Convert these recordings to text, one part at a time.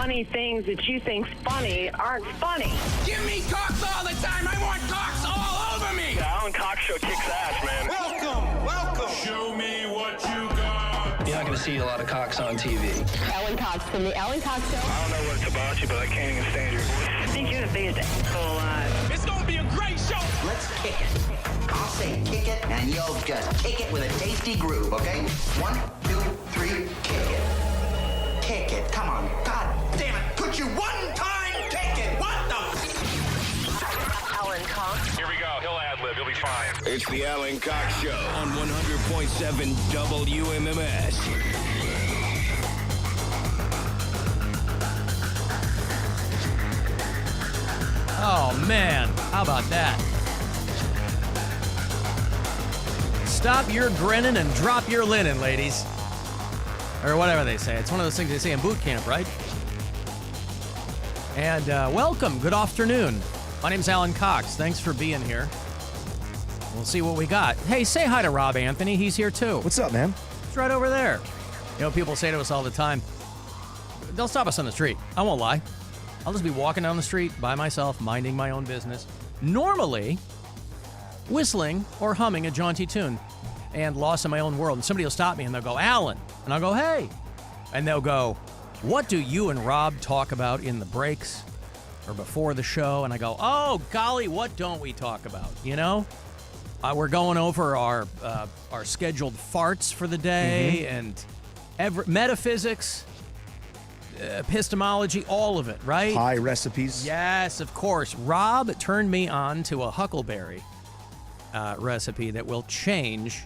funny things that you think's funny aren't funny. Give me cocks all the time. I want cocks all over me. The Alan Cox Show kicks ass, man. Welcome. Show me what you got. You're not going to see a lot of cocks on TV. Alan Cox from the Alan Cox Show. I don't know what it's about you, but I can't even stand your voice. I think you're the biggest asshole alive. It's gonna be a great show. Let's kick it. I'll say kick it, and you'll just kick it with a tasty groove, okay? 1, 2, 3, kick it. Kick it. Come on. God damn it. Could you one time kick it? What the? Alan Cox. Here we go. He'll ad-lib. He'll be fine. It's the Alan Cox Show on 100.7 WMMS. Oh, man. How about that? Stop your grinning and drop your linen, ladies. Or whatever they say. It's one of those things they say in boot camp, right? And welcome. Good afternoon. My name's Alan Cox. Thanks for being here. We'll see what we got. Hey, say hi to Rob Anthony. He's here, too. What's up, man? It's right over there. You know, people say to us all the time, they'll stop us on the street. I won't lie. I'll just be walking down the street by myself, minding my own business, normally whistling or humming a jaunty tune, and lost in my own world. And somebody will stop me and they'll go, Alan. And I'll go, hey. And they'll go, what do you and Rob talk about in the breaks or before the show? And I go, oh, golly, what don't we talk about? You know? We're going over our scheduled farts for the day and metaphysics, epistemology, all of it, right? Pie recipes. Yes, of course. Rob turned me on to a huckleberry recipe that will change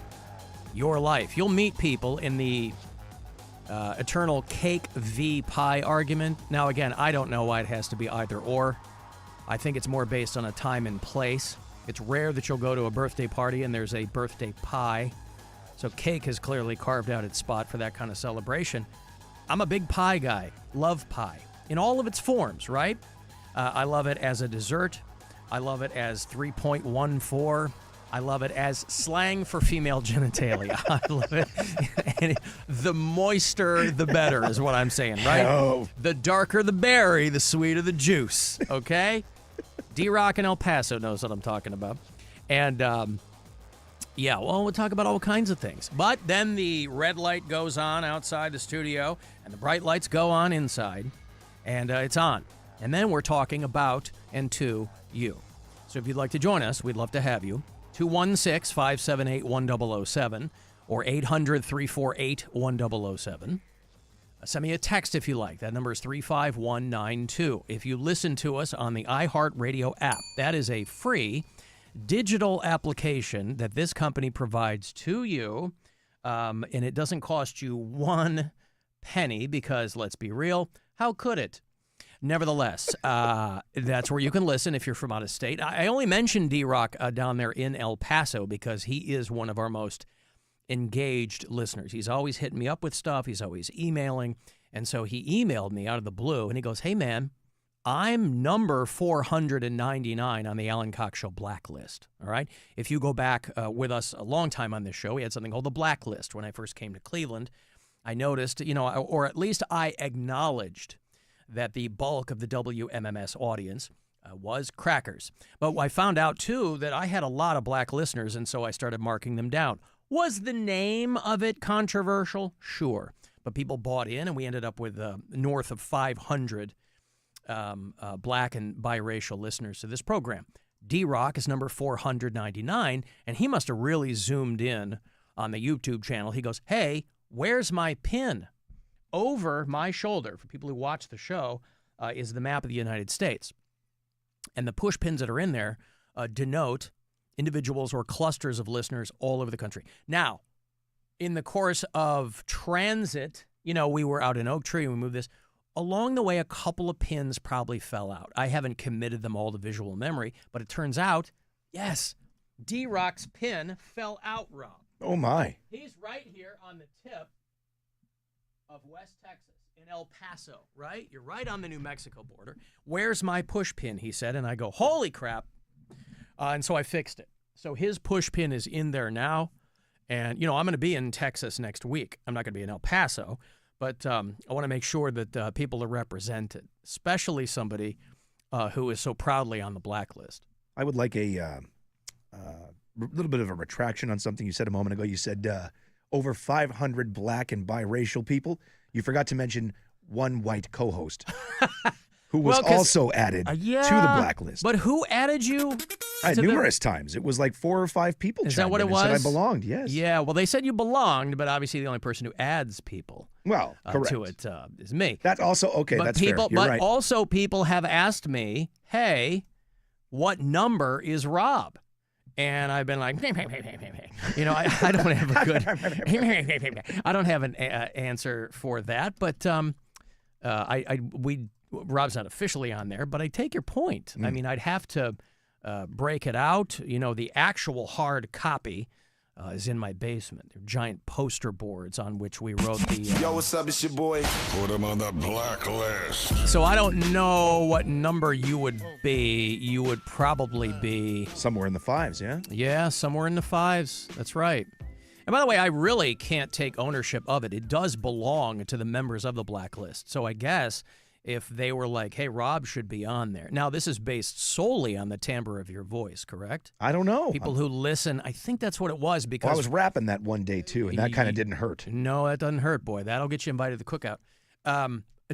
your life. You'll meet people in the eternal cake v. pie argument. Now, again, I don't know why it has to be either or. I think it's more based on a time and place. It's rare that you'll go to a birthday party and there's a birthday pie. So cake has clearly carved out its spot for that kind of celebration. I'm a big pie guy. Love pie. In all of its forms, right? I love it as a dessert. I love it as 3.14. I love it as slang for female genitalia. I love it. And the moister, the better is what I'm saying, right? Oh. The darker the berry, the sweeter the juice, okay? D-Rock in El Paso knows what I'm talking about. And, yeah, well, we'll talk about all kinds of things. But then the red light goes on outside the studio, and the bright lights go on inside, and it's on. And then we're talking about and to you. So if you'd like to join us, we'd love to have you. 216-578-1007 or 800-348-1007. Send me a text if you like. That number is 35192. If you listen to us on the iHeartRadio app, that is a free digital application that this company provides to you, and it doesn't cost you 1 penny because, let's be real, how could it? Nevertheless, that's where you can listen if you're from out of state. I only mentioned D-Rock down there in El Paso because he is one of our most engaged listeners. He's always hitting me up with stuff. He's always emailing. And so he emailed me out of the blue, and he goes, hey, man, I'm number 499 on the Alan Cox Show Blacklist, all right? If you go back with us a long time on this show, we had something called the Blacklist. When I first came to Cleveland, I noticed, or at least I acknowledged that the bulk of the WMMS audience was crackers. But I found out, too, that I had a lot of black listeners, and so I started marking them down. Was the name of it controversial? Sure. But people bought in, and we ended up with north of 500 black and biracial listeners to this program. D-Rock is number 499, and he must have really zoomed in on the YouTube channel. He goes, hey, where's my pin? Over my shoulder, for people who watch the show, is the map of the United States. And the push pins that are in there denote individuals or clusters of listeners all over the country. Now, in the course of transit, we were out in Oak Tree and we moved this. Along the way, a couple of pins probably fell out. I haven't committed them all to visual memory, but it turns out, yes, D-Rock's pin fell out, Rob. Oh, my. He's right here on the tip of West Texas in El Paso, right? You're right on the New Mexico border. Where's my push pin, he said, and I go, holy crap. And so I fixed it. So his push pin is in there now, and, I'm going to be in Texas next week. I'm not going to be in El Paso, But I want to make sure that people are represented, especially somebody who is so proudly on the blacklist. I would like a little bit of a retraction on something you said a moment ago. You said over 500 black and biracial people. You forgot to mention one white co-host who was also added to the blacklist. But who added you? Numerous times. It was like 4 or 5 people. Is that what it was? Said I belonged, yes. Yeah, well, they said you belonged, but obviously the only person who adds people correct. to it is me. That's also, okay, but that's people, fair. You're but right. also people have asked me, hey, what number is Rob? And I've been like, you know, I don't have a good, I don't have an answer for that. But Rob's not officially on there, but I take your point. I mean, I'd have to break it out. You know, the actual hard copy is in my basement. They're giant poster boards on which we wrote the... Yo, what's up? It's your boy. Put him on the blacklist. So I don't know what number you would be. You would probably be... Somewhere in the 5s, yeah? Yeah, somewhere in the 5s. That's right. And by the way, I really can't take ownership of it. It does belong to the members of the blacklist. So I guess if they were like, hey, Rob should be on there. Now, this is based solely on the timbre of your voice, correct? I don't know. People who listen, I think that's what it was because... Well, I was rapping that one day, too, and that kind of didn't hurt. No, that doesn't hurt, boy. That'll get you invited to the cookout.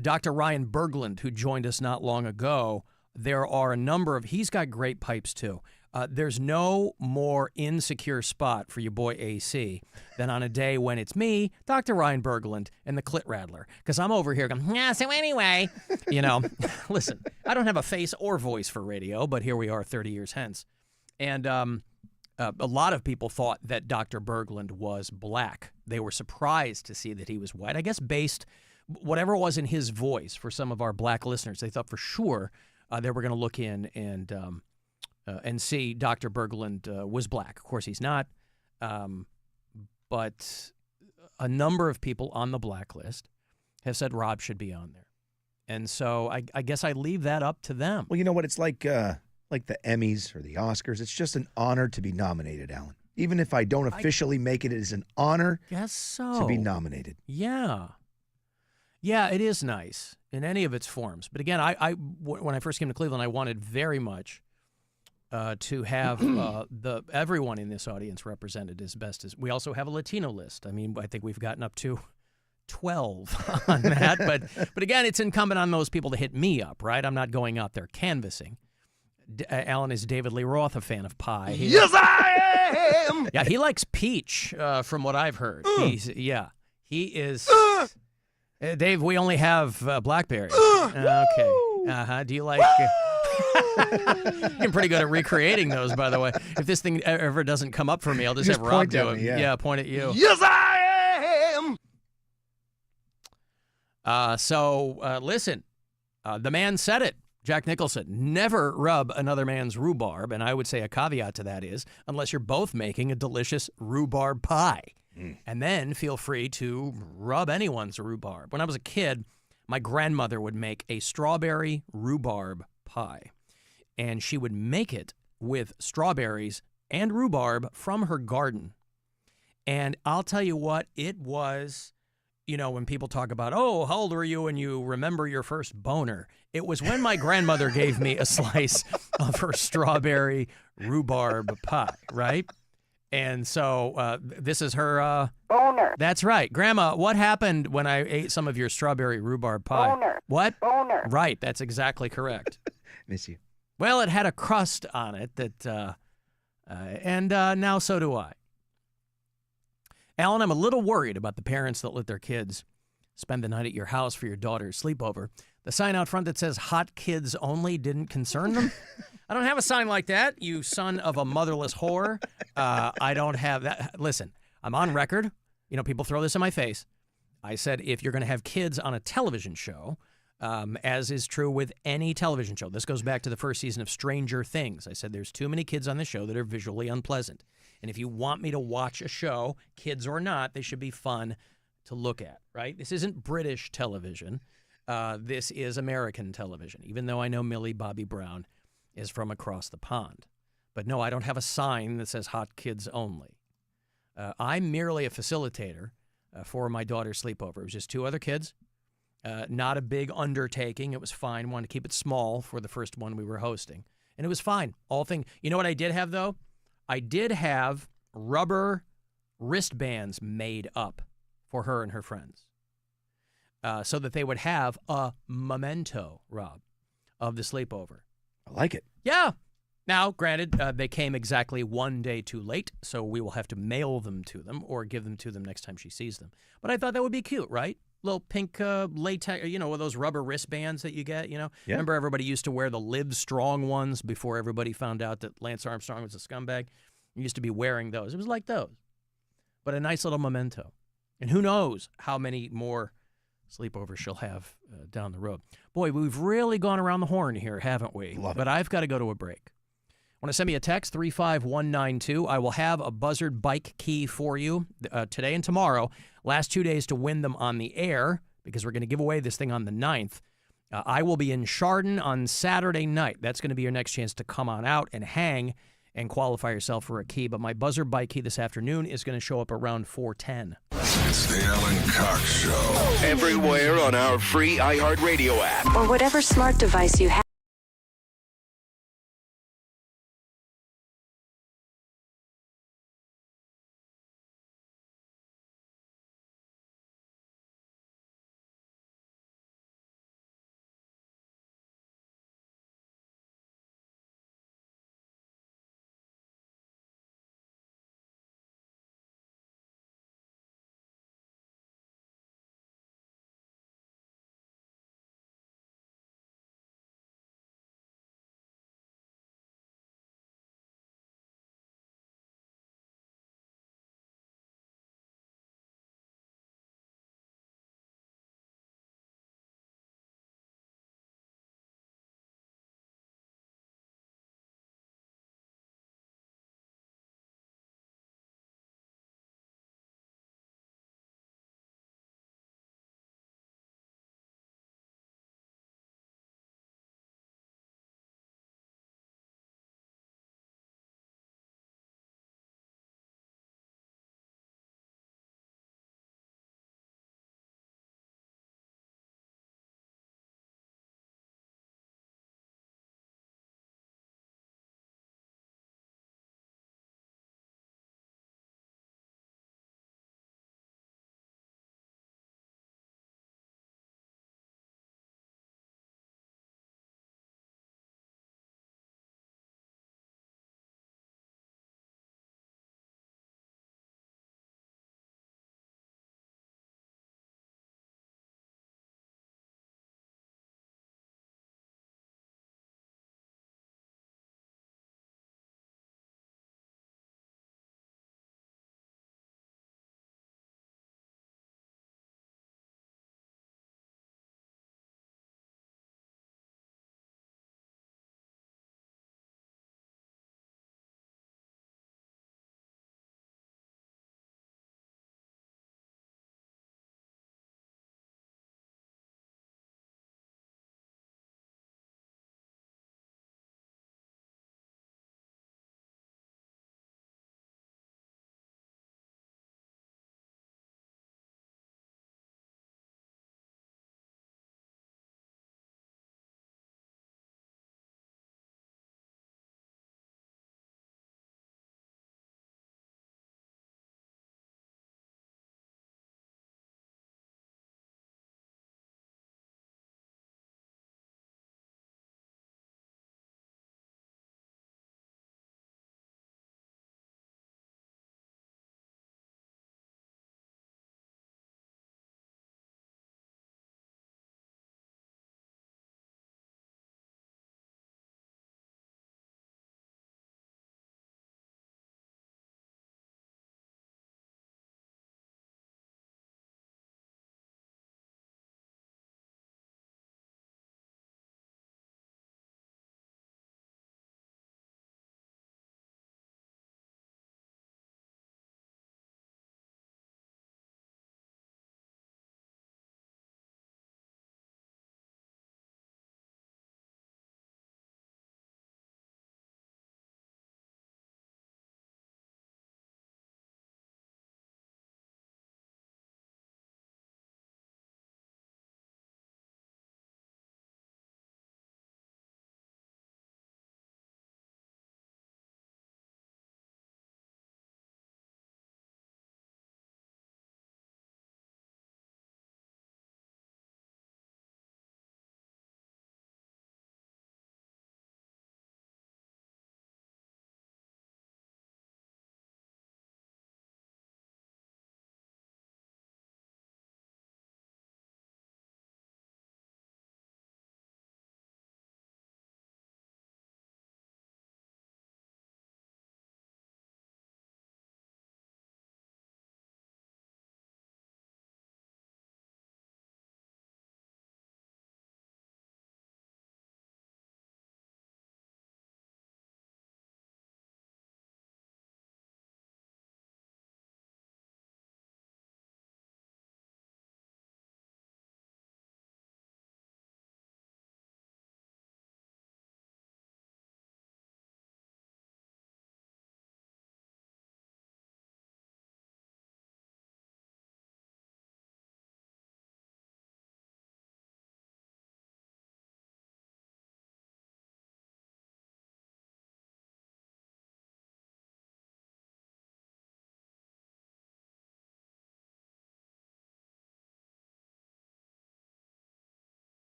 Dr. Ryan Berglund, who joined us not long ago, there are a number of... He's got great pipes, too. There's no more insecure spot for your boy AC than on a day when it's me, Dr. Ryan Berglund, and the Clit Rattler. Because I'm over here going, yeah, so anyway, you know, listen, I don't have a face or voice for radio, but here we are 30 years hence. And a lot of people thought that Dr. Berglund was black. They were surprised to see that he was white. I guess based, whatever was in his voice for some of our black listeners, they thought for sure they were going to look in and see Dr. Berglund was black. Of course, he's not. But a number of people on the blacklist have said Rob should be on there. And so I guess I leave that up to them. Well, you know what? It's like the Emmys or the Oscars. It's just an honor to be nominated, Alan. Even if I don't officially make it, it is an honor to be nominated. Yeah. Yeah, it is nice in any of its forms. But again, when I first came to Cleveland, I wanted very much to have everyone in this audience represented as best as... We also have a Latino list. I mean, I think we've gotten up to 12 on that. But again, it's incumbent on those people to hit me up, right? I'm not going out there canvassing. Alan, is David Lee Roth a fan of pie? Yes, I am! Yeah, he likes peach, from what I've heard. He is... Dave, we only have blackberries. Okay. Uh-huh. Do you like... I'm pretty good at recreating those, by the way. If this thing ever doesn't come up for me, I'll just have Rob do it. Yeah, point at you. Yes, I am! Listen, the man said it. Jack Nicholson, never rub another man's rhubarb, and I would say a caveat to that is, unless you're both making a delicious rhubarb pie. And then feel free to rub anyone's rhubarb. When I was a kid, my grandmother would make a strawberry rhubarb pie, and she would make it with strawberries and rhubarb from her garden. And I'll tell you what, it was, you know, when people talk about, oh, how old were you and you remember your first boner? It was when my grandmother gave me a slice of her strawberry rhubarb pie, right? And so this is her... Boner. That's right. Grandma, what happened when I ate some of your strawberry rhubarb pie? Boner. What? Boner. Right. That's exactly correct. Miss you. Well, it had a crust on it that... and now so do I. Alan, I'm a little worried about the parents that let their kids spend the night at your house for your daughter's sleepover. The sign out front that says hot kids only didn't concern them. I don't have a sign like that, you son of a motherless whore. I don't have that. Listen, I'm on record. You know, people throw this in my face. I said if you're going to have kids on a television show, as is true with any television show, this goes back to the first season of Stranger Things. I said there's too many kids on the show that are visually unpleasant. And if you want me to watch a show, kids or not, they should be fun to look at, right? This isn't British television. This is American television, even though I know Millie Bobby Brown is from across the pond. But no, I don't have a sign that says hot kids only. I'm merely a facilitator for my daughter's sleepover. It was just 2 other kids. Not a big undertaking. It was fine. Wanted to keep it small for the first one we were hosting. And it was fine. You know what I did have, though? I did have rubber wristbands made up for her and her friends so that they would have a memento, Rob, of the sleepover. I like it. Yeah. Now, granted, they came exactly 1 day too late, so we will have to mail them to them or give them to them next time she sees them. But I thought that would be cute, right? Little pink latex, those rubber wristbands that you get, Yeah. Remember everybody used to wear the Live Strong ones before everybody found out that Lance Armstrong was a scumbag? You used to be wearing those. It was like those. But a nice little memento. And who knows how many more sleepovers she'll have down the road. Boy, we've really gone around the horn here, haven't we? Love it. But I've got to go to a break. Want to send me a text, 35192. I will have a buzzard bike key for you today and tomorrow. Last 2 days to win them on the air because we're going to give away this thing on the 9th. I will be in Chardon on Saturday night. That's going to be your next chance to come on out and hang and qualify yourself for a key. But my buzzer bike key this afternoon is going to show up around 4:10. It's the Alan Cox Show. Everywhere on our free iHeartRadio app. Or whatever smart device you have.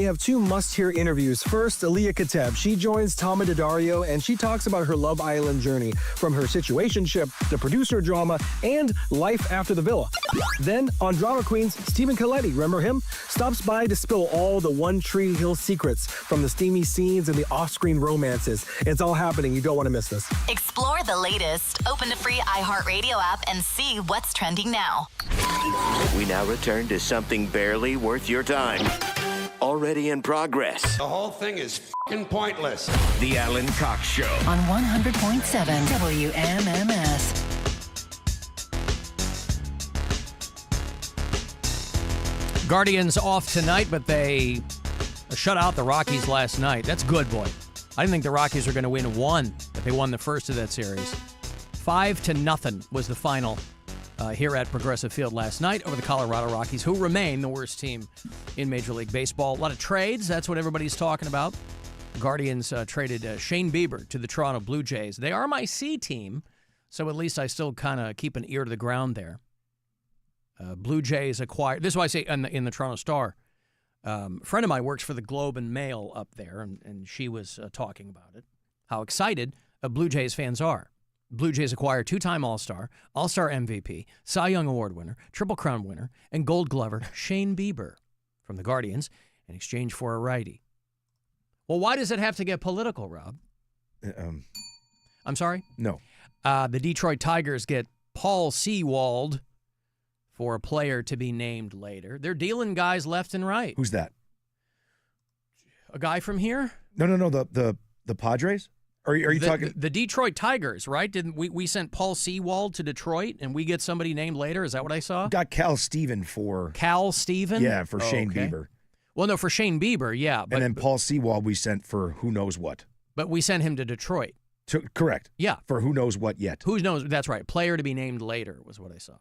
have two must-hear interviews. First, Aaliyah Kateb. She joins Tama Daddario, and she talks about her Love Island journey, from her situationship, the producer drama, and life after the villa. Then, on Drama Queens, Stephen Colletti, remember him? Stops by to spill all the One Tree Hill secrets, from the steamy scenes and the off-screen romances. It's all happening. You don't want to miss this. Explore the latest. Open the free iHeartRadio app and see what's trending now. We now return to something barely worth your time. Already in progress. The whole thing is f***ing pointless. The Alan Cox Show. On 100.7 WMMS. Guardians off tonight, but they shut out the Rockies last night. That's good, boy. I didn't think the Rockies were going to win one, but they won the first of that series. 5-0 was the final here at Progressive Field last night over the Colorado Rockies, who remain the worst team in Major League Baseball. A lot of trades. That's what everybody's talking about. The Guardians traded Shane Bieber to the Toronto Blue Jays. They are my C team, so at least I still kind of keep an ear to the ground there. Blue Jays acquired. This is why I say in the Toronto Star. A friend of mine works for the Globe and Mail up there, and she was talking about it, how excited Blue Jays fans are. Blue Jays acquired two-time All-Star, All-Star MVP, Cy Young Award winner, Triple Crown winner, and Gold Glover Shane Bieber from the Guardians in exchange for a righty. Well, why does it have to get political, Rob? I'm sorry? No. The Detroit Tigers get Paul Sewald for a player to be named later. They're dealing guys left and right. Who's that? A guy from here? No. The Padres? Are you talking the Detroit Tigers? Right? Didn't we sent Paul Sewald to Detroit, and we get somebody named later? Is that what I saw? Got Cal Steven for Cal Steven? Yeah, for Shane Bieber. Well, no, for Shane Bieber, yeah. But, and then Paul Sewald we sent for who knows what. But we sent him to Detroit. Correct. Yeah. For who knows what yet. Who knows? That's right. Player to be named later was what I saw.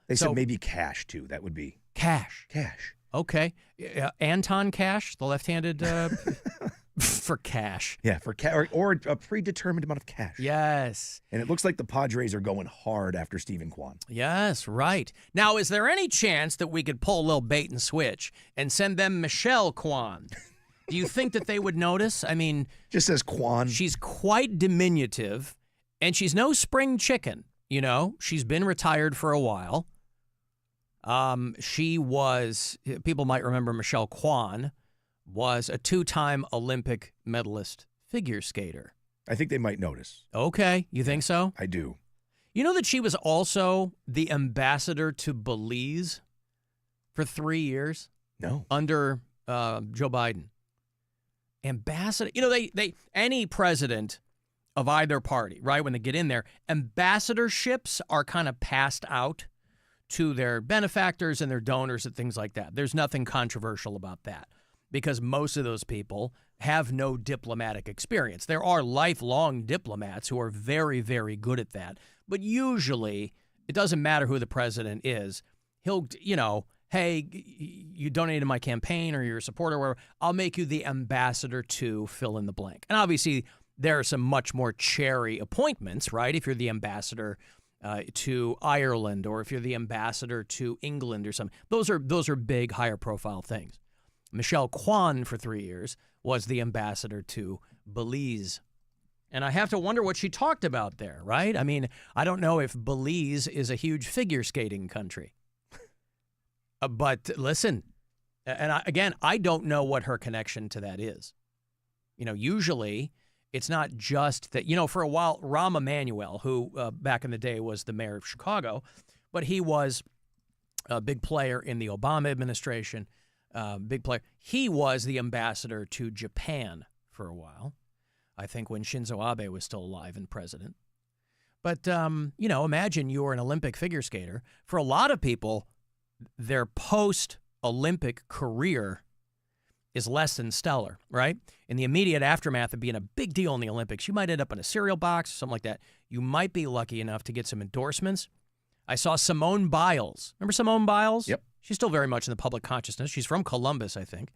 They said maybe Cash, too. That would be. Cash. Okay. Anton Cash, the left-handed for cash. Yeah, for cash. Or a predetermined amount of cash. Yes. And it looks like the Padres are going hard after Stephen Kwan. Yes, right. Now, is there any chance that we could pull a little bait and switch and send them Michelle Kwan? Do you think that they would notice? I mean. Just says Kwan. She's quite diminutive, and she's no spring chicken. You know, she's been retired for a while. She was, people might remember Michelle Kwan, was a two-time Olympic medalist figure skater. I think they might notice. Okay, you think so? I do. You know that she was also the ambassador to Belize for 3 years? No. Under Joe Biden. Ambassador. You know, they any president of either party, right, when they get in there, ambassadorships are kind of passed out to their benefactors and their donors and things like that. There's nothing controversial about that because most of those people have no diplomatic experience. There are lifelong diplomats who are very, very good at that. But usually, it doesn't matter who the president is. He'll, you know, hey, you donated to my campaign or you're a supporter or whatever, I'll make you the ambassador to fill in the blank. And obviously, there are some much more cherry appointments, right? If you're the ambassador to Ireland or if you're the ambassador to England or something. Those are big, higher profile things. Michelle Kwan for 3 years was the ambassador to Belize. And I have to wonder what she talked about there, right? I mean, I don't know if Belize is a huge figure skating country. But listen, and I don't know what her connection to that is. You know, usually it's not just that, you know, for a while, Rahm Emanuel, who back in the day was the mayor of Chicago, but he was a big player in the Obama administration, big player. He was the ambassador to Japan for a while, I think when Shinzo Abe was still alive and president. But, you know, imagine you're an Olympic figure skater. For a lot of people, their post-Olympic career is less than stellar, right? In the immediate aftermath of being a big deal in the Olympics, you might end up in a cereal box, something like that. You might be lucky enough to get some endorsements. I saw Simone Biles. Remember Simone Biles? Yep. She's still very much in the public consciousness. She's from Columbus, I think,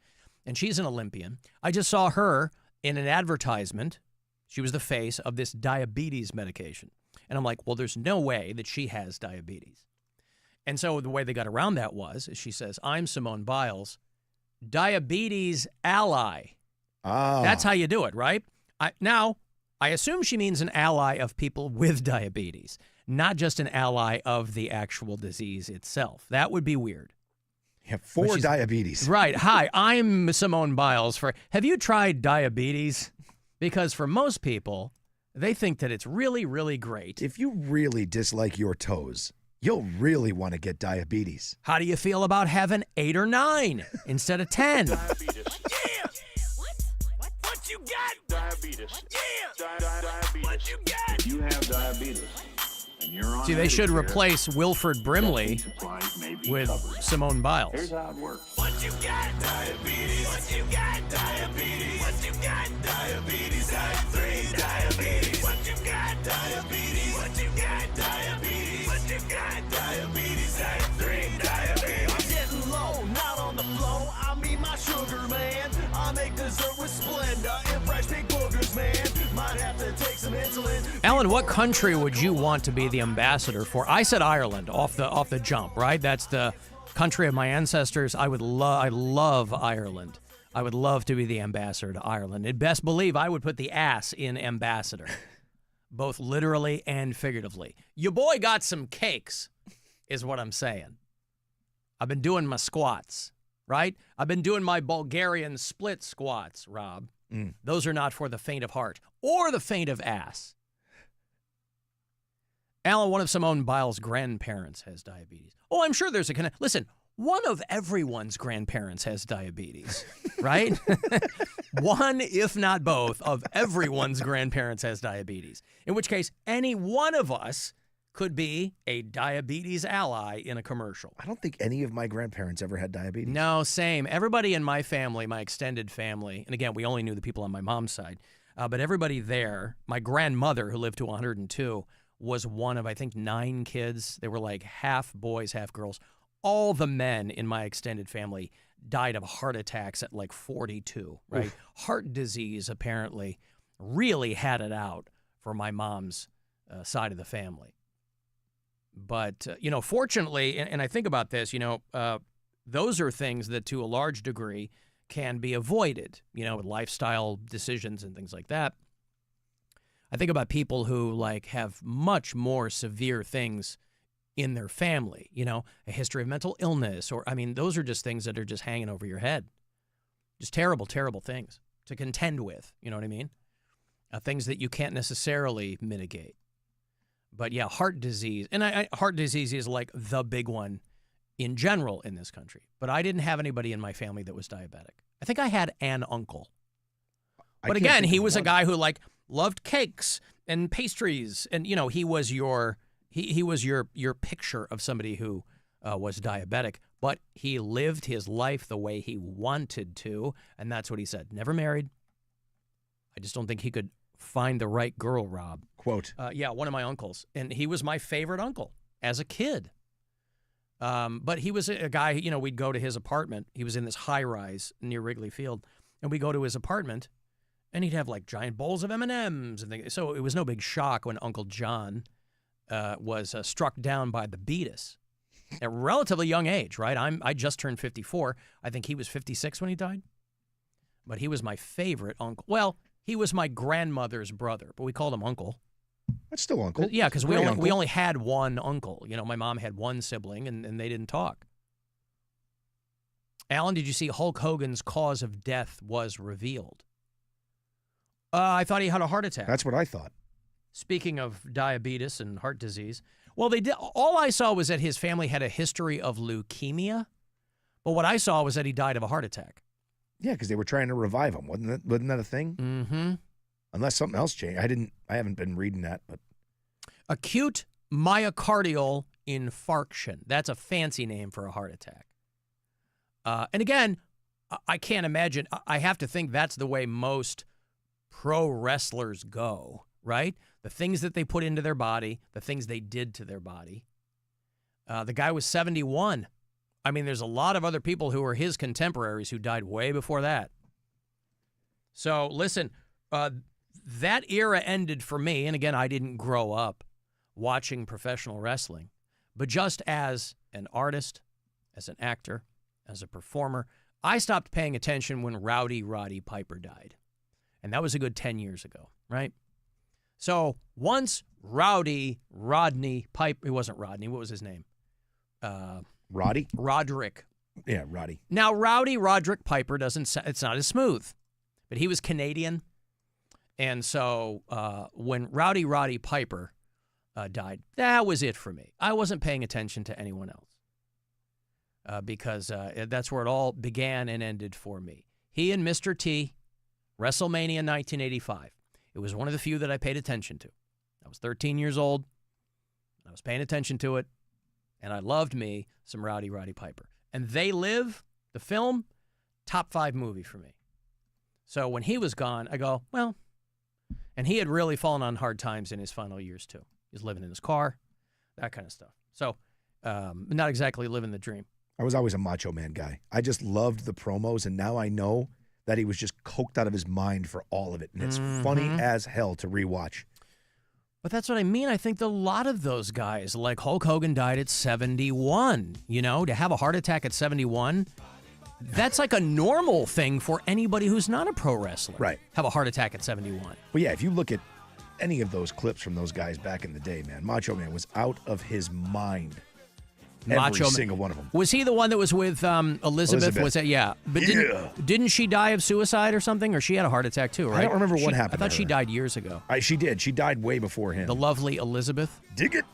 and she's an Olympian. I just saw her in an advertisement. She was the face of this diabetes medication. And I'm like, well, there's no way that she has diabetes. And so the way they got around that was, she says, I'm Simone Biles, diabetes ally. Ah. That's how you do it, right? Now, I assume she means an ally of people with diabetes, not just an ally of the actual disease itself. That would be weird. You have 4 diabetes. Right. Hi, I'm Simone Biles. Have you tried diabetes? Because for most people, they think that it's really, really great. If you really dislike your toes, you'll really want to get diabetes. How do you feel about having 8 or 9 instead of 10? Diabetes. Yeah. What you got? Diabetes. Yeah. Diabetes. What you got? If you have diabetes and you're on See, they should Medicare, replace Wilford Brimley supplies may be with covered. Simone Biles. Here's how it works. What you got? Diabetes. What you got? Diabetes. What you got? Diabetes. Type 3 diabetes. What you got? Diabetes. What you got? Diabetes. What you got? Diabetes. Type 3 diabetes. I'm getting low, not on the flow. I mean my sugar, man. I make dessert with Splenda and fresh big boogers, man. Might have to take some insulin. Alan, what country would you want to be the ambassador for? I said Ireland off the jump, right? That's the country of my ancestors. I love Ireland. I would love to be the ambassador to Ireland. And best believe I would put the ass in ambassador, both literally and figuratively. Your boy got some cakes, is what I'm saying. I've been doing my squats, right? I've been doing my Bulgarian split squats, Rob. Those are not for the faint of heart or the faint of ass. Alan, one of Simone Biles' grandparents has diabetes. Oh, I'm sure there's a connection. Listen, one of everyone's grandparents has diabetes, right? One, if not both, of everyone's grandparents has diabetes. In which case, any one of us could be a diabetes ally in a commercial. I don't think any of my grandparents ever had diabetes. No, same. Everybody in my family, my extended family, and again, we only knew the people on my mom's side, but everybody there, my grandmother, who lived to 102, was one of, I think, 9 kids. They were like half boys, half girls. All the men in my extended family died of heart attacks at like 42, right? Oof. Heart disease, apparently, really had it out for my mom's side of the family. But, fortunately, and I think about this, those are things that to a large degree can be avoided, with lifestyle decisions and things like that. I think about people who, have much more severe things in their family, a history of mental illness, those are just things that are just hanging over your head. Just terrible, terrible things to contend with, you know what I mean? Things that you can't necessarily mitigate. But yeah, heart disease, and heart disease is like the big one in general in this country. But I didn't have anybody in my family that was diabetic. I think I had an uncle. But again, he was a guy who loved cakes and pastries, and he was your picture of somebody who was diabetic. But he lived his life the way he wanted to, and that's what he said. Never married. I just don't think he could find the right girl, Rob. Quote. Yeah, one of my uncles. And he was my favorite uncle as a kid. But he was a guy, we'd go to his apartment. He was in this high-rise near Wrigley Field. And we'd go to his apartment, and he'd have, giant bowls of M&Ms. And things. So it was no big shock when Uncle John was struck down by the beatus at a relatively young age, right? I just turned 54. I think he was 56 when he died. But he was my favorite uncle. Well, he was my grandmother's brother, but we called him Uncle. That's still Uncle. Yeah, because we only had one uncle. My mom had one sibling, and they didn't talk. Alan, did you see Hulk Hogan's cause of death was revealed? I thought he had a heart attack. That's what I thought. Speaking of diabetes and heart disease, well, they did. All I saw was that his family had a history of leukemia, but what I saw was that he died of a heart attack. Yeah, because they were trying to revive him. Wasn't that a thing? Mm-hmm. Unless something else changed. I haven't been reading that, but acute myocardial infarction. That's a fancy name for a heart attack. And again, I can't imagine. I have to think that's the way most pro wrestlers go, right? The things that they put into their body, the things they did to their body. The guy was 71. There's a lot of other people who were his contemporaries who died way before that. So, listen, that era ended for me. And again, I didn't grow up watching professional wrestling. But just as an artist, as an actor, as a performer, I stopped paying attention when Rowdy Roddy Piper died. And that was a good 10 years ago, right? So once Rowdy Rodney Piper, it wasn't Rodney, what was his name? Roddy? Roderick. Yeah, Roddy. Now, Rowdy Roderick Piper it's not as smooth, but he was Canadian. And so when Rowdy Roddy Piper died, that was it for me. I wasn't paying attention to anyone else because that's where it all began and ended for me. He and Mr. T, WrestleMania 1985. It was one of the few that I paid attention to. I was 13 years old. I was paying attention to it, and I loved me some Rowdy Roddy Piper. And They Live, the film, top 5 movie for me. So when he was gone, I go, well, and he had really fallen on hard times in his final years, too. He was living in his car, that kind of stuff. So not exactly living the dream. I was always a Macho Man guy. I just loved the promos, and now I know that he was just coked out of his mind for all of it. And it's funny as hell to rewatch. But that's what I mean. I think a lot of those guys, like Hulk Hogan died at 71, to have a heart attack at 71, that's like a normal thing for anybody who's not a pro wrestler. Right. Have a heart attack at 71. Well, yeah, if you look at any of those clips from those guys back in the day, man, Macho Man was out of his mind. Every single one of them. Was he the one that was with Elizabeth? Was that, yeah. But didn't she die of suicide or something? Or she had a heart attack too, right? I don't remember what happened. I thought she died years ago. She did. She died way before him. The lovely Elizabeth. Dig it.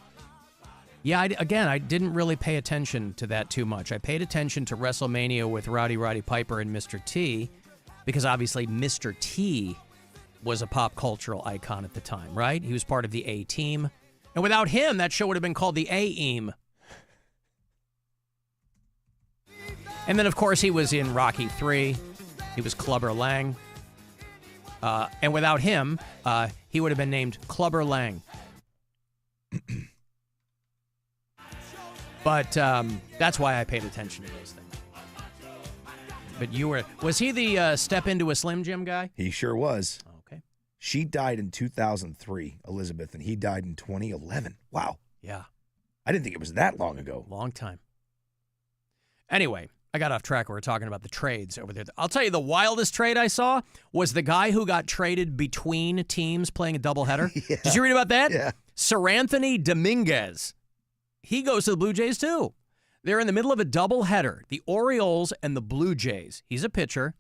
Yeah, I didn't really pay attention to that too much. I paid attention to WrestleMania with Rowdy Roddy Piper and Mr. T, because obviously Mr. T was a pop cultural icon at the time, right? He was part of the A-Team. And without him, that show would have been called the A-Eam. And then, of course, he was in Rocky III. He was Clubber Lang. And without him, he would have been named Clubber Lang. But that's why I paid attention to those things. But was he the step into a Slim Jim guy? He sure was. Okay. She died in 2003, Elizabeth, and he died in 2011. Wow. Yeah. I didn't think it was that long ago. Long time. Anyway, I got off track. We were talking about the trades over there. I'll tell you, the wildest trade I saw was the guy who got traded between teams playing a doubleheader. Yeah. Did you read about that? Yeah. Sir Anthony Dominguez. He goes to the Blue Jays, too. They're in the middle of a doubleheader, the Orioles and the Blue Jays. He's a pitcher.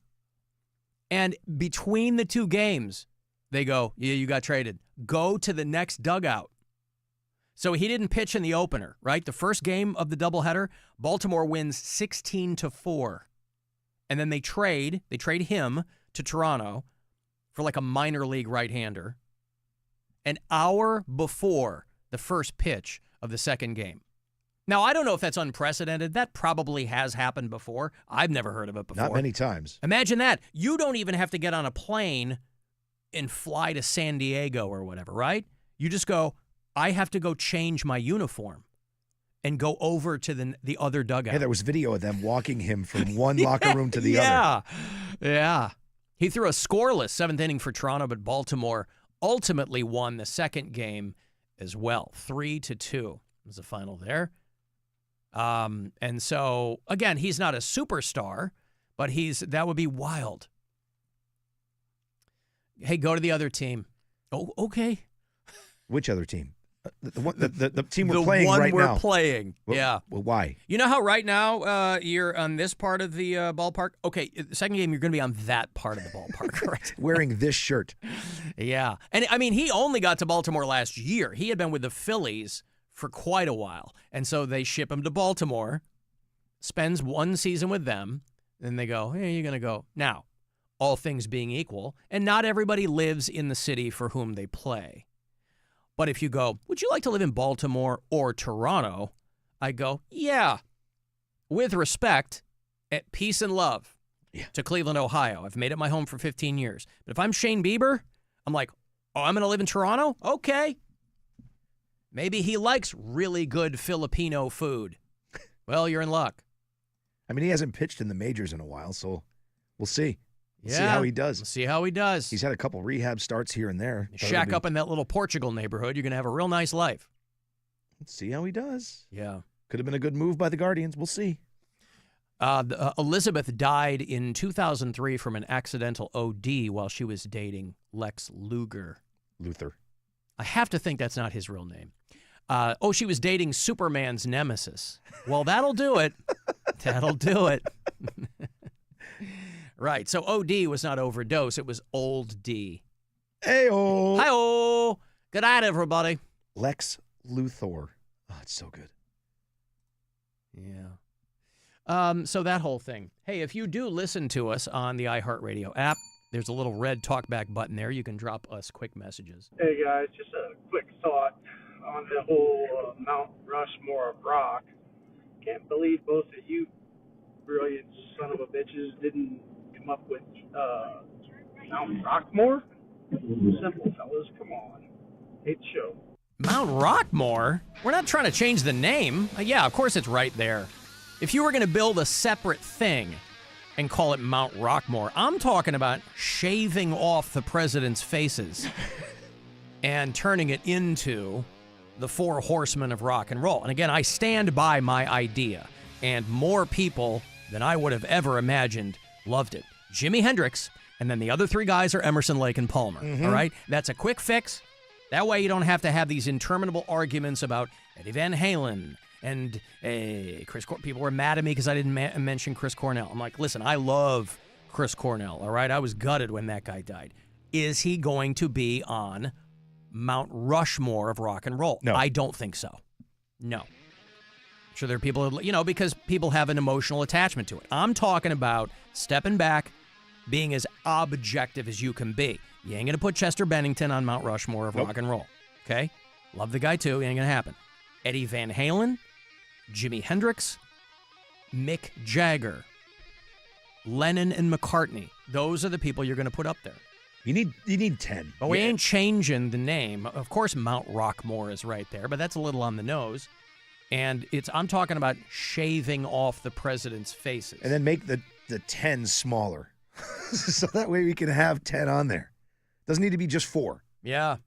And between the two games, they go, yeah, you got traded. Go to the next dugout. So he didn't pitch in the opener, right? The first game of the doubleheader, Baltimore wins 16-4. And then they trade him to Toronto for like a minor league right-hander an hour before the first pitch of the second game. Now, I don't know if that's unprecedented. That probably has happened before. I've never heard of it before. Not many times. Imagine that. You don't even have to get on a plane and fly to San Diego or whatever, right? You just go, I have to go change my uniform and go over to the other dugout. Yeah, there was video of them walking him from one locker room to the other. Yeah. He threw a scoreless seventh inning for Toronto, but Baltimore ultimately won the second game as well. 3-2 was the final there. And so, again, he's not a superstar, but that would be wild. Hey, go to the other team. Oh, okay. Which other team? The team we're playing right now. The one we're playing, yeah. Well, why? You know how right now you're on this part of the ballpark? Okay, the second game you're going to be on that part of the ballpark, right? Wearing this shirt. Yeah. And, I mean, he only got to Baltimore last year. He had been with the Phillies for quite a while. And so they ship him to Baltimore, spends one season with them, then they go, hey, you're going to go. Now, all things being equal, and not everybody lives in the city for whom they play. But if you go, would you like to live in Baltimore or Toronto? I go, yeah, with respect, at peace and love to Cleveland, Ohio. I've made it my home for 15 years. But if I'm Shane Bieber, I'm like, oh, I'm going to live in Toronto? Okay. Maybe he likes really good Filipino food. Well, you're in luck. I mean, he hasn't pitched in the majors in a while, so we'll see. Yeah. See how he does. See how he does. He's had a couple rehab starts here and there. Shack up in that little Portugal neighborhood. You're going to have a real nice life. Let's see how he does. Yeah. Could have been a good move by the Guardians. We'll see. Elizabeth died in 2003 from an accidental OD while she was dating Lex Luger. Luther. I have to think that's not his real name. She was dating Superman's nemesis. Well, that'll do it. That'll do it. Right. So OD was not overdose. It was old D. Hey-oh. Hi-oh. Good night, everybody. Lex Luthor. Oh, it's so good. Yeah. So that whole thing. Hey, if you do listen to us on the iHeartRadio app, there's a little red talkback button there. You can drop us quick messages. Hey, guys, just a quick thought on the whole Mount Rushmore of rock. Can't believe both of you brilliant son of a bitches didn't come up with Mount Rockmore. Simple, fellas. Come on. Hate the show. Mount Rockmore? We're not trying to change the name. Yeah, of course it's right there. If you were going to build a separate thing and call it Mount Rockmore, I'm talking about shaving off the president's faces and turning it into the Four Horsemen of rock and roll. And again, I stand by my idea, and more people than I would have ever imagined loved it. Jimi Hendrix, and then the other three guys are Emerson, Lake, and Palmer. All right? That's a quick fix. That way you don't have to have these interminable arguments about Eddie Van Halen and Chris Cornell. People were mad at me because I didn't mention Chris Cornell. I'm like, listen, I love Chris Cornell, all right? I was gutted when that guy died. Is he going to be on Mount Rushmore of rock and roll? No. I don't think so. No. I'm sure there are people, because people have an emotional attachment to it. I'm talking about stepping back, being as objective as you can be. You ain't going to put Chester Bennington on Mount Rushmore of rock and roll, okay? Love the guy, too. It ain't going to happen. Eddie Van Halen, Jimi Hendrix, Mick Jagger, Lennon and McCartney. Those are the people you're going to put up there. You need 10. But we ain't changing the name. Of course, Mount Rockmore is right there, but that's a little on the nose. And I'm talking about shaving off the president's faces. And then make the 10 smaller. So that way we can have 10 on there. Doesn't need to be just 4. Yeah.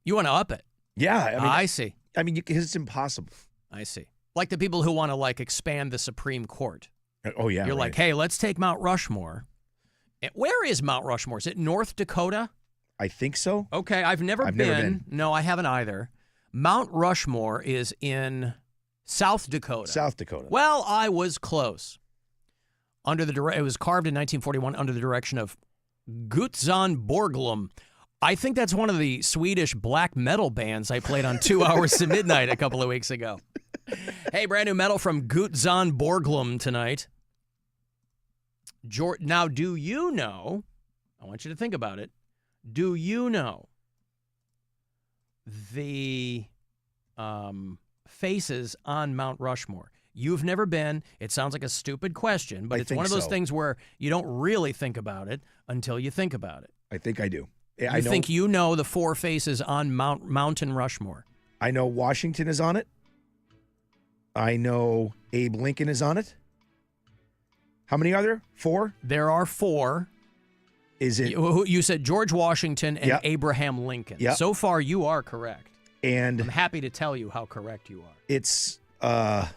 You want to up it. Yeah. I see. I mean, because it's impossible. I see. Like the people who want to, expand the Supreme Court. Oh, yeah. You're like, hey, let's take Mount Rushmore. Where is Mount Rushmore? Is it North Dakota? I think so. Okay, I've never been. No, I haven't either. Mount Rushmore is in South Dakota. South Dakota. Well, I was close. It was carved in 1941 under the direction of Gutzon Borglum. I think that's one of the Swedish black metal bands I played on 2 Hours to Midnight a couple of weeks ago. Hey, brand new metal from Gutzon Borglum tonight. Now, do you know, I want you to think about it, do you know the faces on Mount Rushmore? You've never been. It sounds like a stupid question, but it's one of those things where you don't really think about it until you think about it. I think I do. Yeah, I think you know the 4 faces on Mountain Rushmore. I know Washington is on it. I know Abe Lincoln is on it. How many are there? 4? There are 4. Is it? You said George Washington and Yep. Abraham Lincoln. Yep. So far, you are correct. And I'm happy to tell you how correct you are. It's damn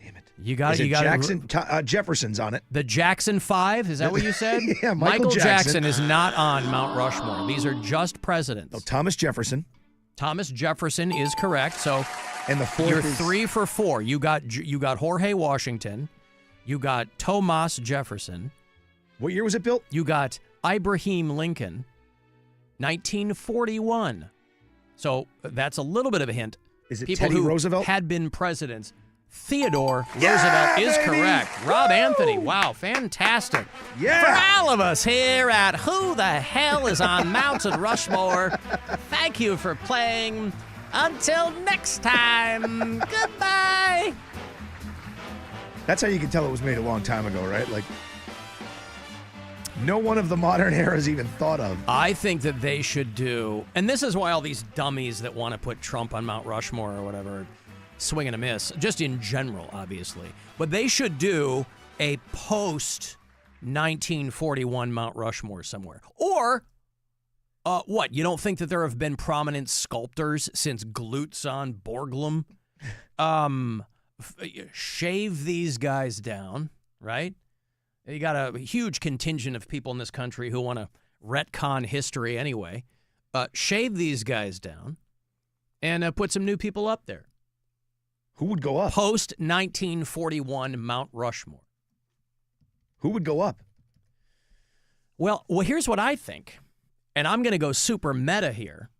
it. You got Jackson. Jefferson's on it. The Jackson 5. Is that what you said? Yeah, Michael Jackson is not on Mount Rushmore. These are just presidents. No, Thomas Jefferson. Thomas Jefferson is correct. So, and the 4th you're is 3 for 4. You got Jorge Washington. You got Thomas Jefferson. What year was it built? You got Abraham Lincoln, 1941. So that's a little bit of a hint. Is it People Teddy who Roosevelt? had been presidents. Theodore Roosevelt is correct. Rob Anthony, wow, fantastic. Yeah. For all of us here at Who the Hell is on Mountain Rushmore, thank you for playing. Until next time, goodbye. That's how you can tell it was made a long time ago, right? Like, no one of the modern eras even thought of. I think that they should do, and this is why all these dummies that want to put Trump on Mount Rushmore or whatever swing and a miss, just in general, obviously. But they should do a post-1941 Mount Rushmore somewhere. Or, what, you don't think that there have been prominent sculptors since Gutzon Borglum? shave these guys down, right? You got a huge contingent of people in this country who want to retcon history anyway. Shave these guys down and put some new people up there. Who would go up? Post-1941 Mount Rushmore. Who would go up? Well, here's what I think. And I'm going to go super meta here.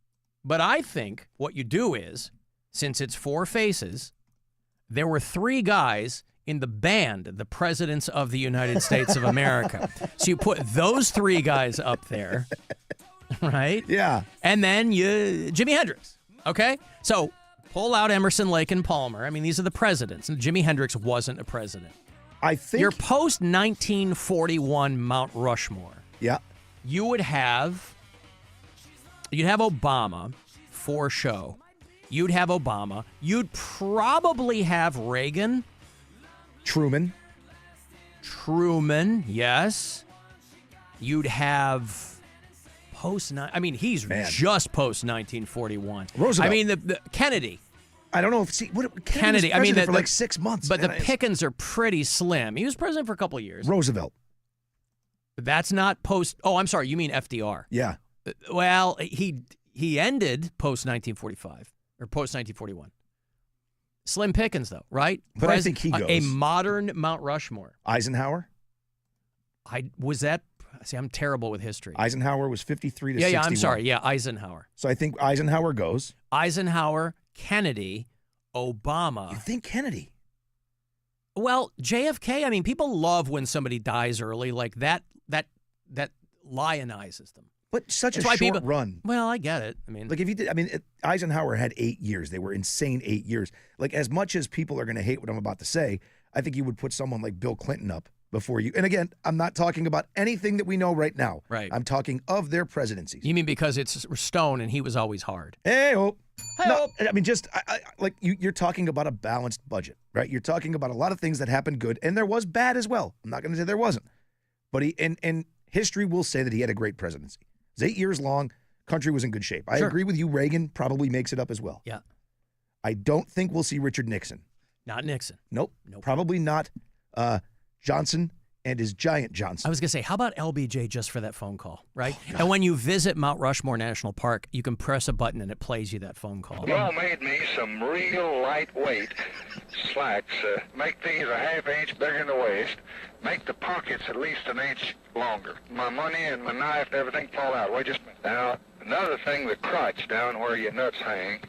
But I think what you do is, since it's four faces, there were three guys in the band, the Presidents of the United States of America. So you put those three guys up there, right? Yeah. And then Jimi Hendrix, okay? So pull out Emerson, Lake, and Palmer. I mean, these are the presidents, and Jimi Hendrix wasn't a president. I think your post-1941 Mount Rushmore. Yeah. You'd have Obama for show. You'd have Obama. You'd probably have Reagan. Truman, yes. You'd have he's just post-1941. Roosevelt. I mean, the Kennedy. I don't know if Kennedy was president for like 6 months. But the pickings are pretty slim. He was president for a couple of years. Roosevelt. That's not post. Oh, I'm sorry. You mean FDR? Yeah. Well, he ended post-1945 or post-1941. Slim pickings, though, right? But I think he goes. A modern Mount Rushmore. Eisenhower? I'm terrible with history. Eisenhower was 53 to 61. Yeah, I'm sorry. Yeah, Eisenhower. So I think Eisenhower goes. Eisenhower, Kennedy, Obama. You think Kennedy? Well, JFK, I mean, people love when somebody dies early. Like that lionizes them. But such a short run. Well, I get it. I mean, like if you did, Eisenhower had 8 years. They were insane 8 years. Like as much as people are going to hate what I'm about to say, I think you would put someone like Bill Clinton up before you. And again, I'm not talking about anything that we know right now. Right. I'm talking of their presidencies. You mean because it's Stone and he was always hard? Hey-oh. No, I mean, just like you're talking about a balanced budget, right? You're talking about a lot of things that happened good, and there was bad as well. I'm not going to say there wasn't. But and history will say that he had a great presidency. It was 8 years long. Country was in good shape. I agree with you. Reagan probably makes it up as well. Yeah. I don't think we'll see Richard Nixon. Not Nixon. Nope. Probably not Johnson and his giant Johnson. I was going to say, how about LBJ just for that phone call, right? And when you visit Mount Rushmore National Park, you can press a button and it plays you that phone call. Y'all made me some real lightweight slacks. Make these a half inch bigger in the waist. Make the pockets at least an inch longer. My money and my knife and everything fall out. Wait just a minute. Now, another thing, the crotch down where your nuts hang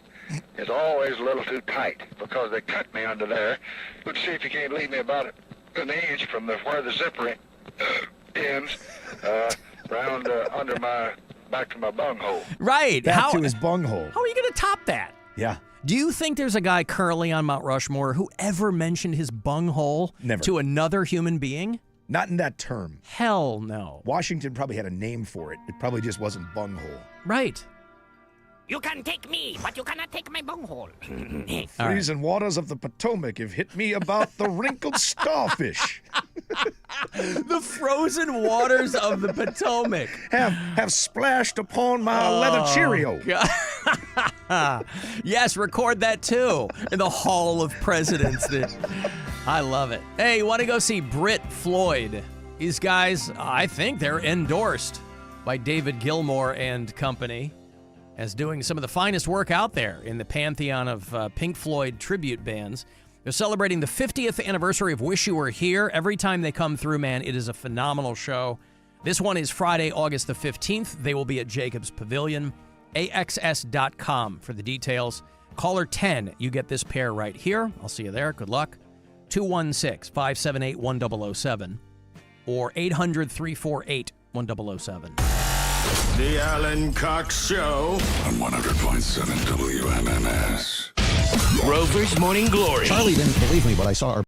is always a little too tight because they cut me under there. Let's see if you can't leave me about an inch from where the zipper ends round under my back to my bunghole. Right. Back to his bunghole. How are you going to top that? Yeah. Do you think there's a guy currently on Mount Rushmore who ever mentioned his bunghole to another human being? Not in that term. Hell no. Washington probably had a name for it. It probably just wasn't bunghole. Right. You can take me, but you cannot take my bunghole. Freezing waters of the Potomac have hit me about the wrinkled starfish. The frozen waters of the Potomac have splashed upon my leather Cheerio. Yes, record that too in the Hall of Presidents. I love it. Hey, you want to go see Britt Floyd? These guys, I think they're endorsed by David Gilmour and company as doing some of the finest work out there in the pantheon of Pink Floyd tribute bands. They're celebrating the 50th anniversary of Wish You Were Here. Every time they come through, man, it is a phenomenal show. This one is Friday, August the 15th. They will be at Jacobs Pavilion. AXS.com for the details. Caller 10, you get this pair right here. I'll see you there. Good luck. 216-578-1007 or 800-348-1007. The Alan Cox Show on 100.7 WMMS. Rover's Morning Glory. Charlie didn't believe me, but I saw our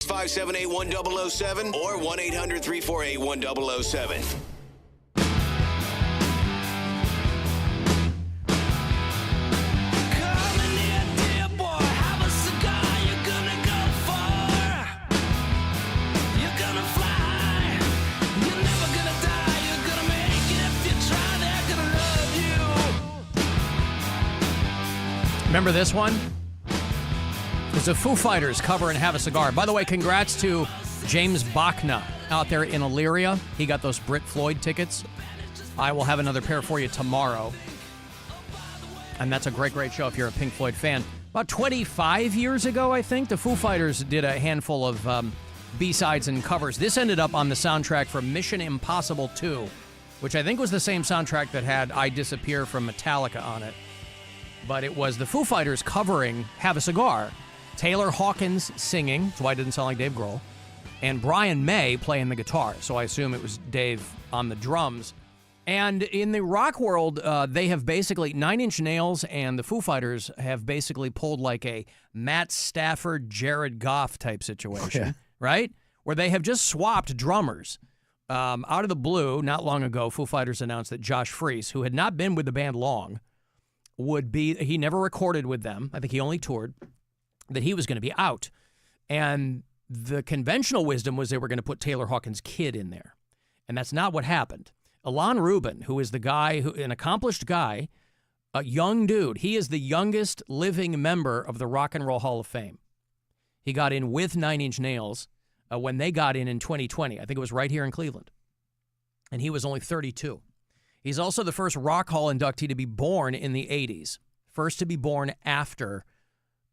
578-1007 or 1-800-348-1007. Remember this one? It was a Foo Fighters cover and Have a Cigar. By the way, congrats to James Bachna out there in Elyria. He got those Brit Floyd tickets. I will have another pair for you tomorrow. And that's a great, great show if you're a Pink Floyd fan. About 25 years ago, I think, the Foo Fighters did a handful of B-sides and covers. This ended up on the soundtrack for Mission Impossible 2, which I think was the same soundtrack that had I Disappear from Metallica on it. But it was the Foo Fighters covering Have a Cigar. Taylor Hawkins singing, that's why it didn't sound like Dave Grohl, and Brian May playing the guitar. So I assume it was Dave on the drums. And in the rock world, they have basically, Nine Inch Nails and the Foo Fighters have basically pulled like a Matt Stafford, Jared Goff type situation, right? Where they have just swapped drummers. Out of the blue, not long ago, Foo Fighters announced that Josh Freese, who had not been with the band long, he never recorded with them. I think he only toured, that he was going to be out. And the conventional wisdom was they were going to put Taylor Hawkins' kid in there. And that's not what happened. Alan Rubin, who is the guy, an accomplished guy, a young dude, he is the youngest living member of the Rock and Roll Hall of Fame. He got in with Nine Inch Nails when they got in 2020. I think it was right here in Cleveland. And he was only 32. He's also the first Rock Hall inductee to be born in the 80s. First to be born after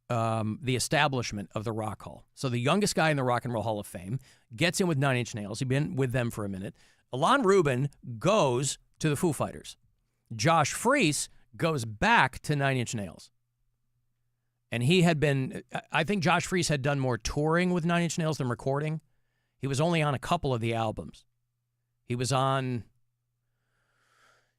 the establishment of the Rock Hall. So the youngest guy in the Rock and Roll Hall of Fame gets in with Nine Inch Nails. He's been with them for a minute. Alan Rubin goes to the Foo Fighters. Josh Freese goes back to Nine Inch Nails. And he had been, I think Josh Freese had done more touring with Nine Inch Nails than recording. He was only on a couple of the albums. He was on,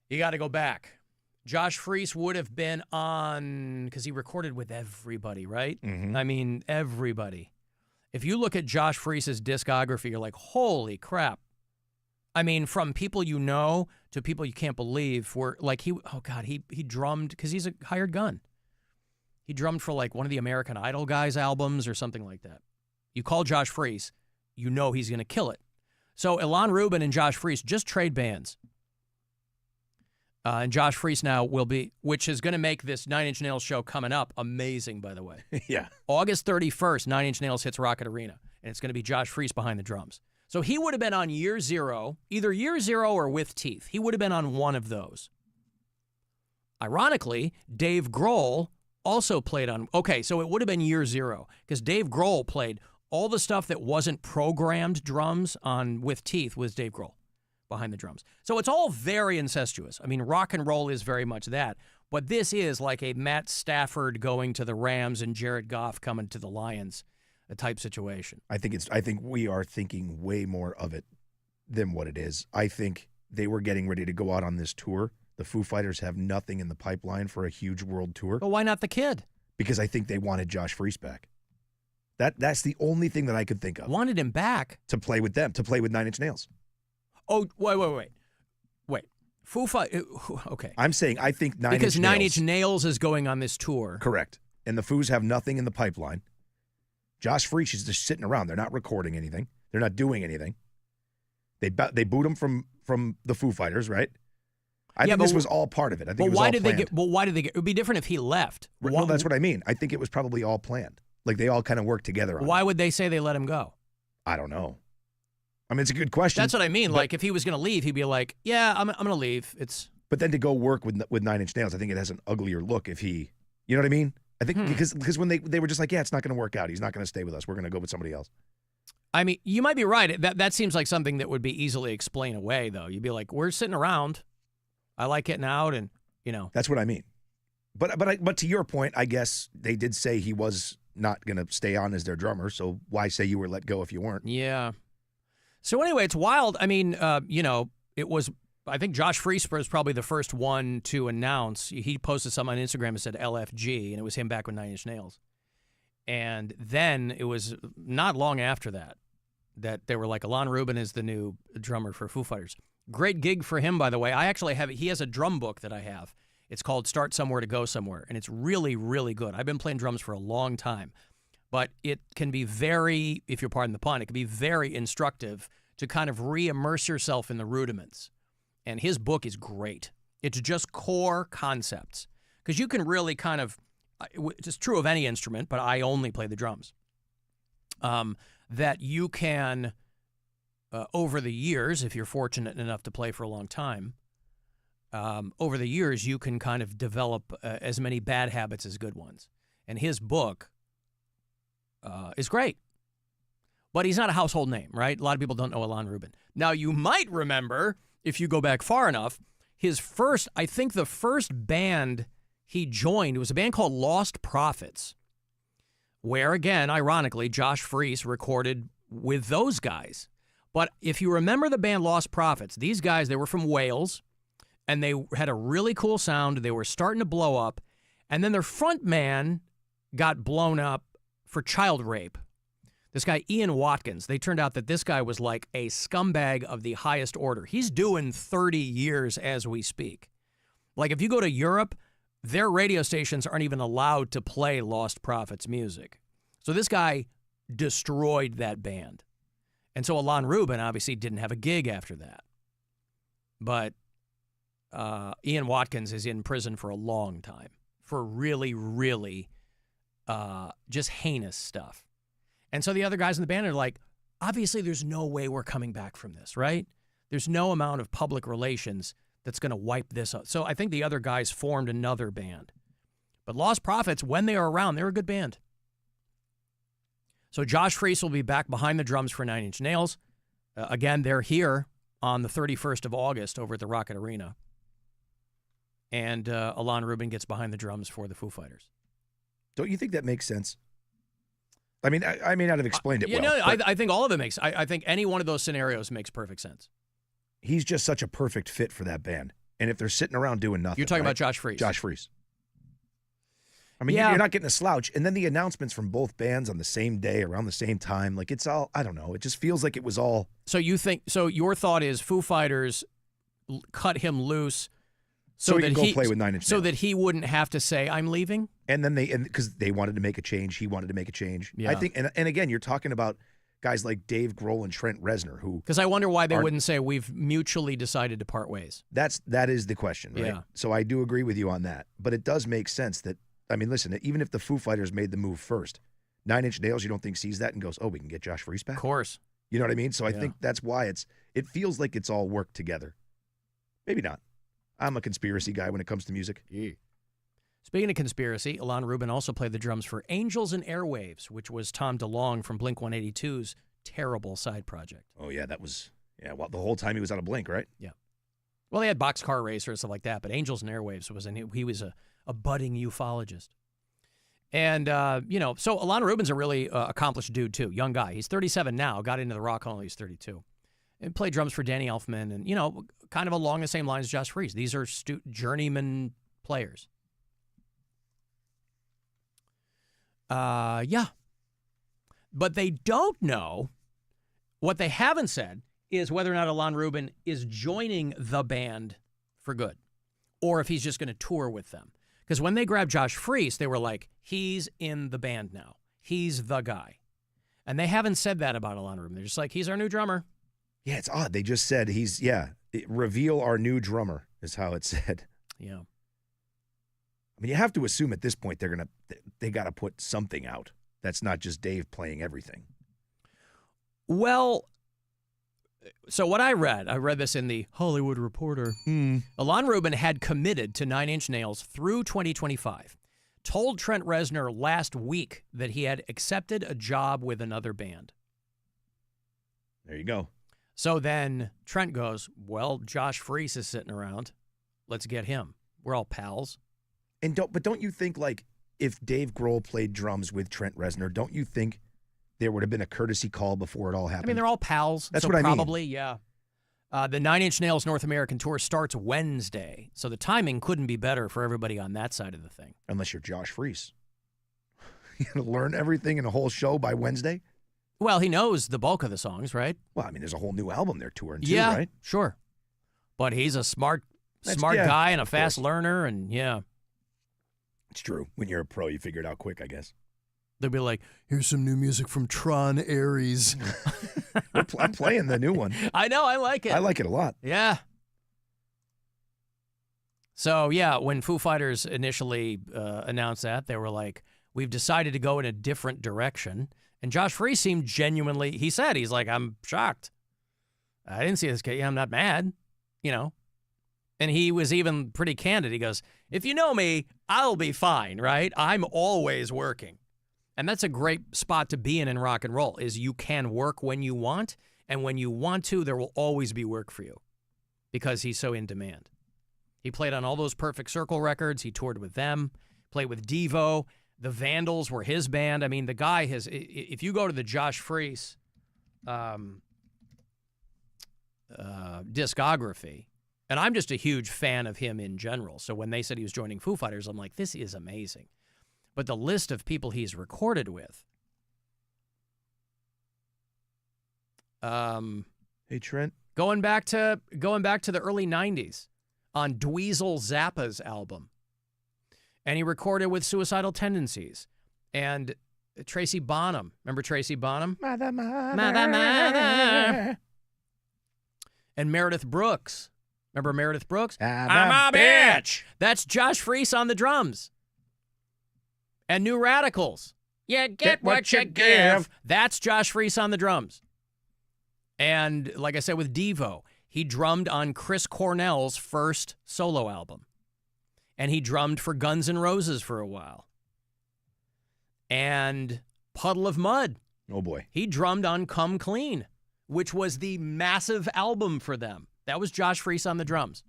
you got to go back. Josh Freese would have been on, because he recorded with everybody, right? Mm-hmm. I mean, everybody. If you look at Josh Freese's discography, you're like, holy crap. I mean, from people you know to people you can't believe, were like he drummed, because he's a hired gun. He drummed for like one of the American Idol guys' albums or something like that. You call Josh Freese, you know he's going to kill it. So Alan Rubin and Josh Freese just trade bands. And Josh Freese now will be, which is going to make this Nine Inch Nails show coming up amazing, by the way. Yeah. August 31st, Nine Inch Nails hits Rocket Arena, and it's going to be Josh Freese behind the drums. So he would have been on Year Zero, either Year Zero or With Teeth. He would have been on one of those. Ironically, Dave Grohl also played on, okay, so it would have been Year Zero, because Dave Grohl played all the stuff that wasn't programmed drums on With Teeth was Dave Grohl behind the drums. So it's all very incestuous. I mean, rock and roll is very much that. But this is like a Matt Stafford going to the Rams and Jared Goff coming to the Lions type situation. I think we are thinking way more of it than what it is. I think they were getting ready to go out on this tour. The Foo Fighters have nothing in the pipeline for a huge world tour. But why not the kid? Because I think they wanted Josh Freese back. That's the only thing that I could think of. Wanted him back? To play with them, to play with Nine Inch Nails. Oh, wait. Foo Fighters, okay. I'm saying I think Nine Inch Nails. Because Nine Inch Nails is going on this tour. Correct. And the Foos have nothing in the pipeline. Josh Freese is just sitting around. They're not recording anything. They're not doing anything. They boot him from the Foo Fighters, right? I think this was all part of it. I think it was all planned. Why did they get? It would be different if he left. No, that's what I mean. I think it was probably all planned. Like they all kind of worked together on it. Why would they say they let him go? I don't know. I mean, it's a good question. That's what I mean. Like if he was going to leave, he'd be like, "Yeah, I'm going to leave." But then to go work with Nine Inch Nails, I think it has an uglier look if he, you know what I mean? I think because when they were just like, yeah, it's not going to work out. He's not going to stay with us. We're going to go with somebody else. I mean, you might be right. That seems like something that would be easily explained away, though. You'd be like, we're sitting around. I like getting out, and you know. That's what I mean. But to your point, I guess they did say he was not going to stay on as their drummer. So why say you were let go if you weren't? Yeah. So anyway, it's wild. I mean, it was. I think Josh Freese was probably the first one to announce. He posted something on Instagram and said LFG, and it was him back with Nine Inch Nails. And then it was not long after that they were like, Alan Rubin is the new drummer for Foo Fighters. Great gig for him, by the way. I actually have, he has a drum book that I have. It's called Start Somewhere to Go Somewhere, and it's really, really good. I've been playing drums for a long time, but it can be very, if you'll pardon the pun, it can be very instructive to kind of re-immerse yourself in the rudiments. And his book is great. It's just core concepts, because you can really kind of, it's true of any instrument, but I only play the drums, that you can, over the years, if you're fortunate enough to play for a long time, over the years, you can kind of develop as many bad habits as good ones. And his book is great. But he's not a household name, right? A lot of people don't know Alan Rubin. Now, you might remember, if you go back far enough, his first, I think the first band he joined was a band called Lost Prophets, where, again, ironically, Josh Freese recorded with those guys. But if you remember the band Lost Prophets, these guys, they were from Wales, and they had a really cool sound. They were starting to blow up, and then their front man got blown up for child rape. This guy, Ian Watkins, they turned out that this guy was like a scumbag of the highest order. He's doing 30 years as we speak. Like, if you go to Europe, their radio stations aren't even allowed to play Lost Prophets music. So this guy destroyed that band. And so Alan Rubin obviously didn't have a gig after that. But Ian Watkins is in prison for a long time for really, really just heinous stuff. And so the other guys in the band are like, obviously there's no way we're coming back from this, right? There's no amount of public relations that's going to wipe this up. So I think the other guys formed another band. But Lost Prophets, when they were around, they were a good band. So Josh Freese will be back behind the drums for Nine Inch Nails. Again, they're here on the 31st of August over at the Rocket Arena. And Alan Rubin gets behind the drums for the Foo Fighters. Don't you think that makes sense? I mean, I may not have explained it well. No, I think all of it makes. I think any one of those scenarios makes perfect sense. He's just such a perfect fit for that band. And if they're sitting around doing nothing, you're talking about Josh Freese. Josh Freese. I mean, you're not getting a slouch. And then the announcements from both bands on the same day, around the same time, like it's all, I don't know. It just feels like it was all. So you think? So your thought is Foo Fighters cut him loose. So he could go play with Nine Inch Nails. So that he wouldn't have to say, I'm leaving? And then because they wanted to make a change, he wanted to make a change. Yeah. I think, and again, you're talking about guys like Dave Grohl and Trent Reznor, who. Because I wonder why they wouldn't say, we've mutually decided to part ways. That is the question, right? Yeah. So I do agree with you on that. But it does make sense that, I mean, listen, even if the Foo Fighters made the move first, Nine Inch Nails, you don't think sees that and goes, oh, we can get Josh Freese back? Of course. You know what I mean? So I think that's why it feels like it's all worked together. Maybe not. I'm a conspiracy guy when it comes to music. Yeah. Speaking of conspiracy, Alan Rubin also played the drums for Angels and Airwaves, which was Tom DeLonge from Blink-182's terrible side project. Oh, yeah, that was, well, the whole time he was out of Blink, right? Yeah. Well, they had Boxcar Racer and stuff like that, but Angels and Airwaves he was a budding ufologist. And, so Alan Rubin's a really accomplished dude, too, young guy. He's 37 now, got into the rock hall when he's 32. And played drums for Danny Elfman and, kind of along the same lines as Josh Freese. These are journeyman players. Yeah. But they don't know, what they haven't said is whether or not Alan Rubin is joining the band for good or if he's just going to tour with them. Because when they grabbed Josh Freese, they were like, he's in the band now. He's the guy. And they haven't said that about Alan Rubin. They're just like, he's our new drummer. Yeah, it's odd. They just said reveal our new drummer is how it said. Yeah. I mean, you have to assume at this point they got to put something out. That's not just Dave playing everything. Well, so what I read this in the Hollywood Reporter. Alan Rubin had committed to Nine Inch Nails through 2025. Told Trent Reznor last week that he had accepted a job with another band. There you go. So then Trent goes, well, Josh Freese is sitting around. Let's get him. We're all pals. And don't you think, like, if Dave Grohl played drums with Trent Reznor, don't you think there would have been a courtesy call before it all happened? I mean, they're all pals. That's so what I mean. Probably, yeah. The Nine Inch Nails North American tour starts Wednesday, so the timing couldn't be better for everybody on that side of the thing. Unless you're Josh Freese. learn everything in a whole show by Wednesday? Well, he knows the bulk of the songs, right? Well, I mean, there's a whole new album they're touring too, Yeah, right? sure. But he's a smart Yeah, guy and a of fast course. learner, and yeah. It's true. When you're a pro, you figure it out quick, I guess. They'll be like, here's some new music from Tron Ares. I'm playing the new one. I know, I like it. I like it a lot. Yeah. So, yeah, when Foo Fighters initially announced that, they were like, we've decided to go in a different direction. And Josh Freese seemed genuinely, he's like, I'm shocked. I didn't see this kid. Yeah, I'm not mad, And he was even pretty candid. He goes, if you know me, I'll be fine, right? I'm always working. And that's a great spot to be in rock and roll, is you can work when you want, and when you want to, there will always be work for you because he's so in demand. He played on all those Perfect Circle records. He toured with them, played with Devo. The Vandals were his band. I mean, the guy has, if you go to the Josh Freese discography, and I'm just a huge fan of him in general. So when they said he was joining Foo Fighters, I'm like, this is amazing. But the list of people he's recorded with. Hey, Trent. Going back to the early 90s on Dweezil Zappa's album. And he recorded with Suicidal Tendencies and Tracy Bonham. Remember Tracy Bonham? Mother. And Meredith Brooks. Remember Meredith Brooks? I'm a bitch. That's Josh Freese on the drums. And New Radicals. You get what you give. That's Josh Freese on the drums. And like I said with Devo, he drummed on Chris Cornell's first solo album. And he drummed for Guns N' Roses for a while. And Puddle of Mud. Oh, boy. He drummed on Come Clean, which was the massive album for them. That was Josh Freese on the drums.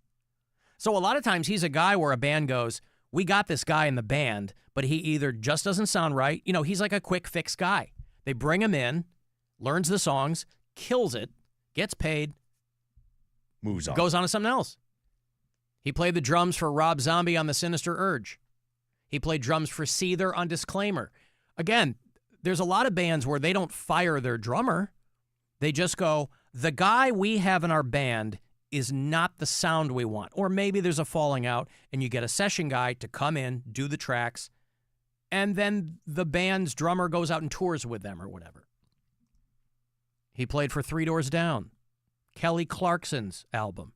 So a lot of times he's a guy where a band goes, we got this guy in the band, but he either just doesn't sound right. He's like a quick fix guy. They bring him in, learns the songs, kills it, gets paid, moves on, goes on to something else. He played the drums for Rob Zombie on The Sinister Urge. He played drums for Seether on Disclaimer. Again, there's a lot of bands where they don't fire their drummer. They just go, the guy we have in our band is not the sound we want. Or maybe there's a falling out and you get a session guy to come in, do the tracks, and then the band's drummer goes out and tours with them or whatever. He played for Three Doors Down, Kelly Clarkson's album,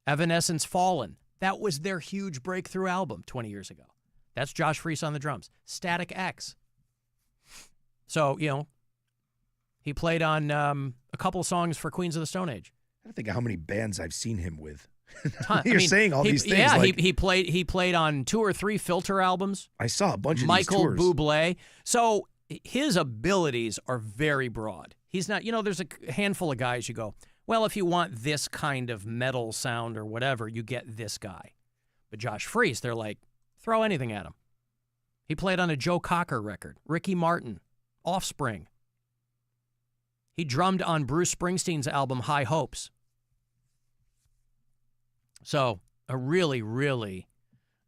Evanescence Fallen. That was their huge breakthrough album 20 years ago. That's Josh Freese on the drums. Static X. So, he played on a couple of songs for Queens of the Stone Age. I think of how many bands I've seen him with. You're saying all these things. Yeah, like, he played on 2 or 3 Filter albums. I saw a bunch of Michael these tours. Bublé. So his abilities are very broad. He's not, there's a handful of guys you go, well, if you want this kind of metal sound or whatever, you get this guy. But Josh Freese, they're like, throw anything at him. He played on a Joe Cocker record, Ricky Martin, Offspring. He drummed on Bruce Springsteen's album High Hopes. So a really, really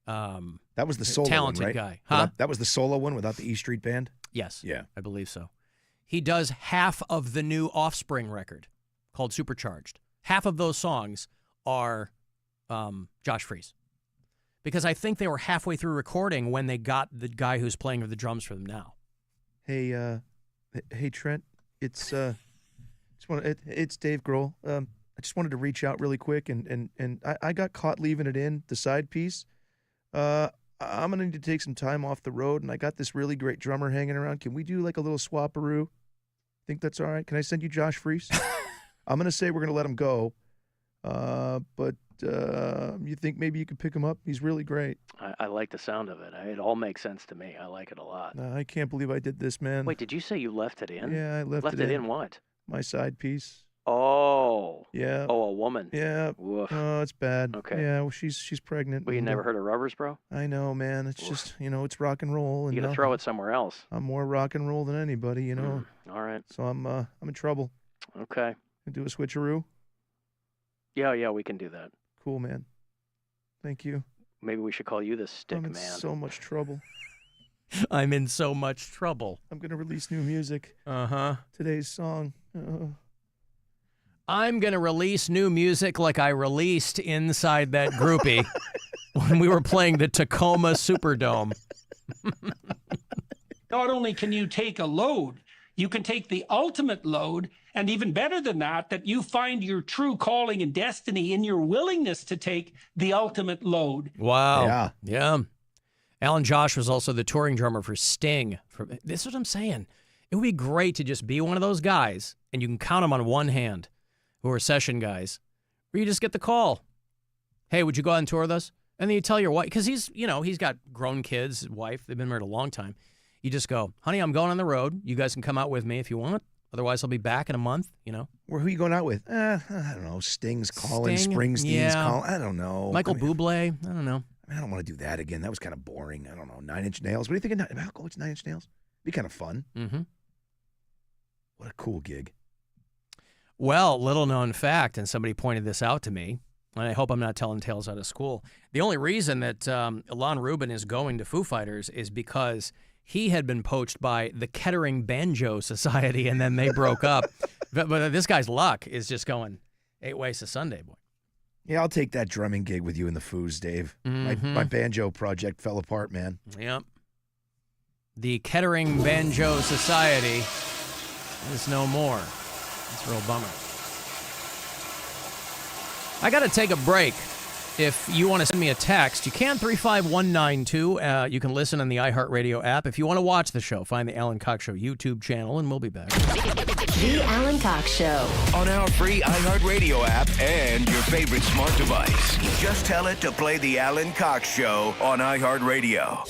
that was the solo talented one, right? guy. Huh? That was the solo one without the E Street Band? Yes. Yeah. I believe so. He does half of the new Offspring record called Supercharged. Half of those songs are Josh Freese. Because I think they were halfway through recording when they got the guy who's playing the drums for them now. Hey, Trent, it's Dave Grohl. I just wanted to reach out really quick, and I got caught leaving it in, the side piece. I'm going to need to take some time off the road, and I got this really great drummer hanging around. Can we do like a little swap-a-roo? Think that's all right? Can I send you Josh Freese? I'm going to say we're going to let him go, but you think maybe you could pick him up? He's really great. I like the sound of it. It all makes sense to me. I like it a lot. I can't believe I did this, man. Wait, did you say you left it in? Yeah, I left it in what? My side piece. Oh. Yeah. Oh, a woman. Yeah. Woof. Oh, it's bad. Okay. Yeah, well, she's pregnant. Well, you never heard of Rubbers, bro? I know, man. It's just, it's rock and roll. And You gotta throw it somewhere else. I'm more rock and roll than anybody, All right. So I'm in trouble. Okay. Can do a switcheroo? Yeah, we can do that. Cool, man. Thank you. Maybe we should call you the stick I'm in man. so much trouble. I'm in so much trouble. I'm going to release new music. Uh-huh. Today's song. I'm going to release new music like I released inside that groupie when we were playing the Tacoma Superdome. Not only can you take a load, you can take the ultimate load, and even better than that you find your true calling and destiny in your willingness to take the ultimate load. Wow. Yeah. Alan Josh was also the touring drummer for Sting. This is what I'm saying. It would be great to just be one of those guys, and you can count them on one hand, who are session guys, where you just get the call. Hey, would you go out and tour with us? And then you tell your wife, because he's got grown kids, wife, they've been married a long time. You just go, honey, I'm going on the road. You guys can come out with me if you want. Otherwise, I'll be back in a month, Who are you going out with? I don't know. Sting's calling, Springsteen's calling. I don't know. Michael Bublé. I don't know. I don't want to do that again. That was kind of boring. I don't know. 9 Inch Nails. What do you think of Al Coach 9 Inch Nails? Be kind of fun. Mm-hmm. What a cool gig. Well, little known fact, and somebody pointed this out to me, and I hope I'm not telling tales out of school. The only reason that Lon Rubin is going to Foo Fighters is because he had been poached by the Kettering Banjo Society, and then they broke up. But this guy's luck is just going 8 ways to Sunday, boy. Yeah, I'll take that drumming gig with you in the Foos, Dave. Mm-hmm. My banjo project fell apart, man. Yep. The Kettering Banjo Society is no more. It's a real bummer. I got to take a break. If you want to send me a text, you can, 35192. You can listen on the iHeartRadio app. If you want to watch the show, find the Alan Cox Show YouTube channel, and we'll be back. The Alan Cox Show. On our free iHeartRadio app and your favorite smart device. Just tell it to play the Alan Cox Show on iHeartRadio.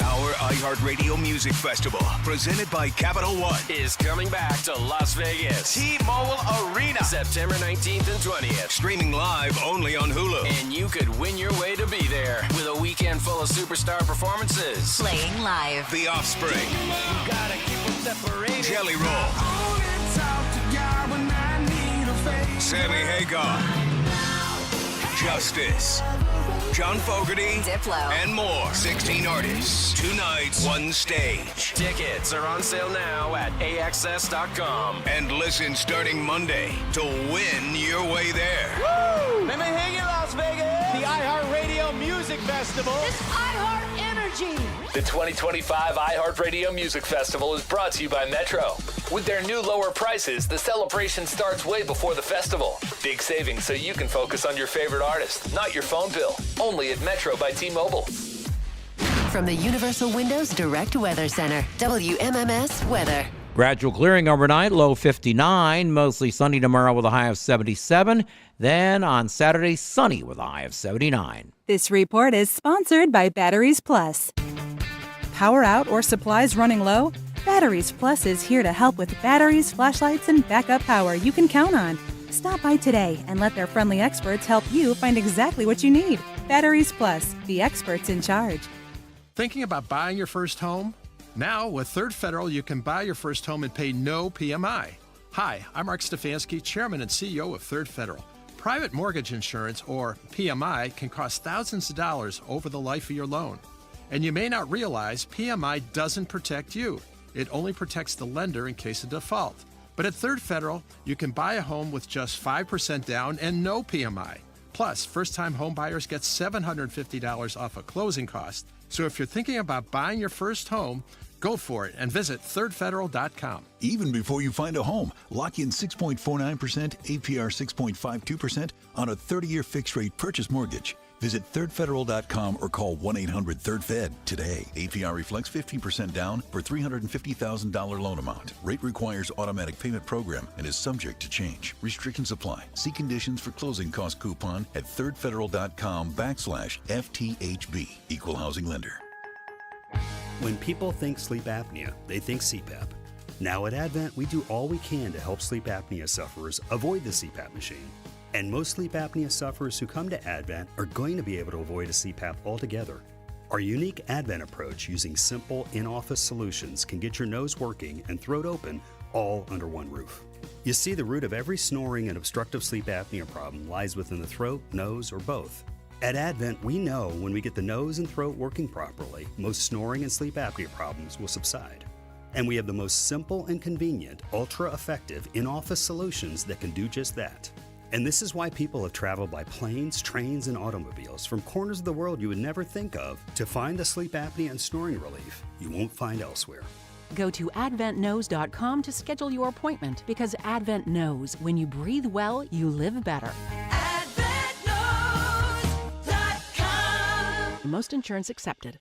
Our iHeartRadio Music Festival, presented by Capital One, is coming back to Las Vegas. T-Mobile Arena, September 19th and 20th. Streaming live only on Hulu. And you could win your way to be there with a weekend full of superstar performances. Playing live. The Offspring. You gotta keep them separated. Jelly Roll. Sammy Hagar. Justice. John Fogerty, Diplo, and more. 16 artists, 2 nights, 1 stage. Tickets are on sale now at AXS.com. And listen starting Monday to win your way there. Woo! Let me hear you, Las Vegas. The iHeartRadio Music Festival. This iHeart Energy. The 2025 iHeartRadio Music Festival is brought to you by Metro. With their new lower prices, the celebration starts way before the festival. Big savings so you can focus on your favorite artist, not your phone bill. Only at Metro by T-Mobile. From the Universal Windows Direct Weather Center, WMMS Weather. Gradual clearing overnight, low 59. Mostly sunny tomorrow with a high of 77. Then on Saturday, sunny with a high of 79. This report is sponsored by Batteries Plus. Power out or supplies running low? Batteries Plus is here to help with batteries, flashlights, and backup power you can count on. Stop by today and let their friendly experts help you find exactly what you need. Batteries Plus, the experts in charge. Thinking about buying your first home? Now, with Third Federal, you can buy your first home and pay no PMI. Hi, I'm Mark Stefanski, Chairman and CEO of Third Federal. Private mortgage insurance, or PMI, can cost thousands of dollars over the life of your loan. And you may not realize PMI doesn't protect you. It only protects the lender in case of default. But at Third Federal, you can buy a home with just 5% down and no PMI. Plus, first-time home buyers get $750 off a closing cost. So if you're thinking about buying your first home, go for it and visit thirdfederal.com. Even before you find a home, lock in 6.49%, APR 6.52% on a 30-year fixed-rate purchase mortgage. Visit thirdfederal.com or call 1-800-3RD-FED today. APR reflects 15% down for $350,000 loan amount. Rate requires automatic payment program and is subject to change. Restrictions apply. See conditions for closing cost coupon at thirdfederal.com/FTHB. Equal housing lender. When people think sleep apnea, they think CPAP. Now at Advent, we do all we can to help sleep apnea sufferers avoid the CPAP machine. And most sleep apnea sufferers who come to Advent are going to be able to avoid a CPAP altogether. Our unique Advent approach using simple in-office solutions can get your nose working and throat open all under one roof. You see, the root of every snoring and obstructive sleep apnea problem lies within the throat, nose, or both. At Advent, we know when we get the nose and throat working properly, most snoring and sleep apnea problems will subside. And we have the most simple and convenient, ultra-effective in-office solutions that can do just that. And this is why people have traveled by planes, trains, and automobiles from corners of the world you would never think of to find the sleep apnea and snoring relief you won't find elsewhere. Go to adventknows.com to schedule your appointment because Advent knows when you breathe well, you live better. Most insurance accepted.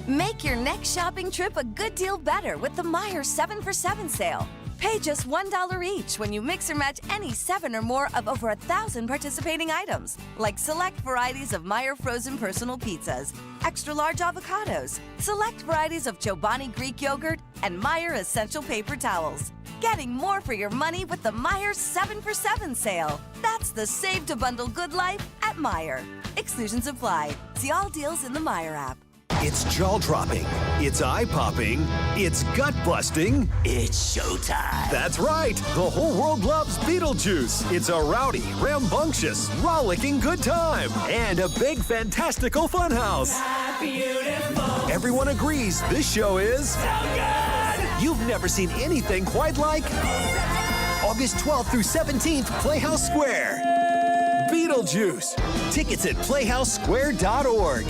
Make your next shopping trip a good deal better with the Meijer 7 for 7 sale. Pay just $1 each when you mix or match any 7 or more of over 1,000 participating items, like select varieties of Meijer frozen personal pizzas, extra large avocados, select varieties of Chobani Greek yogurt, and Meijer essential paper towels. Getting more for your money with the Meijer 7 for 7 sale. That's the save to bundle good life at Meijer. Exclusions apply. See all deals in the Meijer app. It's jaw-dropping, it's eye-popping, it's gut-busting. It's showtime. That's right. The whole world loves Beetlejuice. It's a rowdy, rambunctious, rollicking good time. And a big, fantastical funhouse. Beautiful. Everyone agrees this show is so good. You've never seen anything quite like August 12th through 17th, Playhouse Square. Beetlejuice. Tickets at playhousesquare.org.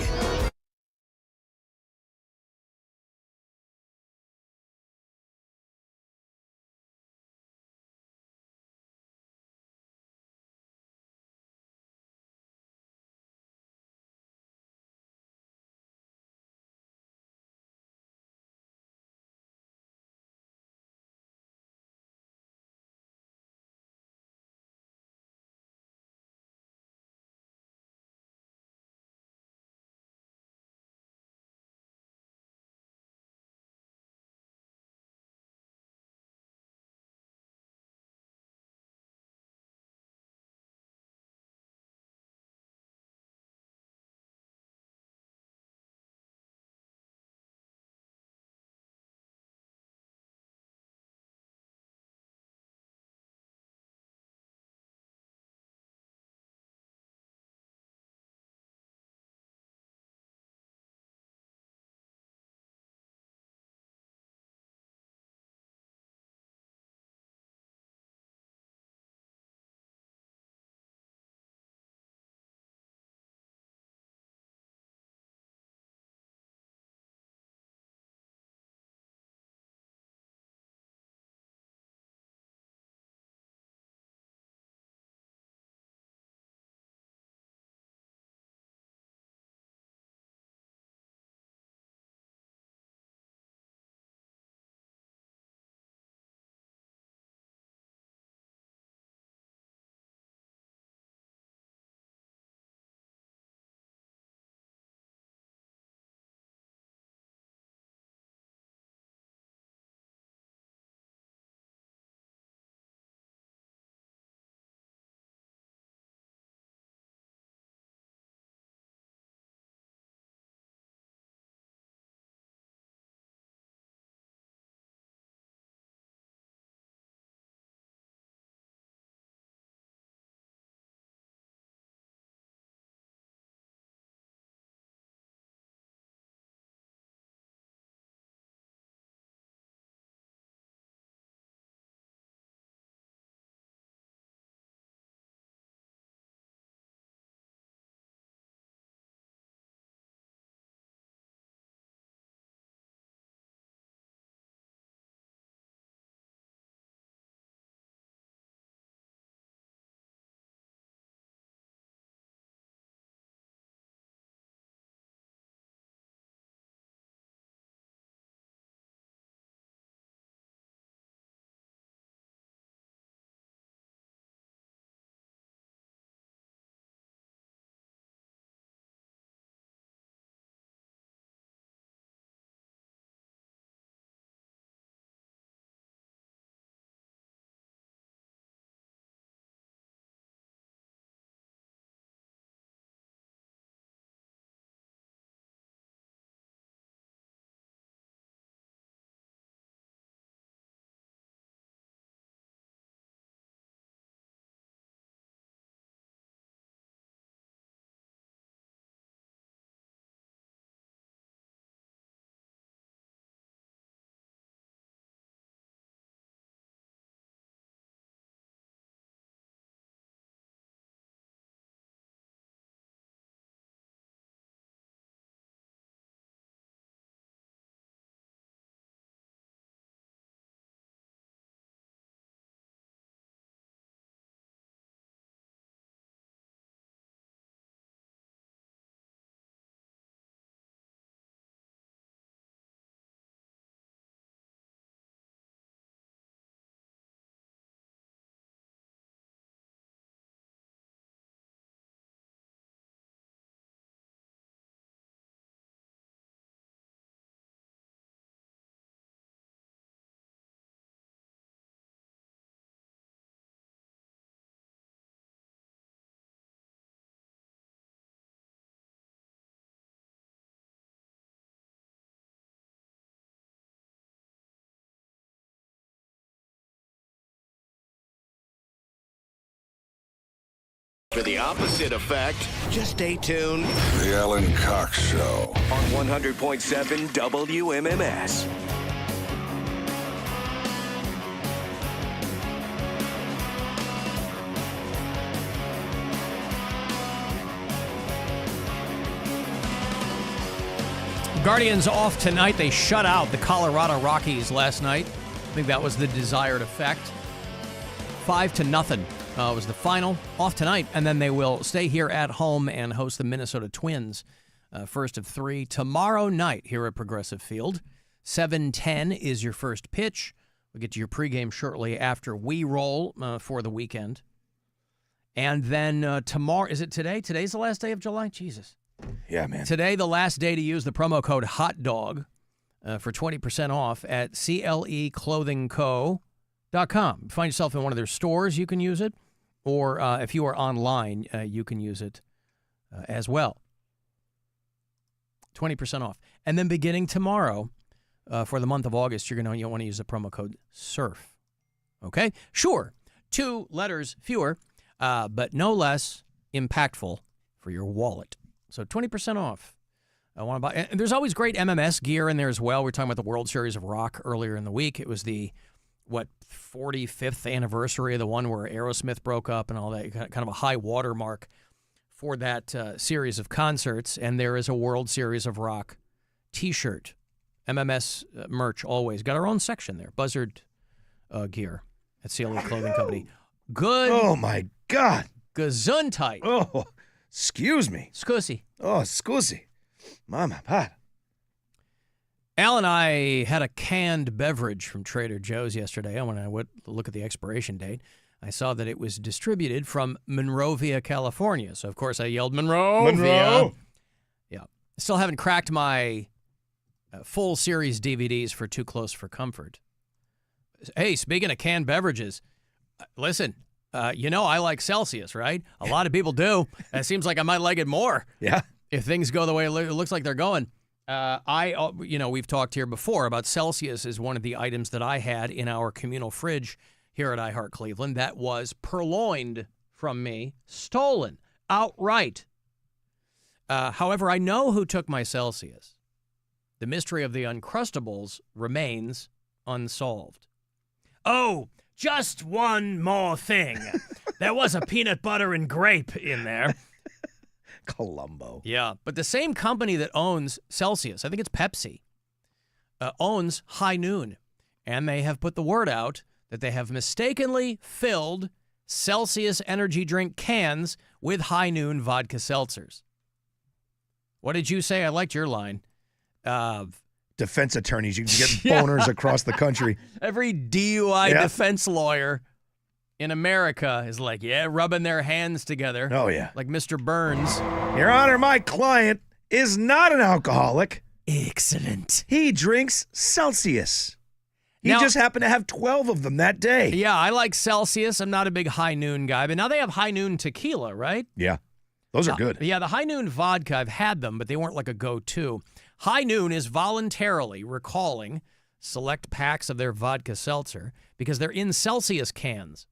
for the opposite effect, just stay tuned. The Alan Cox Show. On 100.7 WMMS. Guardians off tonight. They shut out the Colorado Rockies last night. I think that was the desired effect. 5-0 was the final. Off tonight, and then they will stay here at home and host the Minnesota Twins. First of three tomorrow night here at Progressive Field. 7:10 is your first pitch. We'll get to your pregame shortly after we roll for the weekend. And then tomorrow, is it today? Today's the last day of July? Jesus. Yeah, man. Today, the last day to use the promo code HOTDOG for 20% off at cleclothingco.com. Find yourself in one of their stores, you can use it. Or if you are online, you can use it as well. 20% off. And then beginning tomorrow, for the month of August, you'll want to use the promo code SURF. Okay? Sure, 2 letters fewer, but no less impactful for your wallet. So 20% off. I want to buy. And there's always great MMS gear in there as well. We were talking about the World Series of Rock earlier in the week. It was the 45th anniversary of the one where Aerosmith broke up and all that. Kind of a high watermark for that series of concerts. And there is a World Series of Rock T-shirt, MMS merch always. Got our own section there. Buzzard gear at CLE Clothing Company. Good. Oh my God. Gesundheit. Oh. Excuse me. Scusi. Oh, scusi. Mama, pat. Al and I had a canned beverage from Trader Joe's yesterday. When I would look at the expiration date, I saw that it was distributed from Monrovia, California. So, of course, I yelled, Monrovia. Monroe. Yeah. Still haven't cracked my full series DVDs for Too Close for Comfort. Hey, speaking of canned beverages, listen. I like Celsius, right? A lot of people do. It seems like I might like it more. Yeah. If things go the way it looks like they're going. We've talked here before about Celsius is one of the items that I had in our communal fridge here at iHeart Cleveland that was purloined from me, stolen outright. However, I know who took my Celsius. The mystery of the Uncrustables remains unsolved. Oh, just one more thing. There was a peanut butter and grape in there. Columbo. Yeah, but the same company that owns Celsius, I think it's Pepsi, owns High Noon. And they have put the word out that they have mistakenly filled Celsius energy drink cans with High Noon vodka seltzers. What did you say? I liked your line. Defense attorneys. You can get boners across the country. Every DUI defense lawyer in America is like, rubbing their hands together. Oh, yeah. Like Mr. Burns. Your Honor, my client is not an alcoholic. Excellent. He drinks Celsius. He just happened to have 12 of them that day. Yeah, I like Celsius. I'm not a big High Noon guy, but now they have High Noon tequila, right? Yeah. Those are good. Yeah, the High Noon vodka, I've had them, but they weren't like a go-to. High Noon is voluntarily recalling select packs of their vodka seltzer because they're in Celsius cans.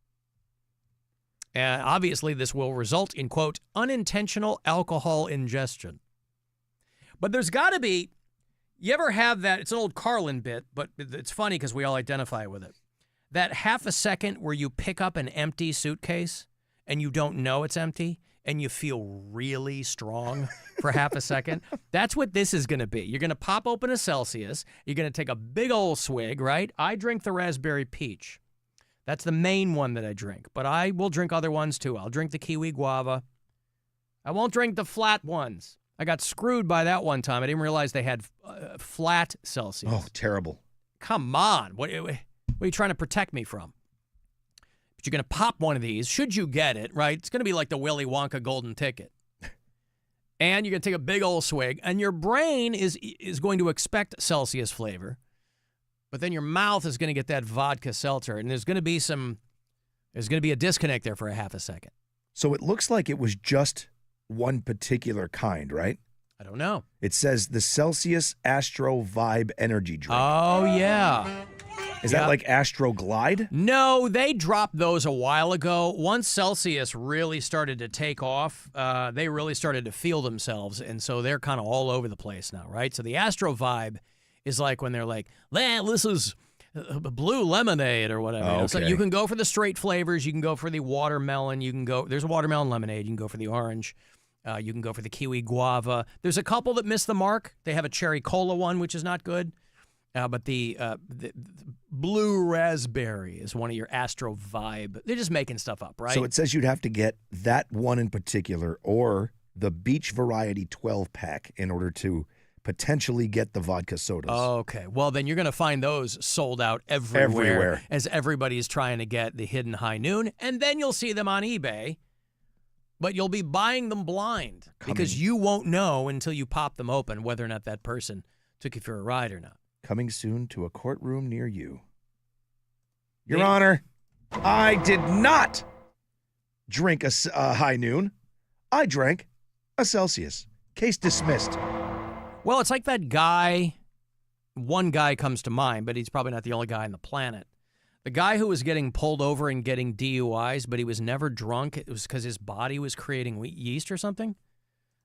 Obviously, this will result in, quote, unintentional alcohol ingestion. But there's got to be, you ever have that, it's an old Carlin bit, but it's funny because we all identify with it. That half a second where you pick up an empty suitcase and you don't know it's empty and you feel really strong for half a second. That's what this is going to be. You're going to pop open a Celsius. You're going to take a big old swig, right? I drink the raspberry peach. That's the main one that I drink. But I will drink other ones, too. I'll drink the kiwi guava. I won't drink the flat ones. I got screwed by that one time. I didn't realize they had flat Celsius. Oh, terrible. Come on. What are you trying to protect me from? But you're going to pop one of these, should you get it, right? It's going to be like the Willy Wonka golden ticket. And you're going to take a big old swig, and your brain is going to expect Celsius flavor, but then your mouth is going to get that vodka seltzer, and there's going to be a disconnect there for a half a second. So it looks like it was just one particular kind, right? I don't know. It says the Celsius Astro Vibe Energy Drink. Oh, yeah. Is that like Astro Glide? No, they dropped those a while ago. Once Celsius really started to take off, they really started to feel themselves, and so they're kind of all over the place now, right? So the Astro Vibe is like when they're like, this is blue lemonade or whatever. Oh, okay. So you can go for the straight flavors. You can go for the watermelon. There's a watermelon lemonade. You can go for the orange. You can go for the kiwi guava. There's a couple that miss the mark. They have a cherry cola one, which is not good. But the blue raspberry is one of your Astro Vibe. They're just making stuff up, right? So it says you'd have to get that one in particular or the Beach Variety 12-pack in order to potentially get the vodka sodas. Okay. Well, then you're going to find those sold out everywhere. As everybody's trying to get the hidden high noon. And then you'll see them on eBay, but you'll be buying them blind because you won't know until you pop them open whether or not that person took you for a ride or not. Coming soon to a courtroom near you. Your Honor, I did not drink a high noon. I drank a Celsius. Case dismissed. Well, it's like that guy. One guy comes to mind, but he's probably not the only guy on the planet. The guy who was getting pulled over and getting DUIs, but he was never drunk. It was because his body was creating yeast or something.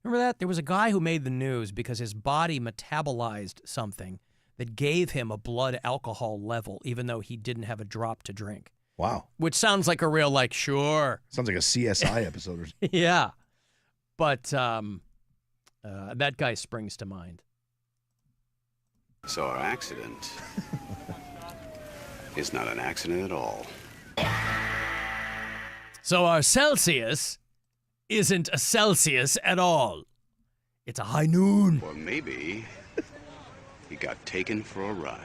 Remember that? There was a guy who made the news because his body metabolized something that gave him a blood alcohol level, even though he didn't have a drop to drink. Wow. Which sounds like a real, sure. Sounds like a CSI episode. Yeah. But that guy springs to mind. So our accident is not an accident at all. So our Celsius isn't a Celsius at all. It's a high noon. Or maybe he got taken for a ride.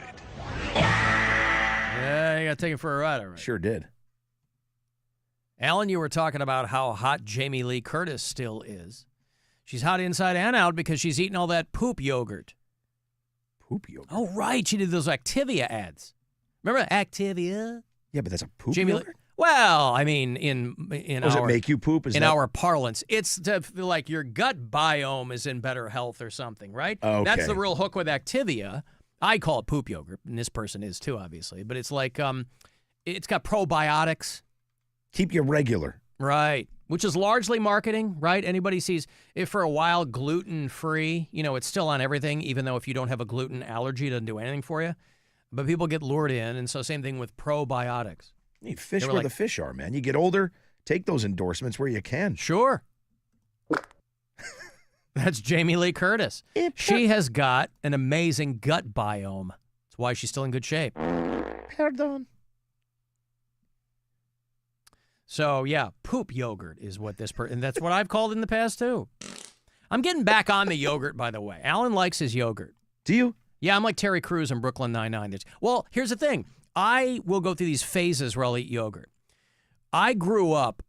Yeah, he got taken for a ride, all right. Sure did. Alan, you were talking about how hot Jamie Lee Curtis still is. She's hot inside and out because she's eating all that poop yogurt. Poop yogurt? Oh, right. She did those Activia ads. Remember Activia? Yeah, but that's a poop Jamie yogurt? Well, I mean, in Does our... it make you poop? Our parlance. It's to feel like your gut biome is in better health or something, right? Okay. That's the real hook with Activia. I call it poop yogurt, and this person is too, obviously. But it's like, it's got probiotics. Keep you regular. Right. Which is largely marketing, right? Anybody sees, if for a while gluten-free, it's still on everything, even though if you don't have a gluten allergy, it doesn't do anything for you. But people get lured in, and so same thing with probiotics. You need fish where the fish are, man. You get older, take those endorsements where you can. Sure. That's Jamie Lee Curtis. She has got an amazing gut biome. That's why she's still in good shape. Pardon. So, yeah, poop yogurt is what this person, and that's what I've called in the past, too. I'm getting back on the yogurt, by the way. Alan likes his yogurt. Do you? Yeah, I'm like Terry Crews in Brooklyn Nine-Nine. Well, here's the thing. I will go through these phases where I'll eat yogurt. I grew up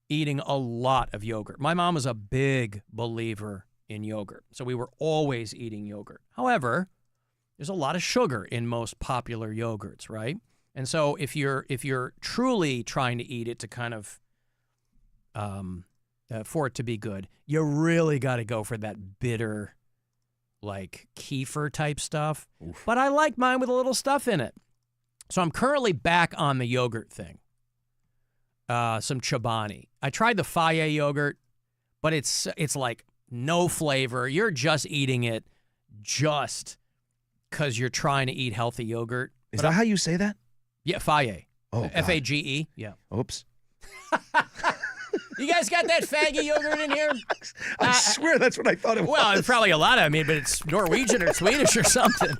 eating a lot of yogurt. My mom was a big believer in yogurt, so we were always eating yogurt. However, there's a lot of sugar in most popular yogurts, right? And so if you're truly trying to eat it to kind of for it to be good, you really got to go for that bitter, like kefir type stuff. Oof. But I like mine with a little stuff in it. So I'm currently back on the yogurt thing. Some Chobani. I tried the Faye yogurt, but it's like no flavor. You're just eating it just because you're trying to eat healthy yogurt. Is that how you say that? Yeah, Faye. Oh, Fage. Yeah. Oops. You guys got that faggy yogurt in here? I swear that's what I thought it was. Well, it's probably a lot of, but it's Norwegian or Swedish or something.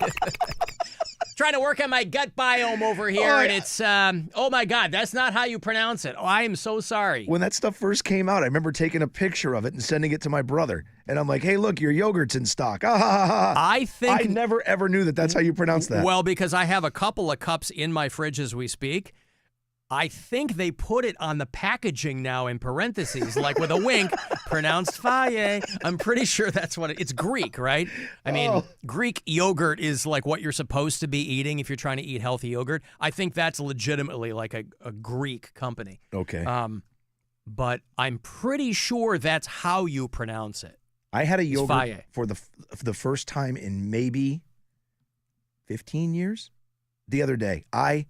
Trying to work on my gut biome over here, and it's, oh my God, that's not how you pronounce it. Oh, I am so sorry. When that stuff first came out, I remember taking a picture of it and sending it to my brother. And I'm like, hey, look, your yogurt's in stock. I never, ever knew that that's how you pronounce that. Well, because I have a couple of cups in my fridge as we speak. I think they put it on the packaging now in parentheses, like with a wink, pronounced Faye. I'm pretty sure that's what it's Greek, right? I mean, Greek yogurt is like what you're supposed to be eating if you're trying to eat healthy yogurt. I think that's legitimately like a Greek company. Okay. But I'm pretty sure that's how you pronounce it. I had a yogurt Faye. for the first time in maybe 15 years. the other day. I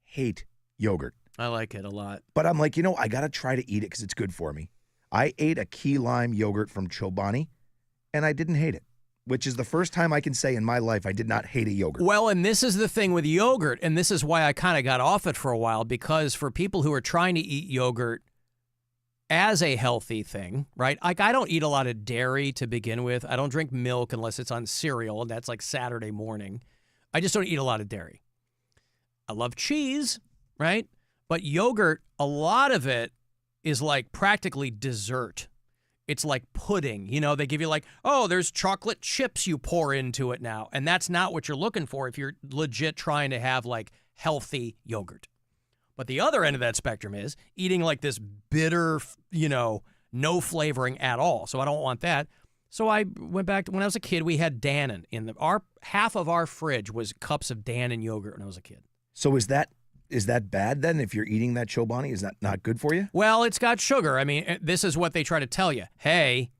hate yogurt. I like it a lot. But I'm like, I got to try to eat it because it's good for me. I ate a key lime yogurt from Chobani, and I didn't hate it, which is the first time I can say in my life I did not hate a yogurt. Well, and this is the thing with yogurt, and this is why I kind of got off it for a while, because for people who are trying to eat yogurt as a healthy thing, right? Like, I don't eat a lot of dairy to begin with. I don't drink milk unless it's on cereal, and that's like Saturday morning. I just don't eat a lot of dairy. I love cheese, right? But yogurt, a lot of it is like practically dessert. It's like pudding. They give you like, oh, there's chocolate chips you pour into it now. And that's not what you're looking for if you're legit trying to have like healthy yogurt. But the other end of that spectrum is eating like this bitter, no flavoring at all. So I don't want that. So I went back to when I was a kid, we had Dannon half of our fridge was cups of Dannon yogurt when I was a kid. So is that bad then if you're eating that Chobani? Is that not good for you? Well, it's got sugar. I mean, this is what they try to tell you. Hey,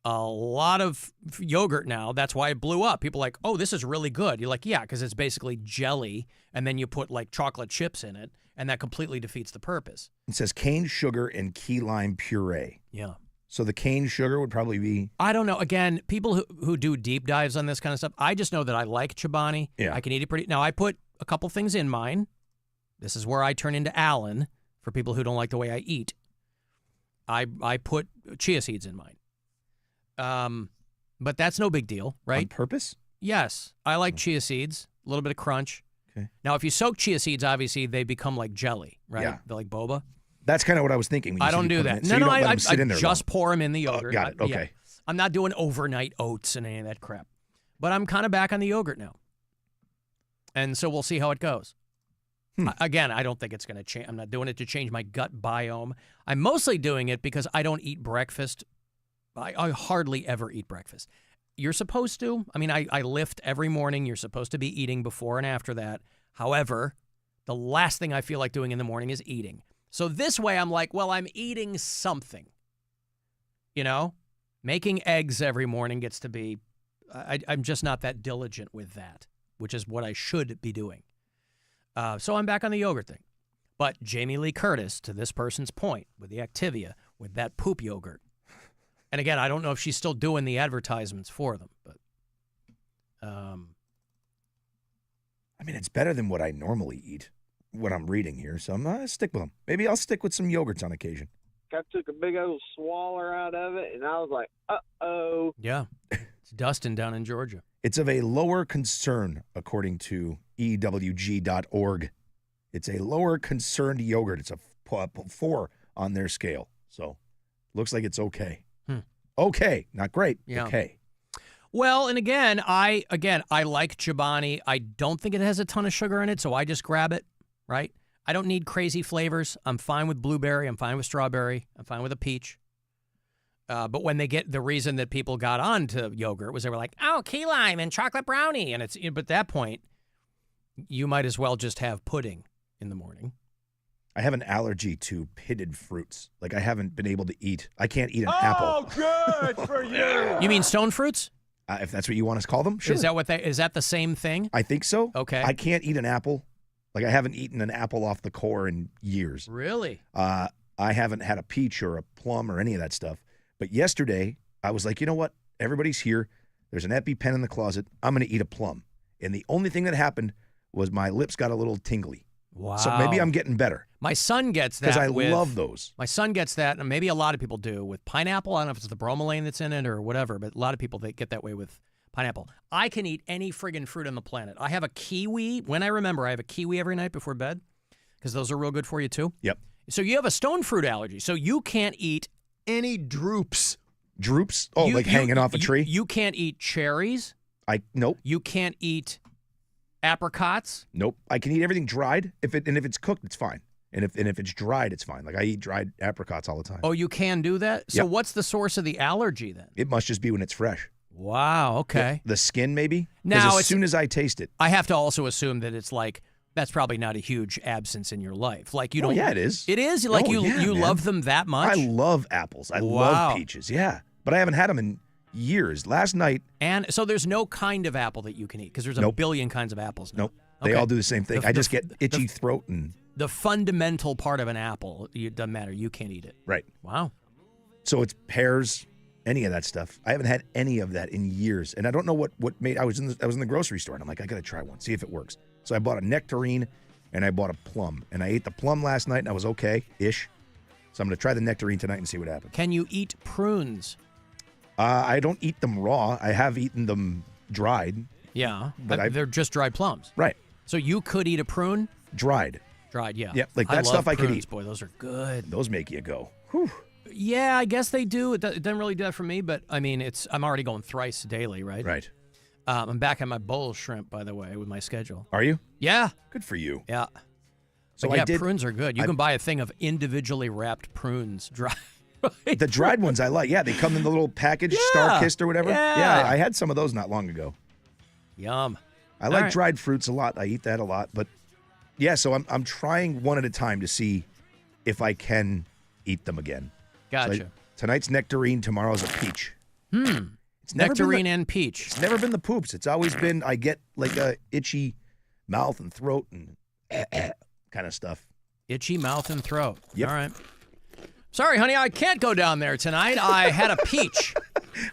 a lot of yogurt now. That's why it blew up. People are like, oh, this is really good. You're like, yeah, because it's basically jelly, and then you put like chocolate chips in it, and that completely defeats the purpose. It says cane sugar and key lime puree. Yeah. So the cane sugar would probably be... I don't know. Again, people who do deep dives on this kind of stuff, I just know that I like Chobani. Yeah. I can eat it pretty... Now, I put a couple things in mine. This is where I turn into Alan for people who don't like the way I eat. I put chia seeds in mine. But that's no big deal, right? On purpose? Yes. I like chia seeds, a little bit of crunch. Okay. Now, if you soak chia seeds, obviously, they become like jelly, right? Yeah. They're like boba. That's kind of what I was thinking. When you I don't do that. No, I just pour them in the yogurt. Got it. Okay. Yeah. I'm not doing overnight oats and any of that crap. But I'm kind of back on the yogurt now. And so we'll see how it goes. Again, I don't think it's going to change. I'm not doing it to change my gut biome. I'm mostly doing it because I don't eat breakfast. I hardly ever eat breakfast. You're supposed to. I mean, I lift every morning. You're supposed to be eating before and after that. However, the last thing I feel like doing in the morning is eating. So this way I'm like, well, I'm eating something. Making eggs every morning gets to be, I'm just not that diligent with that, which is what I should be doing. So I'm back on the yogurt thing. But Jamie Lee Curtis, to this person's point, with the Activia, with that poop yogurt. And again, I don't know if she's still doing the advertisements for them, but I mean, it's better than what I normally eat, what I'm reading here. So I'm going to stick with them. Maybe I'll stick with some yogurts on occasion. I took a big old swaller out of it, and I was like, uh-oh. Yeah. It's Dustin down in Georgia. It's of a lower concern, according to EWG.org. It's a lower concerned yogurt. It's a 4 on their scale. So looks like it's okay. Okay. Not great. Yeah. Okay. Well, and again, I like Chobani. I don't think it has a ton of sugar in it, so I just grab it, right? I don't need crazy flavors. I'm fine with blueberry. I'm fine with strawberry. I'm fine with a peach. But when they get the reason that people got on to yogurt was they were like, oh, key lime and chocolate brownie. And but at that point, you might as well just have pudding in the morning. I have an allergy to pitted fruits. Like I haven't been able to eat. I can't eat an apple. Oh, good for you. You mean stone fruits? If that's what you want to call them, sure. Is that the same thing? I think so. Okay. I can't eat an apple. Like I haven't eaten an apple off the core in years. Really? I haven't had a peach or a plum or any of that stuff. But yesterday, I was like, you know what? Everybody's here. There's an EpiPen in the closet. I'm going to eat a plum. And the only thing that happened was my lips got a little tingly. Wow. So maybe I'm getting better. My son gets that. Because I love those. My son gets that, and maybe a lot of people do, with pineapple. I don't know if it's the bromelain that's in it or whatever, but a lot of people, they get that way with pineapple. I can eat any friggin' fruit on the planet. I have a kiwi. When I remember, I have a kiwi every night before bed because those are real good for you, too. Yep. So you have a stone fruit allergy, so you can't eat any droops. Droops? Oh, hanging off a tree? You can't eat cherries. Nope. You can't eat apricots. Nope. I can eat everything dried. If it's cooked, it's fine. And if it's dried, it's fine. Like I eat dried apricots all the time. Oh, you can do that? So Yep. what's the source of the allergy then? It must just be when it's fresh. Wow, okay. The skin, maybe? Now, as soon as I taste it. I have to also assume that it's like, that's probably not a huge absence in your life. Like you don't. Yeah, it is. It is? Like you man. love them that much? I love apples. I love peaches. Yeah. But I haven't had them in years. Last night. And so there's no kind of apple that you can eat because there's a billion kinds of apples now. Nope. They Okay. all do the same thing. I just get itchy throat and... The fundamental part of an apple, it doesn't matter. You can't eat it. Right. Wow. So it's pears, any of that stuff. I haven't had any of that in years, and I don't know what made. I was in the grocery store, and I'm like, I gotta try one, see if it works. So I bought a nectarine, and I bought a plum, and I ate the plum last night, and I was okay-ish. So I'm gonna try the nectarine tonight and see what happens. Can you eat prunes? I don't eat them raw. I have eaten them dried. Yeah, But they're just dried plums. Right. So you could eat a prune? Dried. Dried, yeah. Yep, like I that love stuff I could prunes, eat. Boy, those are good. Those make you go, whew. Yeah, I guess they do. It doesn't really do that for me, but I mean, I'm already going thrice daily, right? Right. I'm back on my bowl shrimp, by the way, with my schedule. Are you? Yeah. Good for you. Yeah. So But I did. prunes are good. You can buy a thing of individually wrapped prunes, dry. The dried ones I like. Yeah, they come in the little package, Star-Kissed or whatever. Yeah. I had some of those not long ago. Yum. I like right. dried fruits a lot. I eat that a lot. But yeah, so I'm trying one at a time to see if I can eat them again. Gotcha. So tonight's nectarine, tomorrow's a peach. It's Nectarine and peach. It's never been the poops. It's always been I get like a itchy mouth and throat and kind of stuff. Itchy mouth and throat. Yep. All right. Sorry, honey, I can't go down there tonight. I had a peach.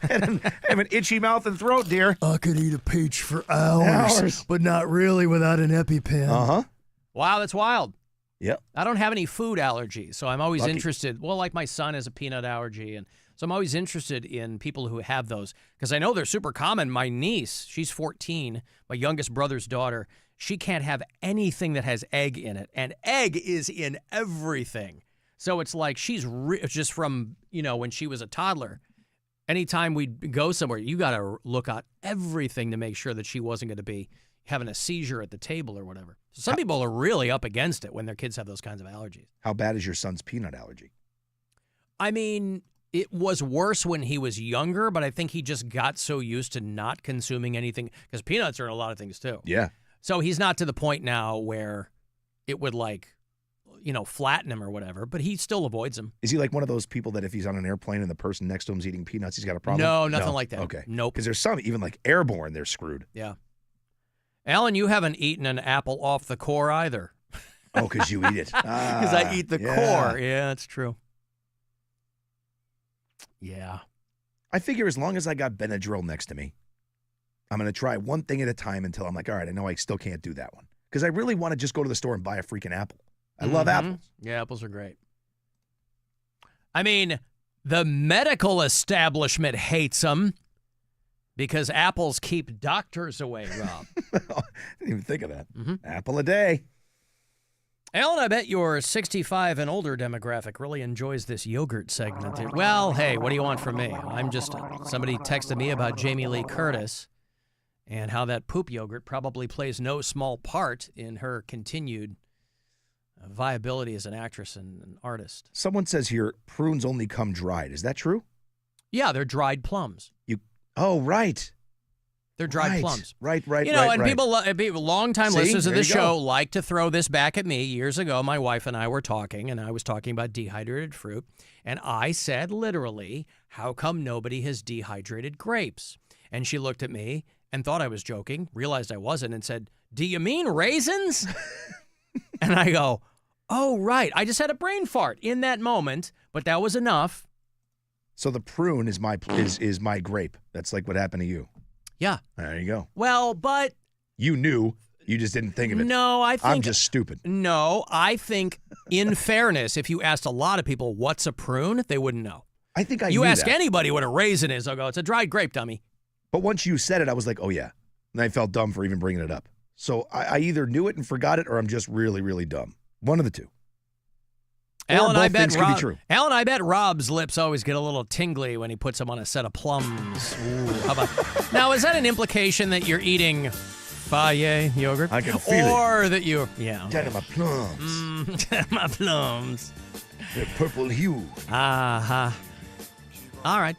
I have an itchy mouth and throat, dear. I could eat a peach for hours. But not really without an EpiPen. Uh-huh. Wow, that's wild. Yep. I don't have any food allergies, so I'm always Lucky. interested. Well, like my son has a peanut allergy, and so I'm always interested in people who have those because I know they're super common. My niece, she's 14, my youngest brother's daughter, she can't have anything that has egg in it, and egg is in everything. So it's like she's just from, when she was a toddler. Anytime we'd go somewhere, you got to look at everything to make sure that she wasn't going to be having a seizure at the table or whatever. So some people are really up against it when their kids have those kinds of allergies. How bad is your son's peanut allergy? I mean, it was worse when he was younger, but I think he just got so used to not consuming anything because peanuts are in a lot of things too. Yeah. So he's not to the point now where it would flatten him or whatever, but he still avoids them. Is he like one of those people that if he's on an airplane and the person next to him's eating peanuts, he's got a problem? No, nothing like that. Okay. Nope. Because there's some, even like airborne, they're screwed. Yeah. Alan, you haven't eaten an apple off the core either. Oh, because you eat it. Because I eat the core. Yeah, that's true. Yeah. I figure as long as I got Benadryl next to me, I'm going to try one thing at a time until I'm like, all right, I know I still can't do that one. Because I really want to just go to the store and buy a freaking apple. I love apples. Yeah, apples are great. I mean, the medical establishment hates them because apples keep doctors away, Rob. I didn't even think of that. Apple a day. Alan, I bet your 65 and older demographic really enjoys this yogurt segment. Well, hey, what do you want from me? I'm just somebody texted me about Jamie Lee Curtis and how that poop yogurt probably plays no small part in her continued viability as an actress and an artist. Someone says here, prunes only come dried. Is that true? Yeah, they're dried plums. Oh, right. They're dried plums. Right. People, long-time See? listeners of There this you go. show like to throw this back at me. Years ago, my wife and I were talking, and I was talking about dehydrated fruit, and I said literally, how come nobody has dehydrated grapes? And she looked at me and thought I was joking, realized I wasn't, and said, do you mean raisins? And I go, oh, right. I just had a brain fart in that moment, but that was enough. So the prune is my grape. That's like what happened to you. Yeah. There you go. Well, but You knew. You just didn't think of it. no, I think I'm just stupid. No, I think in fairness, if you asked a lot of people what's a prune, they wouldn't know. I think I You knew ask that. anybody what a raisin is, they'll go, it's a dried grape, dummy. But once you said it, I was like, oh, yeah. And I felt dumb for even bringing it up. So I either knew it and forgot it, or I'm just really, really dumb. One of the two. Or Alan, both I bet things could be true. Alan, I bet Rob's lips always get a little tingly when he puts them on a set of plums. Ooh, how about now? Is that an implication that you're eating Fage yogurt? I can feel or that you, yeah, Ten of my plums. my plums. They're purple hue. Uh-huh. All right.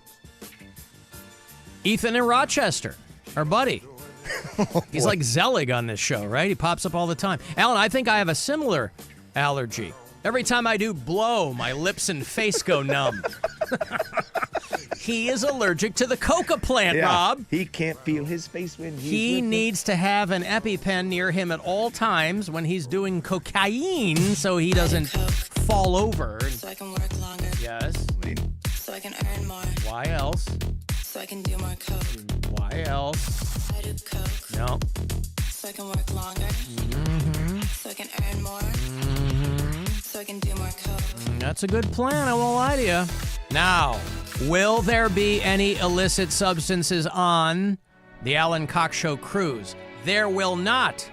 Ethan in Rochester, our buddy. He's like Zelig on this show, right? He pops up all the time. Alan, I think I have a similar allergy. Every time I do blow, my lips and face go numb. He is allergic to the coca plant, Rob. He can't feel his face when He needs to have an EpiPen near him at all times when he's doing cocaine so he doesn't fall over. So I can work longer. Yes. So I can earn more. Why else? So I can do more coke. Why else? I do coke. No. So I can work longer. Mm-hmm. So I can earn more. Mm-hmm. So I can do more coke. That's a good plan, I won't lie to you. Now, will there be any illicit substances on the Alan Cox Show cruise? There will not,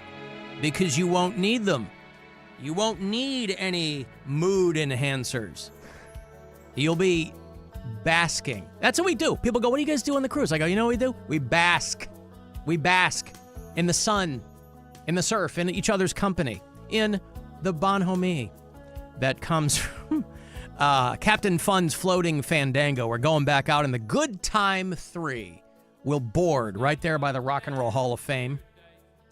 because you won't need them. You won't need any mood enhancers. You'll be basking. That's what we do. People go, what do you guys do on the cruise? I go, you know what we do? We bask. We bask in the sun, in the surf, in each other's company, in the bonhomie that comes from Captain Fun's floating fandango. We're going back out in the Good Time 3. We'll board right there by the Rock and Roll Hall of Fame.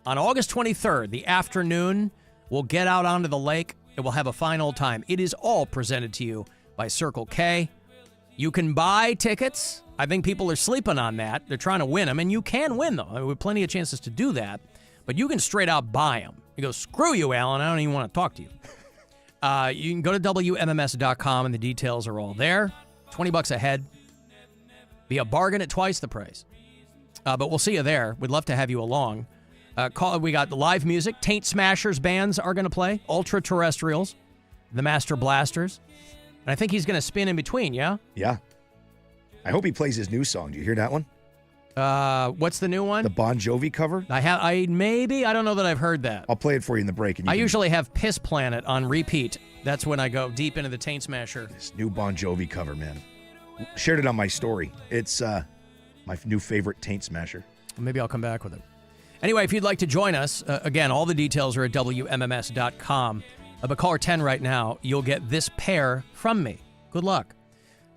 On August 23rd, the afternoon, we'll get out onto the lake and we'll have a fine old time. It is all presented to you by Circle K. You can buy tickets. I think people are sleeping on that. They're trying to win them, and you can win them. We have plenty of chances to do that, but you can straight out buy them. You go, screw you, Alan. I don't even want to talk to you. You can go to WMMS.com, and the details are all there. $20 a head. Be a bargain at twice the price. But we'll see you there. We'd love to have you along. We got the live music. Taint Smashers bands are going to play. Ultra Terrestrials. The Master Blasters. And I think he's going to spin in between, yeah? Yeah. I hope he plays his new song. Do you hear that one? What's the new one? The Bon Jovi cover? I don't know that I've heard that. I'll play it for you in the break. And I usually have Piss Planet on repeat. That's when I go deep into the Taint Smasher. This new Bon Jovi cover, man. Shared it on my story. It's my new favorite Taint Smasher. Maybe I'll come back with it. Anyway, if you'd like to join us, again, all the details are at WMMS.com. But caller 10 right now, you'll get this pair from me. Good luck.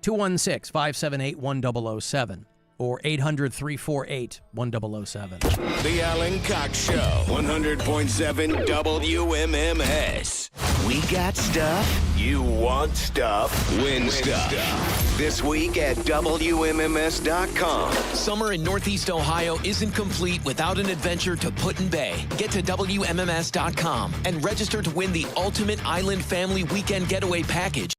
216-578-1007 or 800-348-1007. The Alan Cox Show, 100.7 WMMS. We got stuff. You want stuff. Win stuff. This week at WMMS.com. Summer in Northeast Ohio isn't complete without an adventure to Put-in-Bay. Get to WMMS.com and register to win the ultimate island family weekend getaway package.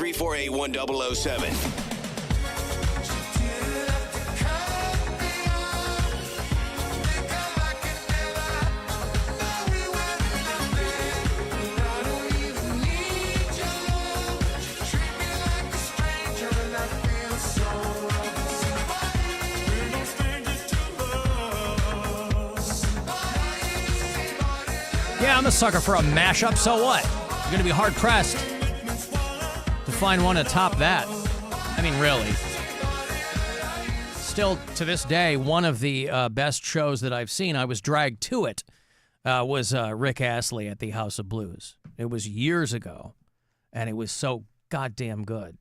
888-348-1007. Yeah, I'm a sucker for a mashup, so what? You're going to be hard-pressed to find one to top that. I mean, really. Still, to this day, one of the best shows that I've seen, I was dragged to it, was Rick Astley at the House of Blues. It was years ago, and it was so goddamn good.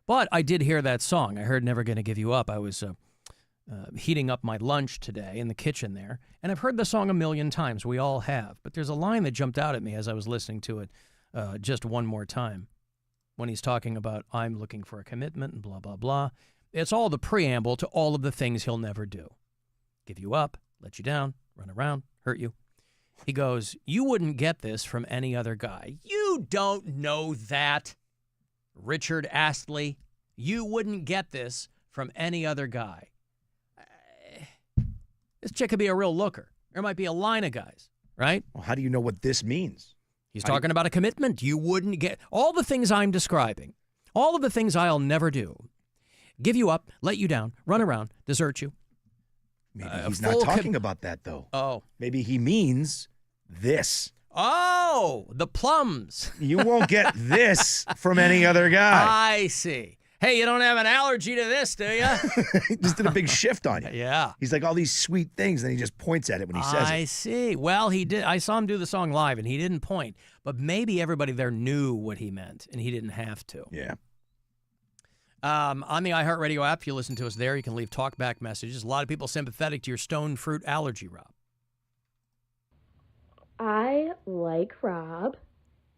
But I did hear that song. I heard Never Gonna Give You Up. I was heating up my lunch today in the kitchen there, and I've heard the song a million times. We all have. But there's a line that jumped out at me as I was listening to it just one more time when he's talking about I'm looking for a commitment and blah, blah, blah. It's all the preamble to all of the things he'll never do. Give you up, let you down, run around, hurt you. He goes, you wouldn't get this from any other guy. You don't know that, Richard Astley. You wouldn't get this from any other guy. This chick could be a real looker. There might be a line of guys, right? Well, how do you know what this means? He's talking about a commitment. You wouldn't get all the things I'm describing, all of the things I'll never do. Give you up, let you down, run around, desert you. Maybe he's not talking about that, though. Oh. Maybe he means this. Oh, the plums. You won't get this from any other guy. I see. Hey, you don't have an allergy to this, do you? He just did a big shift on you. Yeah. He's like all these sweet things, and he just points at it when he says it. I see. Well, he did. I saw him do the song live, and he didn't point. But maybe everybody there knew what he meant, and he didn't have to. Yeah. On the iHeartRadio app, if you listen to us there, you can leave talkback messages. A lot of people sympathetic to your stone fruit allergy, Rob. I, like Rob,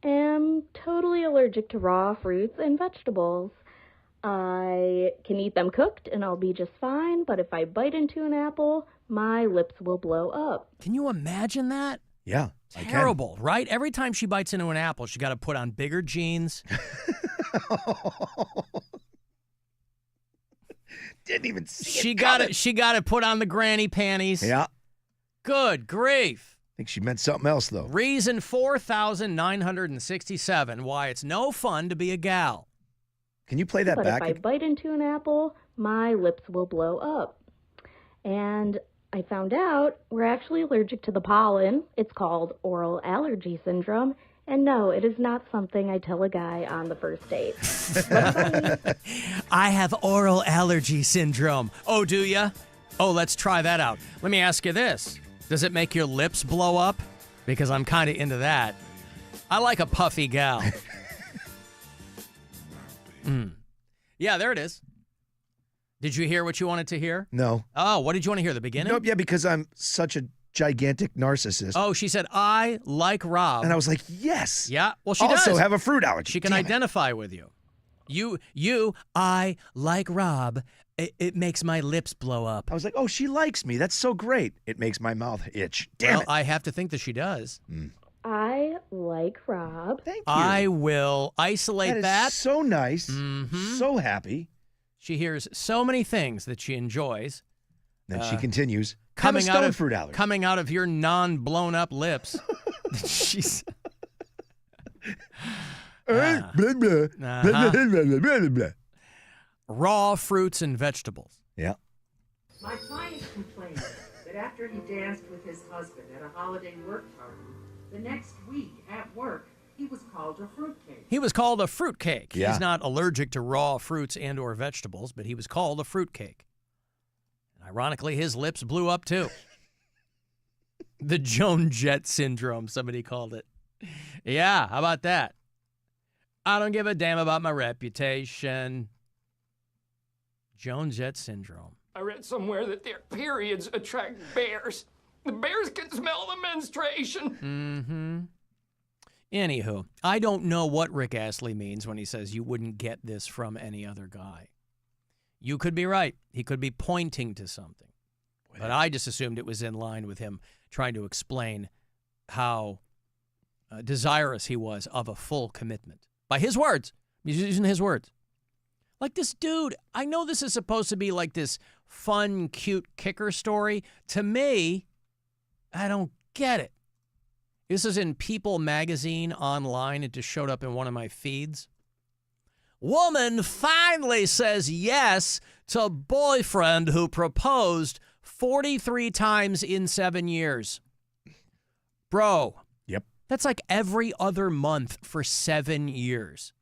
am totally allergic to raw fruits and vegetables. I can eat them cooked and I'll be just fine, but if I bite into an apple, my lips will blow up. Can you imagine that? Yeah. Terrible, right? Every time she bites into an apple, she got to put on bigger jeans. Didn't even see She got to put on the granny panties. Yeah. Good grief. I think she meant something else, though. Reason 4,967 why it's no fun to be a gal. Can you play that but back? If I bite into an apple, my lips will blow up. And I found out we're actually allergic to the pollen. It's called oral allergy syndrome. And no, it is not something I tell a guy on the first date. I have oral allergy syndrome. Oh, do ya? Oh, let's try that out. Let me ask you this. Does it make your lips blow up? Because I'm kind of into that. I like a puffy gal. Yeah, there it is. Did you hear what you wanted to hear? No. Oh, what did you want to hear? The beginning? Nope, yeah, because I'm such a gigantic narcissist. Oh, she said, I like Rob. And I was like, yes. Yeah, well, she also does. have a fruit allergy. She can identify with you. I like Rob. It makes my lips blow up. I was like, oh, she likes me. That's so great. It makes my mouth itch. Damn it. I have to think that she does. I like Rob. Thank you. I will isolate that. Is so nice. Mm-hmm. So happy. She hears so many things that she enjoys. Then she continues. Coming have a out stone of fruit allergy. Coming out of your non-blown up lips. She's raw fruits and vegetables. Yeah. My client complained that after he danced with his husband at a holiday work party, the next week at work, he was called a fruitcake. He was called a fruitcake. Yeah. He's not allergic to raw fruits and or vegetables, but he was called a fruitcake. And ironically, his lips blew up too. The Joan Jett syndrome, somebody called it. Yeah, how about that? I don't give a damn about my reputation. Joan Jett syndrome. I read somewhere that their periods attract bears. The bears can smell the menstruation. Anywho, I don't know what Rick Astley means when he says you wouldn't get this from any other guy. You could be right. He could be pointing to something. But I just assumed it was in line with him trying to explain how desirous he was of a full commitment. By his words, He's using his words. Like this dude, I know this is supposed to be like this fun, cute kicker story. To me, I don't get it. This is in People magazine online. It just showed up in one of my feeds. Woman finally says yes to boyfriend who proposed 43 times in 7 years. Bro. Yep. That's like every other month for 7 years.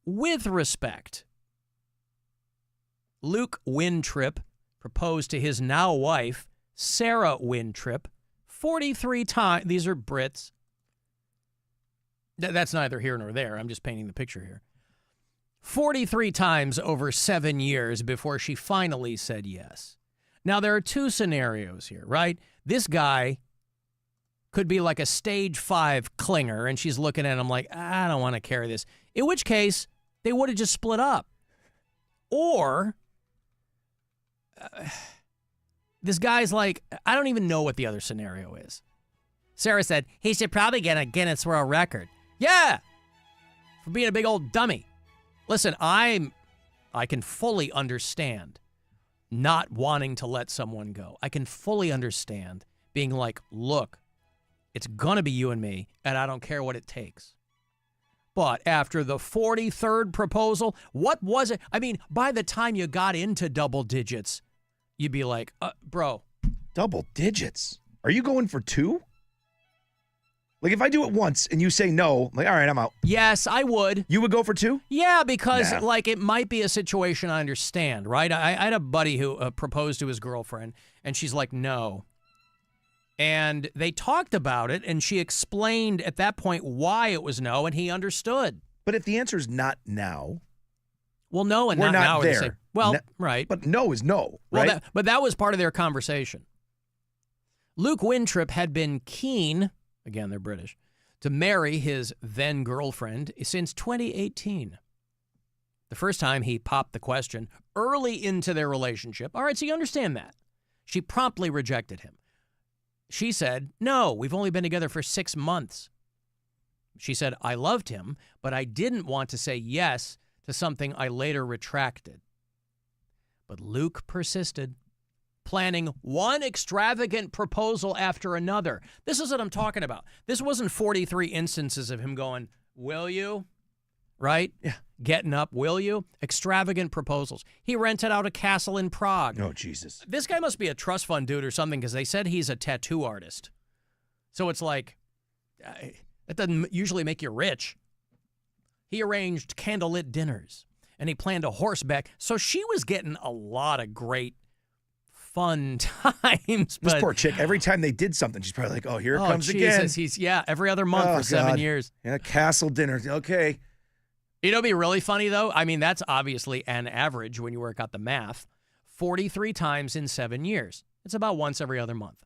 With respect, Luke Wintrip proposed to his now wife, Sarah Wintrip, 43 times. These are Brits. That's neither here nor there. I'm just painting the picture here. 43 times over 7 years before she finally said yes. Now, there are two scenarios here, right? This guy could be like a stage 5 clinger, and she's looking at him like, I don't want to carry this. In which case, they would have just split up. Or this guy's like, I don't even know what the other scenario is. Sarah said, he should probably get a Guinness World Record. Yeah, for being a big old dummy. Listen, I can fully understand not wanting to let someone go. I can fully understand being like, look, it's going to be you and me, and I don't care what it takes. But after the 43rd proposal, what was it? I mean, by the time you got into double digits, you'd be like, bro. Double digits? Are you going for 2? Like, if I do it once and you say no, I'm like, all right, I'm out. Yes, I would. You would go for 2? Yeah, because, like, it might be a situation I understand, right? I had a buddy who proposed to his girlfriend, and she's like, no. And they talked about it, and she explained at that point why it was no, and he understood. But if the answer is not now. Well, no and we're not now. There. Are the same. Well, right. But no is no, right? Well, but that was part of their conversation. Luke Wintrip had been keen, again, they're British, to marry his then-girlfriend since 2018. The first time he popped the question early into their relationship. All right, so you understand that. She promptly rejected him. She said, no, we've only been together for 6 months. She said, I loved him, but I didn't want to say yes to something I later retracted. But Luke persisted, planning one extravagant proposal after another. This is what I'm talking about. This wasn't 43 instances of him going, will you? Right? Yeah. Getting up, will you? Extravagant proposals. He rented out a castle in Prague. Oh, Jesus. This guy must be a trust fund dude or something because they said he's a tattoo artist. So it's like, that doesn't usually make you rich. He arranged candlelit dinners, and he planned a horseback. So she was getting a lot of great, fun times. This poor chick, every time they did something, she's probably like, oh, here it comes Jesus. again. He's, every other month for 7 years. Yeah, castle dinner. Okay. You know, it'd be really funny, though. I mean, that's obviously an average when you work out the math. 43 times in 7 years. It's about once every other month.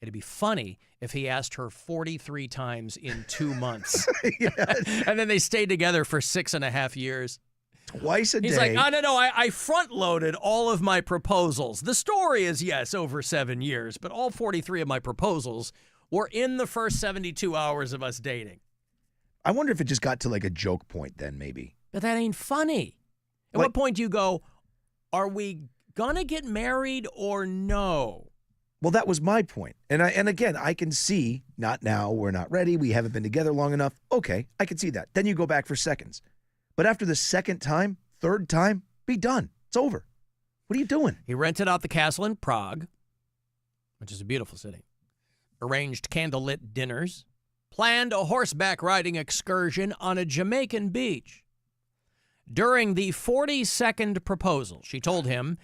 It'd be funny if he asked her 43 times in 2 months. And then they stayed together for 6.5 years. Twice a day. He's like, no, I front-loaded all of my proposals. The story is, yes, over 7 years, but all 43 of my proposals were in the first 72 hours of us dating. I wonder if it just got to like a joke point then, maybe. But that ain't funny. At what point do you go, are we going to get married or no? Well, that was my point. And again, I can see, not now, we're not ready, we haven't been together long enough. Okay, I can see that. Then you go back for seconds. But after the second time, third time, be done. It's over. What are you doing? He rented out the castle in Prague, which is a beautiful city, arranged candlelit dinners, planned a horseback riding excursion on a Jamaican beach. During the 42nd proposal, she told him,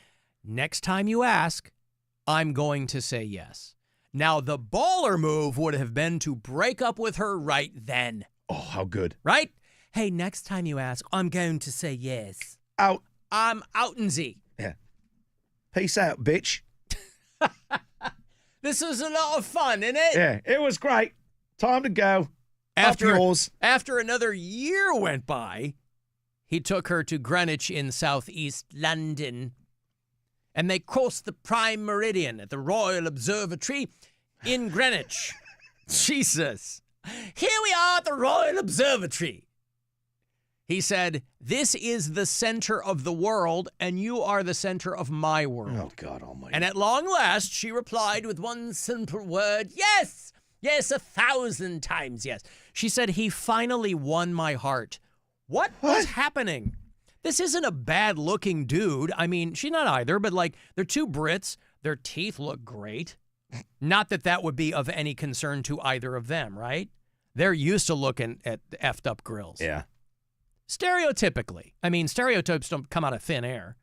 next time you ask, I'm going to say yes. Now, the baller move would have been to break up with her right then. Oh, how good. Right? Hey, next time you ask, I'm going to say yes. Out. I'm outin'-y. Yeah. Peace out, bitch. This is a lot of fun, isn't it? Yeah, it was great. Time to go. After another year went by, he took her to Greenwich in southeast London, and they crossed the Prime Meridian at the Royal Observatory in Greenwich. Jesus. Here we are at the Royal Observatory. He said, "This is the center of the world, and you are the center of my world." Oh, God almighty. And at long last, she replied with one simple word, "Yes! Yes, 1,000 times yes." She said, "He finally won my heart." What was happening? This isn't a bad-looking dude. I mean, she's not either, but like, they're two Brits. Their teeth look great. Not that that would be of any concern to either of them, right? They're used to looking at effed up grills. Yeah. Stereotypically. I mean, stereotypes don't come out of thin air.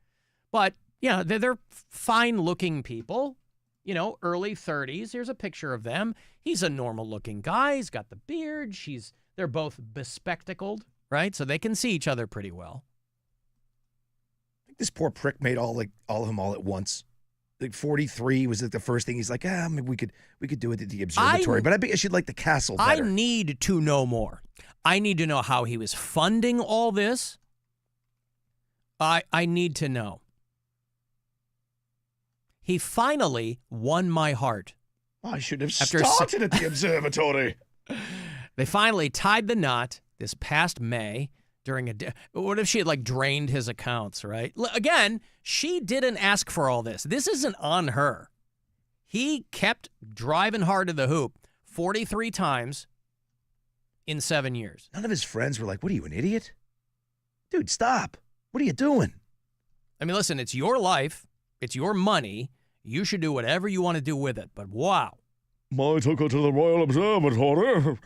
But, yeah, they're fine-looking people. You know, early 30s. Here's a picture of them. He's a normal-looking guy. He's got the beard. They're both bespectacled, right? So they can see each other pretty well. I think this poor prick made all of them all at once. Like 43 was like the first thing. He's like, maybe we could do it at the observatory. But I bet I should like the castle better. I need to know more. I need to know how he was funding all this. I need to know. He finally won my heart. I should have started at the observatory. They finally tied the knot this past May during a day. What if she had like drained his accounts, right? Again, she didn't ask for all this. This isn't on her. He kept driving hard to the hoop 43 times in 7 years. None of his friends were like, "What are you, an idiot? Dude, stop. What are you doing?" I mean, listen, it's your life. It's your money. You should do whatever you want to do with it. But wow. I took her to the Royal Observatory.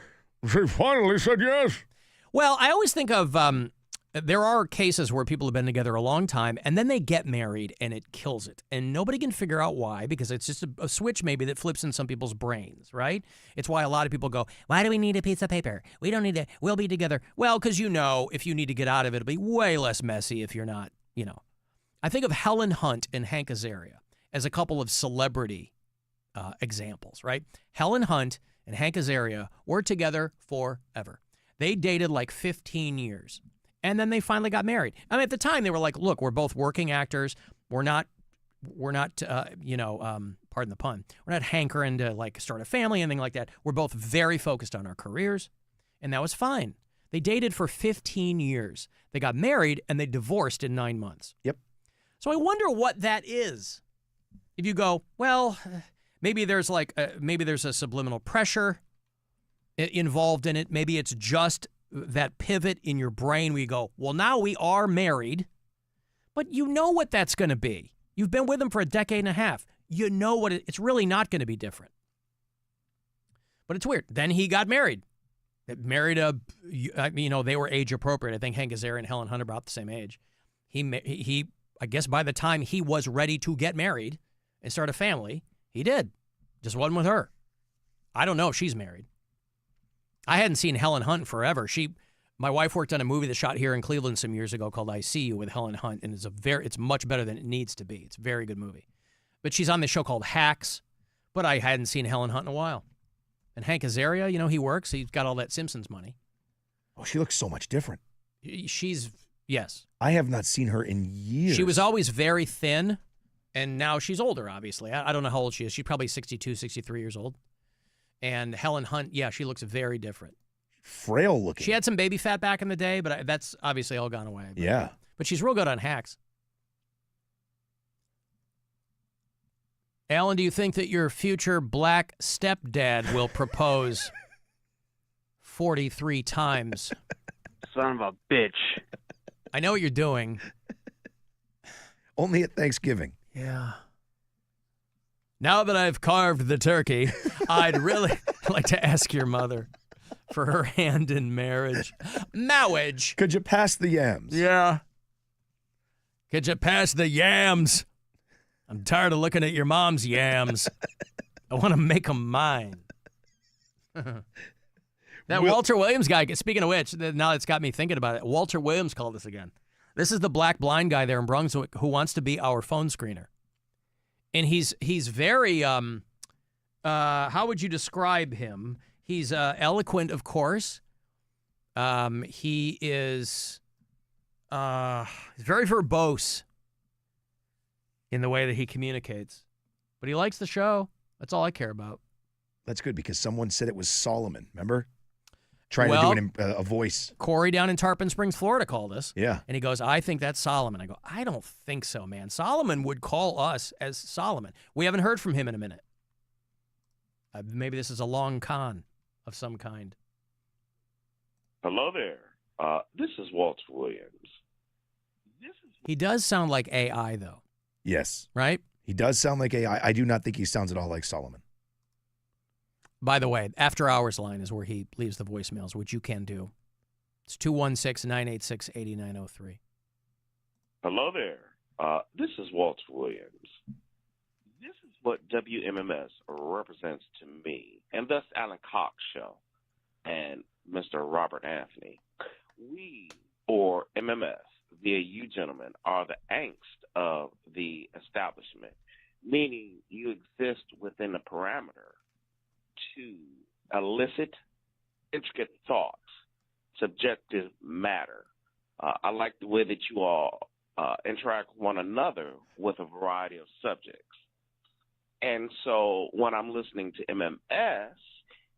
She finally said yes. Well, I always think of there are cases where people have been together a long time and then they get married and it kills it. And nobody can figure out why, because it's just a switch maybe that flips in some people's brains, right? It's why a lot of people go, "Why do we need a piece of paper? We don't need to, we'll be together." Well, because if you need to get out of it, it'll be way less messy if you're not, I think of Helen Hunt and Hank Azaria as a couple of celebrity examples, right? Helen Hunt and Hank Azaria were together forever. They dated like 15 years, and then they finally got married. I mean, at the time, they were like, "Look, we're both working actors. We're not, pardon the pun, we're not hankering to like start a family, anything like that. We're both very focused on our careers," and that was fine. They dated for 15 years. They got married, and they divorced in 9 months. Yep. So I wonder what that is. If you go, well, maybe there's a subliminal pressure involved in it. Maybe it's just that pivot in your brain where you go, well, now we are married, but you know what that's going to be. You've been with him for a decade and a half. You know what it's really not going to be different. But it's weird. Then he got married. They were age appropriate. I think Hank Azaria and Helen Hunt are about the same age. He I guess by the time he was ready to get married and start a family, he did. Just wasn't with her. I don't know if she's married. I hadn't seen Helen Hunt forever. My wife worked on a movie that shot here in Cleveland some years ago called I See You with Helen Hunt, and it's much better than it needs to be. It's a very good movie. But she's on this show called Hacks, but I hadn't seen Helen Hunt in a while. And Hank Azaria, he works. He's got all that Simpsons money. Oh, she looks so much different. Yes. I have not seen her in years. She was always very thin, and now she's older, obviously. I don't know how old she is. She's probably 62, 63 years old. And Helen Hunt, yeah, she looks very different. Frail looking. She had some baby fat back in the day, but that's obviously all gone away. Yeah. But she's real good on Hacks. Alan, do you think that your future black stepdad will propose 43 times? Son of a bitch. I know what you're doing. Only at Thanksgiving. Yeah. Now that I've carved the turkey, I'd really like to ask your mother for her hand in marriage. Marriage. Could you pass the yams? Yeah. Could you pass the yams? I'm tired of looking at your mom's yams. I want to make them mine. Walter Williams guy, speaking of which, now it's got me thinking about it. Walter Williams called us again. This is the black blind guy there in Brunswick who wants to be our phone screener. And he's very, how would you describe him? He's eloquent, of course. He is very verbose in the way that he communicates. But he likes the show. That's all I care about. That's good because someone said it was Solomon, remember? trying to do a voice. Corey down in Tarpon Springs, Florida called us. Yeah. And he goes, I think that's Solomon. I go, I don't think so, man. Solomon would call us as Solomon. We haven't heard from him in a minute. Maybe this is a long con of some kind. Hello there. This is Walter Williams. He does sound like AI, though. Yes. Right? He does sound like AI. I do not think he sounds at all like Solomon. By the way, after hours line is where he leaves the voicemails, which you can do. It's 216-986-8903. Hello there. This is Walter Williams. This is what WMMS represents to me, and thus Alan Cox Show and Mr. Robert Anthony. We, or MMS, via you gentlemen, are the angst of the establishment, meaning you exist within a parameter to elicit intricate thoughts, subjective matter. I like the way that you all interact with one another with a variety of subjects. And so when I'm listening to MMS,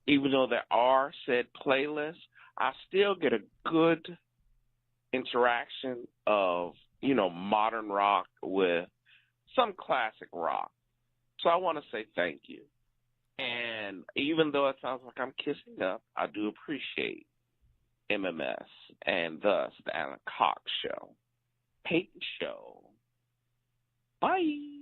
even though there are said playlists, I still get a good interaction of, modern rock with some classic rock. So I want to say thank you. And even though it sounds like I'm kissing up, I do appreciate MMS and thus the Alan Cox Show. Peyton Show. Bye.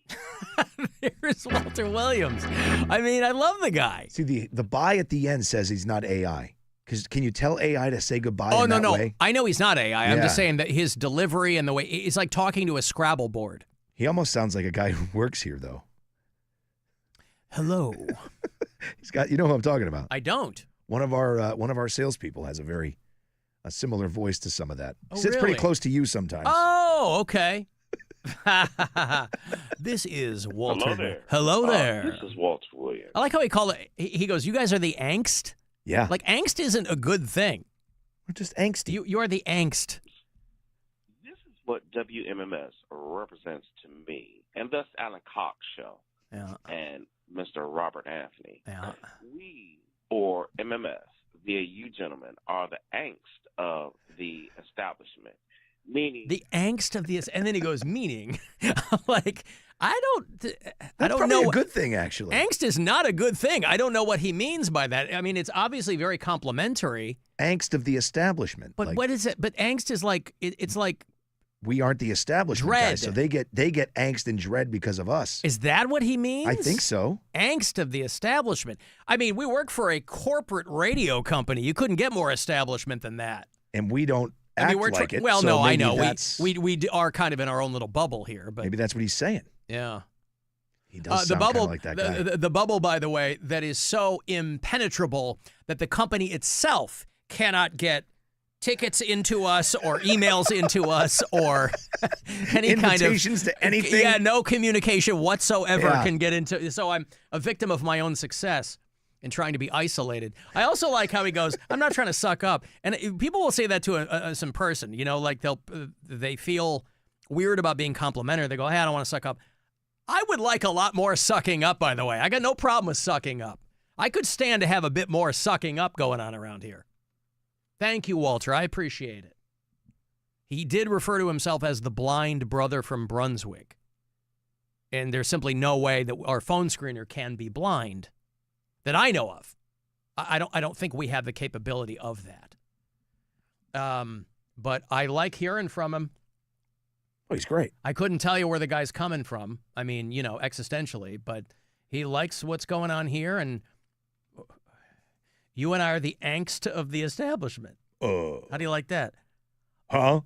There's Walter Williams. I mean, I love the guy. See, the bye at the end says he's not AI. Because can you tell AI to say goodbye Oh, in no, that no. way? I know he's not AI. I'm Yeah. just saying that his delivery and the way it's like talking to a Scrabble board. He almost sounds like a guy who works here, though. Hello. He's got, you know who I'm talking about. I don't. One of our salespeople has a similar voice to some of that. Oh, Sits pretty really? close to you sometimes. Oh, okay. This is Walter. Hello there. Hello there. This is Walter Williams. I like how he called it. He goes, you guys are the angst? Yeah. Like, angst isn't a good thing. We're just angsty. You are the angst. This is what WMMS represents to me, and thus Alan Cox Show and Mr. Robert Anthony. Yeah. We, or MMS, via you gentlemen, are the angst of the establishment. Meaning The angst of this, and then he goes, meaning, like, I don't That's probably know. a good thing, actually. Angst is not a good thing. I don't know what he means by that. I mean, it's obviously very complimentary. Angst of the establishment. But Like, what is it? But angst is like, it's like, we aren't the establishment Dread. guys, so they get angst and dread because of us. is that what he means? I think so. Angst of the establishment. I mean, we work for a corporate radio company. You couldn't get more establishment than that. And we don't I act mean, we're like it. well, so no, I maybe know. that's- We are kind of in our own little bubble here, but maybe that's what he's saying. yeah. He does The sound bubble, kind of like that guy. the bubble, by the way, that is so impenetrable that the company itself cannot get tickets into us or emails into us or any kind of Invitations to anything? Yeah, no communication whatsoever Yeah. can get into. So I'm a victim of my own success in trying to be isolated. I also like how he goes, I'm not trying to suck up. And people will say that to some person, like they feel weird about being complimentary. They go, hey, I don't want to suck up. I would like a lot more sucking up, by the way. I got no problem with sucking up. I could stand to have a bit more sucking up going on around here. Thank you, Walter. I appreciate it. He did refer to himself as the blind brother from Brunswick. And there's simply no way that our phone screener can be blind that I know of. I don't think we have the capability of that. But I like hearing from him. Oh, he's great. I couldn't tell you where the guy's coming from. I mean, existentially, but he likes what's going on here, and you and I are the angst of the establishment. How do you like that? Huh?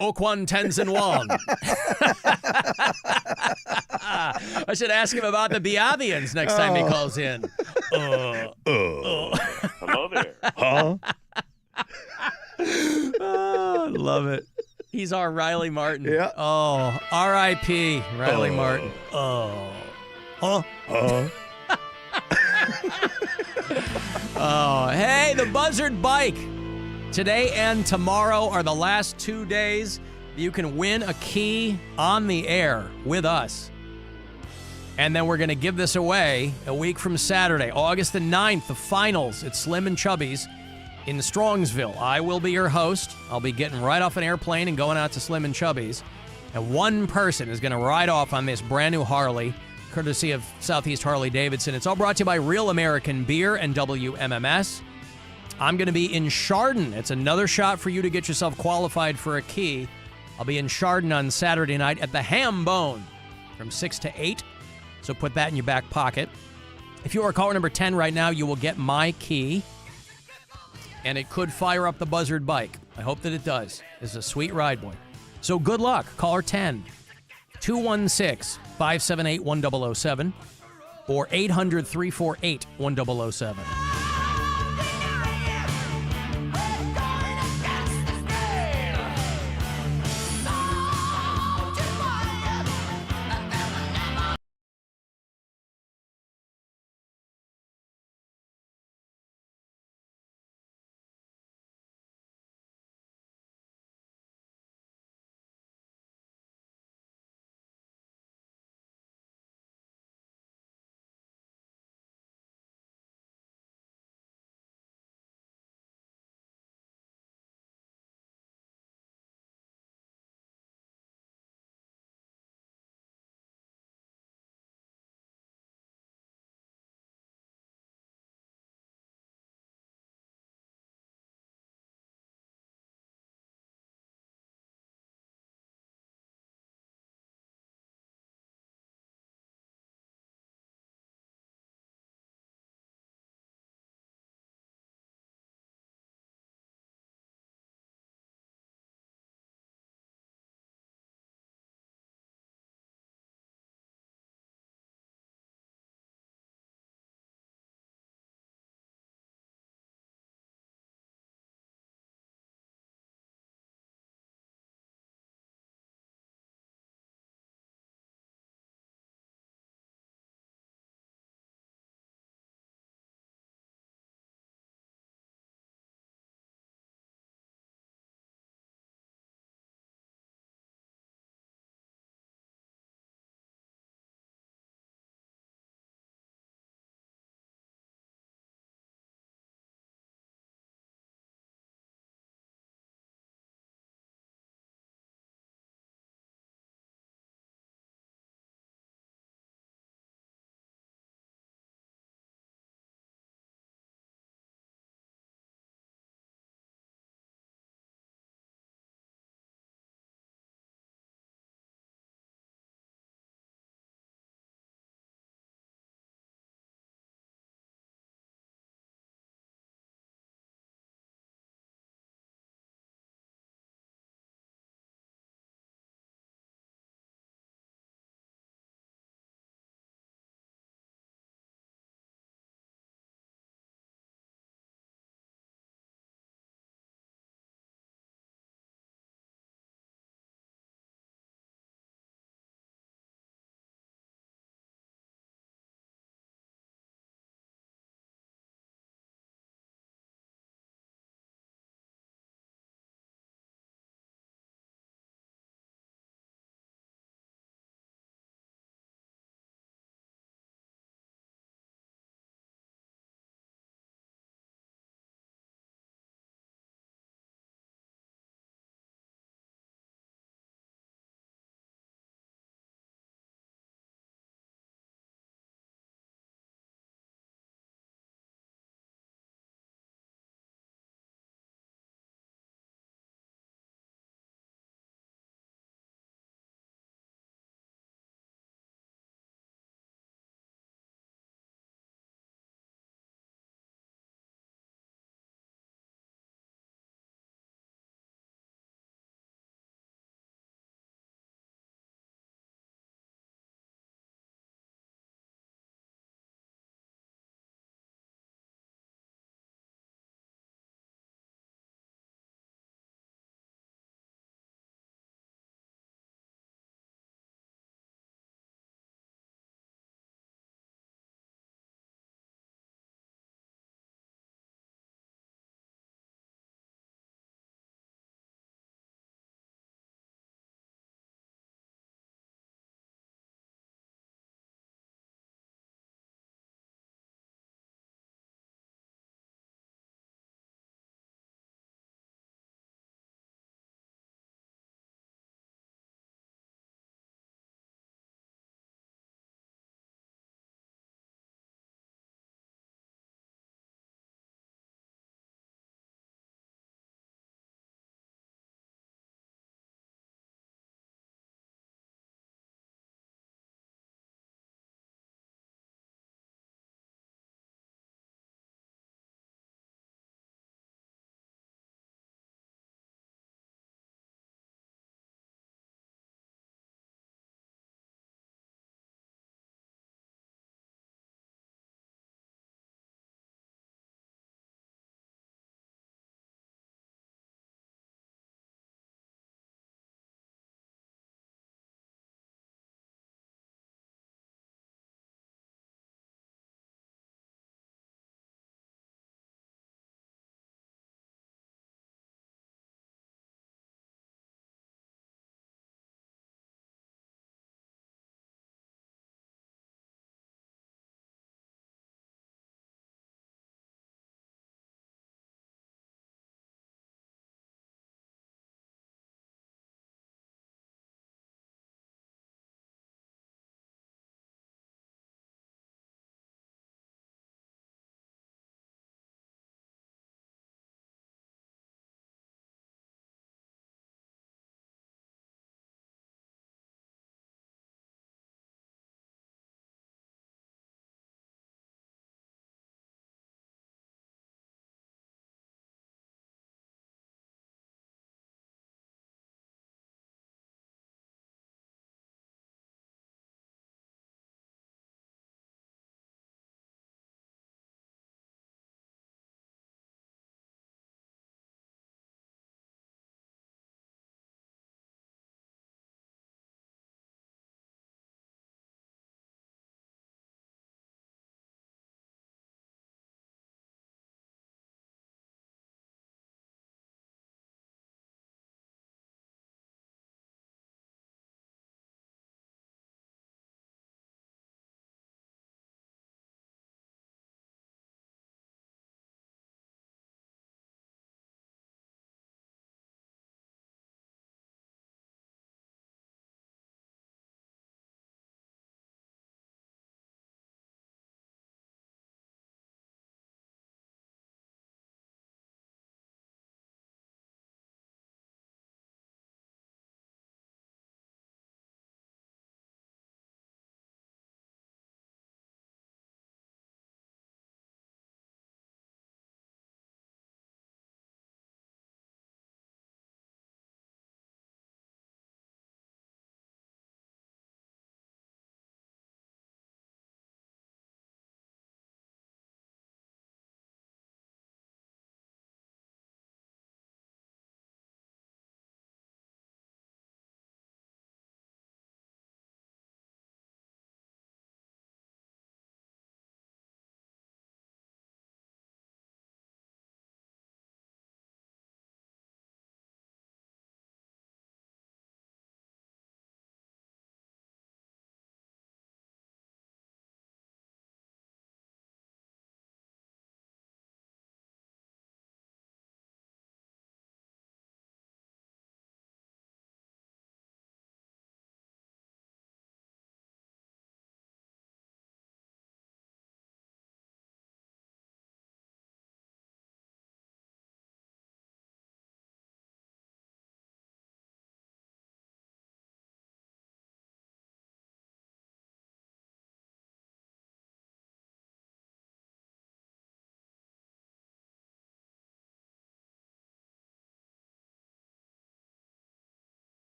Okwan Tenzin Wan. I should ask him about the Biavians next time he calls in. Hello there. Huh? Love it. He's our Riley Martin. Yeah. Oh, R.I.P. Riley Martin. Oh. Huh? Oh, hey, the Buzzard Bike. Today and tomorrow are the last 2 days you can win a key on the air with us. And then we're going to give this away a week from Saturday, August the 9th, the finals at Slim and Chubby's in Strongsville. I will be your host. I'll be getting right off an airplane and going out to Slim and Chubby's. And one person is going to ride off on this brand new Harley, courtesy of Southeast Harley-Davidson. It's all brought to you by Real American Beer and WMMS. I'm going to be in Chardon. It's another shot for you to get yourself qualified for a key. I'll be in Chardon on Saturday night at the Ham Bone from 6 to 8. So put that in your back pocket. If you are caller number 10 right now, you will get my key. And it could fire up the Buzzard bike. I hope that it does. This is a sweet ride, boy. So good luck. Caller 10, 216-578-1007 or 800-348-1007.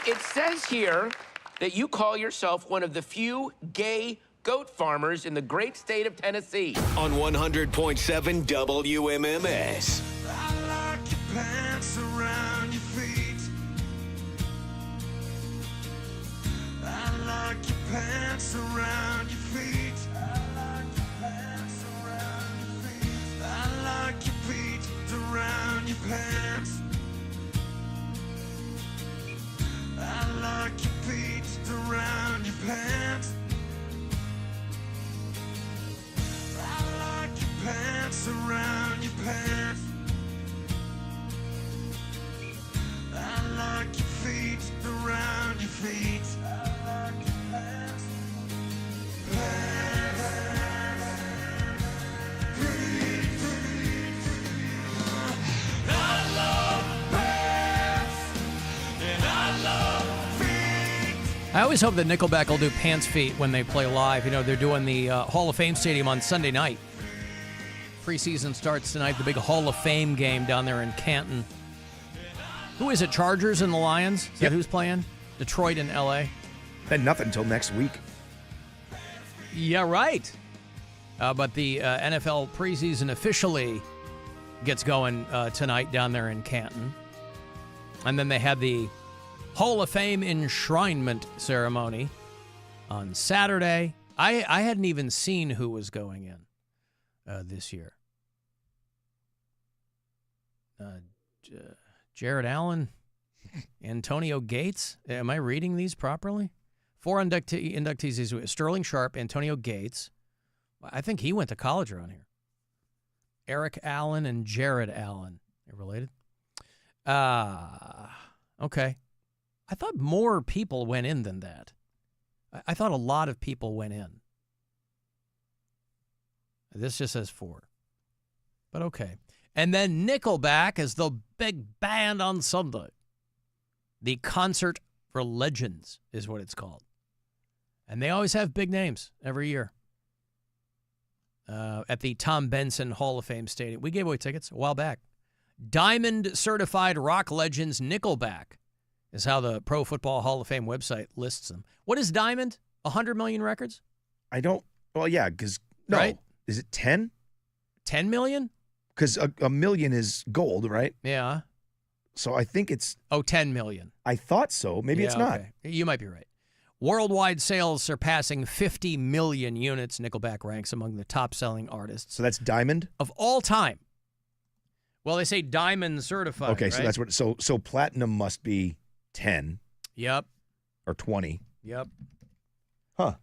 It says here that you call yourself one of the few gay goat farmers in the great state of Tennessee. On 100.7 WMMS. I like your pants around your feet. I like your pants around your feet. I like your pants around your feet. I like your feet around your pants. I like your feet around your pants. I like your pants around your pants. I like your feet around your feet. I like your pants. I love pants. And I love feet. I always hope that Nickelback will do Pants Feet when they play live. You know, they're doing the Hall of Fame Stadium on Sunday night. Preseason starts tonight, the big Hall of Fame game down there in Canton. Who is it, Chargers and the Lions? Is that who's playing? Detroit and L.A.? Then nothing until next week. Yeah, right. But the NFL preseason officially gets going tonight down there in Canton. And then they had the Hall of Fame enshrinement ceremony on Saturday. I hadn't even seen who was going in this year. Jared Allen, Antonio Gates. Am I reading these properly? 4 inductees this week. Sterling Sharp, Antonio Gates. I think he went to college around here. Eric Allen and Jared Allen. They're related? Okay. I thought more people went in than that. I thought a lot of people went in. This just says 4. But okay. And then Nickelback is the big band on Sunday. The Concert for Legends is what it's called. And they always have big names every year. At the Tom Benson Hall of Fame Stadium. We gave away tickets a while back. Diamond certified rock legends Nickelback is how the Pro Football Hall of Fame website lists them. What is Diamond? 100 million records? I don't. Well, yeah, because no. Right? Is it 10? 10 million? Because a million is gold, right? Yeah. So I think it's... 10 million. I thought so. Maybe it's not. Okay. You might be right. Worldwide sales surpassing 50 million units. Nickelback ranks among the top-selling artists. So that's Diamond? Of all time. Well, they say Diamond certified, Okay, right? so that's what... So Platinum must be 10. Yep. Or 20. Yep. Huh.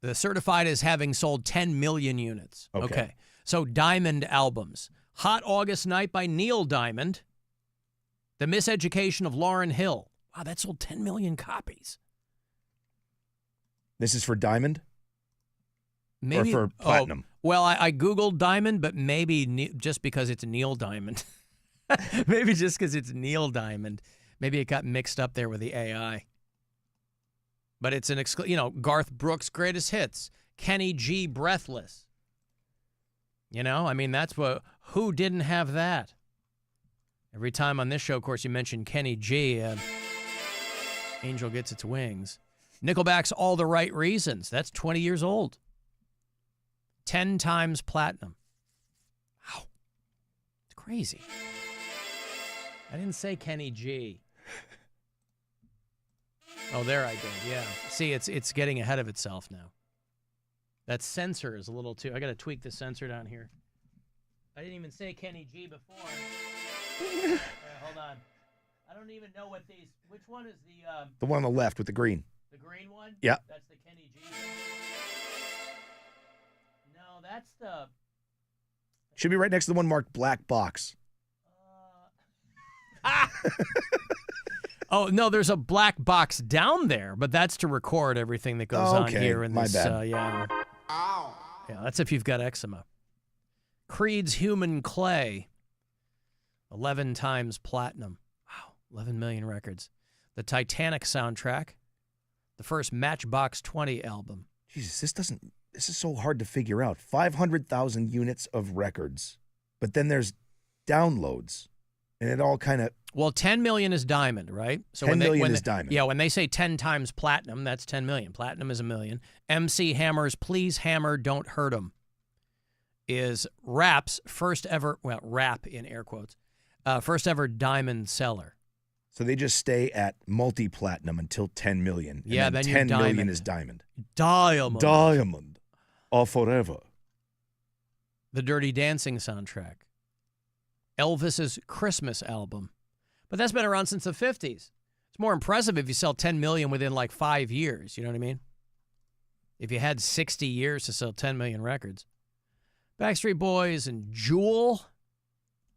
The certified is having sold 10 million units. Okay. So Diamond albums. Hot August Night by Neil Diamond. The Miseducation of Lauryn Hill. Wow, that sold 10 million copies. This is for Diamond? Maybe, or for Platinum? Well, I Googled Diamond, but maybe just because it's Neil Diamond. Maybe just because it's Neil Diamond. Maybe it got mixed up there with the AI. But it's an Garth Brooks' greatest hits. Kenny G, Breathless. I mean, that's who didn't have that? Every time on this show, of course, you mention Kenny G, Angel Gets Its Wings. Nickelback's All the Right Reasons. That's 20 years old. 10 times platinum. Wow. It's crazy. I didn't say Kenny G. Oh, there I did, yeah. See, it's getting ahead of itself now. That censor is a little too... I got to tweak the censor down here. I didn't even say Kenny G before. All right, hold on. I don't even know what these... Which one is the... The one on the left with the green. The green one? Yeah. That's the Kenny G one? No, that's the... Should be right next to the one marked Black Box. Oh, no, there's a black box down there, but that's to record everything that goes on here in this. My bad. Yeah, that's if you've got eczema. Creed's Human Clay, 11 times platinum. Wow, 11 million records. The Titanic soundtrack, the first Matchbox 20 album. Jesus, this is so hard to figure out. 500,000 units of records, but then there's downloads. And it all kind of... Well, 10 million is diamond, right? So 10 million is diamond. Yeah, when they say 10 times platinum, that's 10 million. Platinum is $1 million. MC Hammer's Please Hammer, Don't Hurt 'Em is Rap's first ever, well, rap in air quotes, first ever diamond seller. So they just stay at multi-platinum until 10 million. And Yeah, then then 10 you're million diamond. is diamond. Diamond. Or forever. The Dirty Dancing soundtrack. Elvis's Christmas album. But that's been around since the 50s. It's more impressive if you sell 10 million within like 5 years. You know what I mean? If you had 60 years to sell 10 million records. Backstreet Boys and Jewel.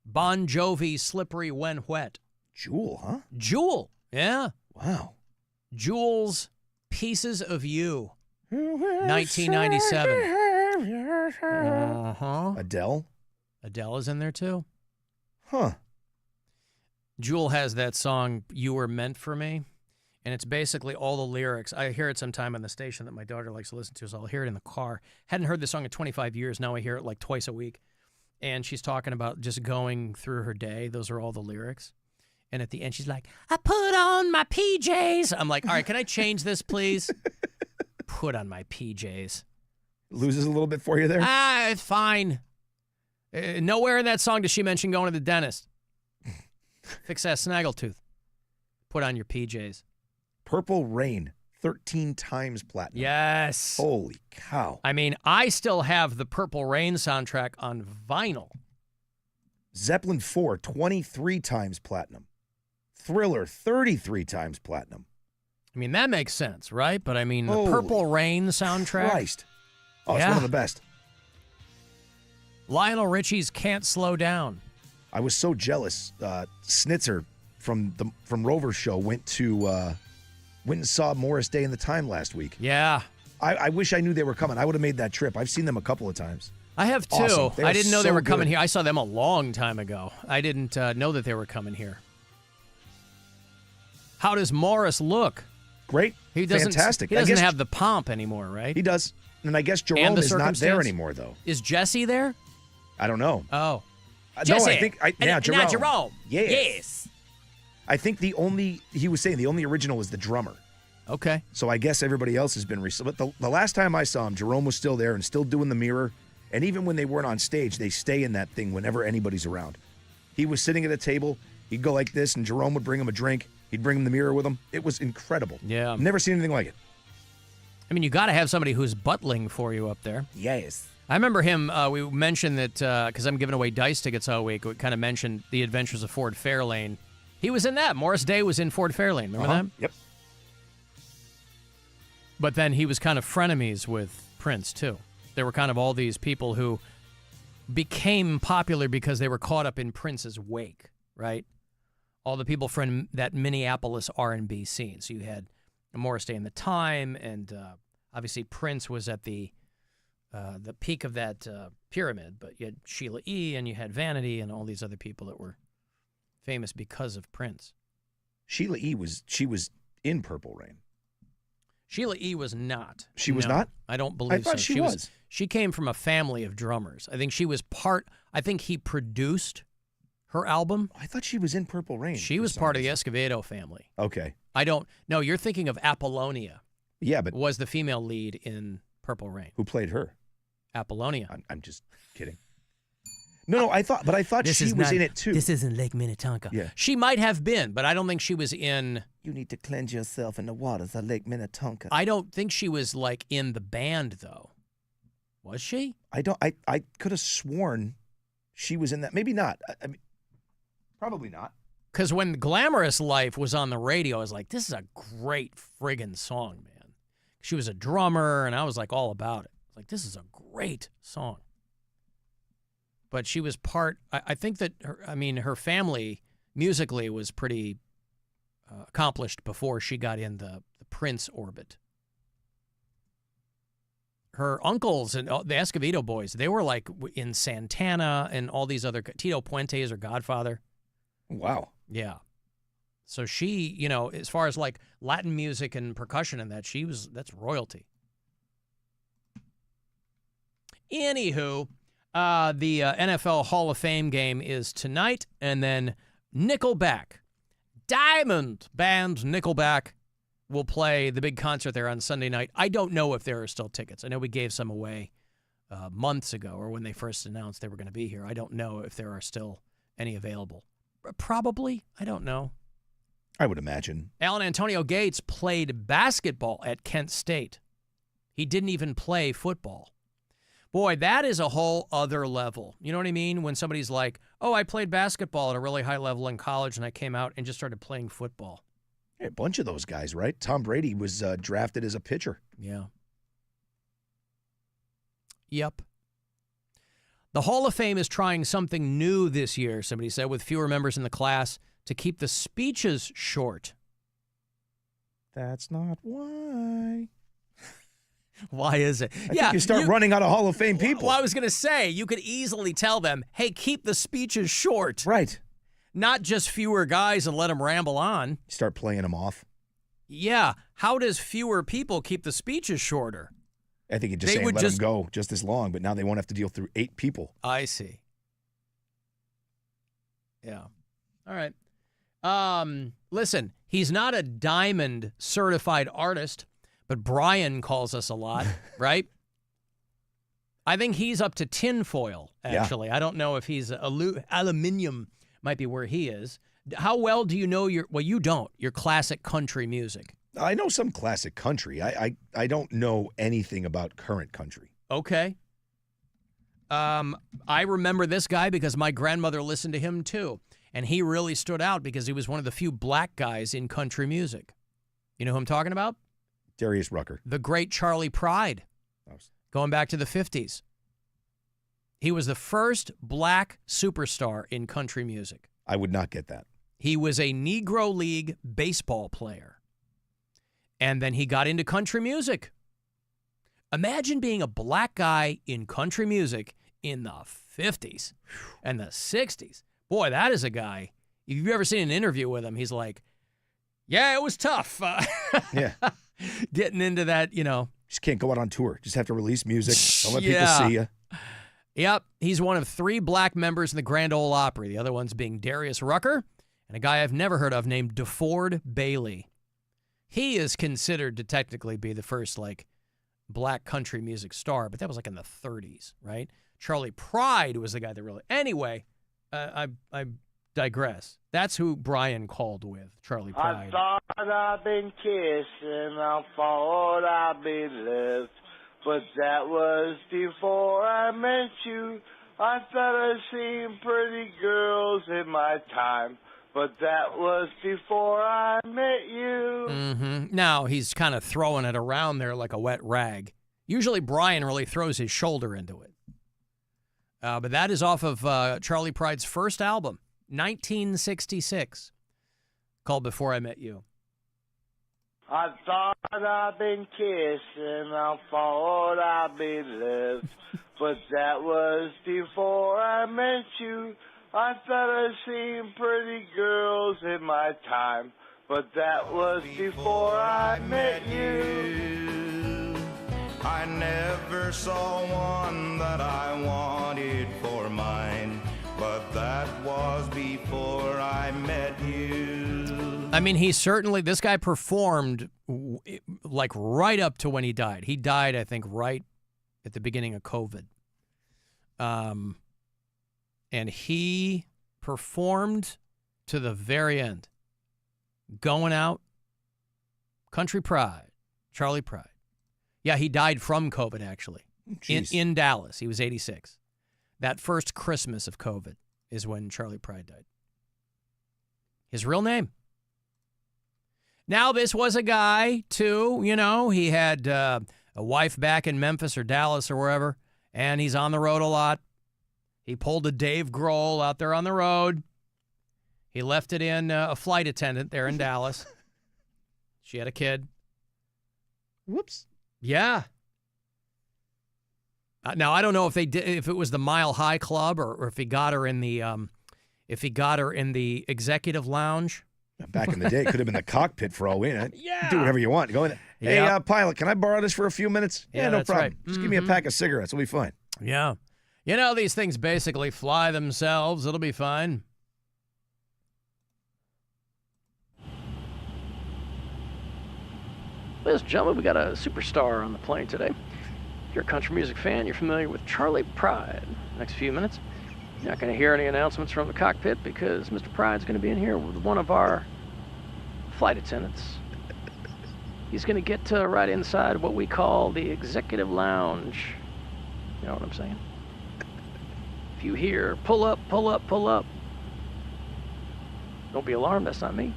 Bon Jovi, Slippery When Wet. Jewel, huh? Jewel, yeah. Wow. Jewel's Pieces of You. 1997. Uh-huh. Adele? Adele is in there too. Huh. Jewel has that song, You Were Meant for Me, and it's basically all the lyrics. I hear it sometime on the station that my daughter likes to listen to, so I'll hear it in the car. Hadn't heard this song in 25 years. Now I hear it like twice a week. And she's talking about just going through her day. Those are all the lyrics. And at the end, she's like, I put on my PJs. I'm like, all right, can I change this, please? Put on my PJs. Loses a little bit for you there? It's fine. Nowhere in that song does she mention going to the dentist. Fix that snaggletooth. Put on your PJs. Purple Rain, 13 times platinum. Yes. Holy cow. I mean, I still have the Purple Rain soundtrack on vinyl. Zeppelin 4, 23 times platinum. Thriller, 33 times platinum. I mean, that makes sense, right? But I mean, the Holy Purple Rain soundtrack. Christ. Oh, it's Yeah. one of the best. Lionel Richie's Can't Slow Down. I was so jealous. Snitzer from Rover's show went and saw Morris Day and the Time last week. Yeah. I wish I knew they were coming. I would have made that trip. I've seen them a couple of times. I have too. Awesome. I didn't know they so were coming good. here. I saw them a long time ago. I didn't know that they were coming here. How does Morris look? Great. He doesn't, Fantastic. He I doesn't guess- have the pomp anymore, right? He does. And I guess And Jerome the is not there circumstance? anymore, though. Is Jesse there? I don't know. Oh. No, Jesse. I think Jerome. Not Jerome. Yes. Yes. I think he was saying the only original is the drummer. Okay. So I guess everybody else has been But the last time I saw him, Jerome was still there and still doing the mirror. And even when they weren't on stage, they stay in that thing whenever anybody's around. He was sitting at a table. He'd go like this, and Jerome would bring him a drink. He'd bring him the mirror with him. It was incredible. Yeah. I've never seen anything like it. I mean, you got to have somebody who's buttling for you up there. Yes. I remember him, we mentioned that, because I'm giving away dice tickets all week, we kind of mentioned The Adventures of Ford Fairlane. He was in that. Morris Day was in Ford Fairlane. Remember that? Yep. But then he was kind of frenemies with Prince, too. There were kind of all these people who became popular because they were caught up in Prince's wake, right? All the people from that Minneapolis R&B scene. So you had Morris Day and the Time, and obviously Prince was at the peak of that pyramid, but you had Sheila E., and you had Vanity, and all these other people that were famous because of Prince. Sheila E. was in Purple Rain. Sheila E. was not. She was No, not? I don't believe I thought so. she was. She came from a family of drummers. I think she was I think he produced her album. I thought she was in Purple Rain. She was part of the Escovedo family. Okay. No, you're thinking of Apollonia. Yeah, but was the female lead in Purple Rain. Who played her? Apollonia. I'm just kidding. No, I thought she was in it too. This isn't Lake Minnetonka. Yeah. She might have been, but I don't think she was in. You need to cleanse yourself in the waters of Lake Minnetonka. I don't think she was like in the band though. Was she? I could have sworn she was in that. Maybe not. I mean, probably not. Because when Glamorous Life was on the radio, I was like, this is a great friggin' song, man. She was a drummer, and I was like all about it. Like, this is a great song. But she was I think that, her family musically was pretty accomplished before she got in the Prince orbit. Her uncles and the Escovedo boys, they were like in Santana and all these other, Tito Puente's her godfather. Wow. Yeah. So she, as far as like Latin music and percussion and that, that's royalty. Anywho, the NFL Hall of Fame game is tonight, and then Nickelback. Diamond band Nickelback will play the big concert there on Sunday night. I don't know if there are still tickets. I know we gave some away months ago or when they first announced they were going to be here. I don't know if there are still any available. Probably. I don't know. I would imagine. Alan Antonio Gates played basketball at Kent State. He didn't even play football. Boy, that is a whole other level. You know what I mean? When somebody's like, oh, I played basketball at a really high level in college and I came out and just started playing football. Hey, a bunch of those guys, right? Tom Brady was drafted as a pitcher. Yeah. Yep. The Hall of Fame is trying something new this year, somebody said, with fewer members in the class to keep the speeches short. That's not why. Why is it? I think you start running out of Hall of Fame people. Well, I was going to say, you could easily tell them, hey, keep the speeches short. Right. Not just fewer guys and let them ramble on. Start playing them off. Yeah. How does fewer people keep the speeches shorter? I think you just let them go just as long, but now they won't have to deal through 8 people. I see. Yeah. All right. Listen, he's not a diamond certified artist, but Brian calls us a lot, right? I think he's up to tinfoil, actually. Yeah. I don't know if he's aluminum might be where he is. How well do you know you don't, your classic country music? I know some classic country. I don't know anything about current country. Okay. I remember this guy because my grandmother listened to him too. And he really stood out because he was one of the few black guys in country music. You know who I'm talking about? Darius Rucker. The great Charlie Pride. Going back to the 50s. He was the first black superstar in country music. I would not get that. He was a Negro League baseball player. And then he got into country music. Imagine being a black guy in country music in the 50s and the 60s. Boy, that is a guy. If you've ever seen an interview with him, he's like, yeah, it was tough. Yeah. Getting into that, Just can't go out on tour. Just have to release music. Don't let people see you. Yep. He's one of 3 black members in the Grand Ole Opry. The other ones being Darius Rucker and a guy I've never heard of named DeFord Bailey. He is considered to technically be the first, black country music star, but that was in the 30s, right? Charlie Pride was the guy that really... Anyway, I digress. That's who Brian called with, Charlie Pride. I thought I'd been kissing, I thought I'd been left, but that was before I met you. I thought I'd seen pretty girls in my time, but that was before I met you. Mm-hmm. Now, he's kind of throwing it around there like a wet rag. Usually Brian really throws his shoulder into it. But that is off of Charlie Pride's first album, 1966, called Before I Met You. I thought I'd been kissing, I thought I'd been left, but that was before I met you. I thought I'd seen pretty girls in my time, but that was before I met you. I never saw one that I wanted for mine, but that was before I met you. I mean, this guy performed right up to when he died. He died, I think, right at the beginning of COVID. And he performed to the very end. Going out, Country Pride, Charlie Pride. Yeah, he died from COVID, actually, in Dallas. He was 86. That first Christmas of COVID is when Charlie Pride died. His real name. Now, this was a guy, too, he had a wife back in Memphis or Dallas or wherever, and he's on the road a lot. He pulled a Dave Grohl out there on the road. He left it in a flight attendant there in Dallas. She had a kid. Whoops. Yeah. Now I don't know if it was the Mile High Club or if he got her in the executive lounge. Back in the day, it could have been the cockpit for all we know. Yeah. Do whatever you want. Go in. Hey, pilot, can I borrow this for a few minutes? Yeah, no that's problem. right. Just give me a pack of cigarettes. We'll be fine. Yeah. These things basically fly themselves. It'll be fine. Ladies and gentlemen, we got a superstar on the plane today. If you're a country music fan, you're familiar with Charlie Pride. Next few minutes, you're not going to hear any announcements from the cockpit because Mr. Pride's going to be in here with one of our flight attendants. He's going to get right inside what we call the executive lounge. You know what I'm saying? If you hear pull up, pull up, pull up, don't be alarmed, that's not me.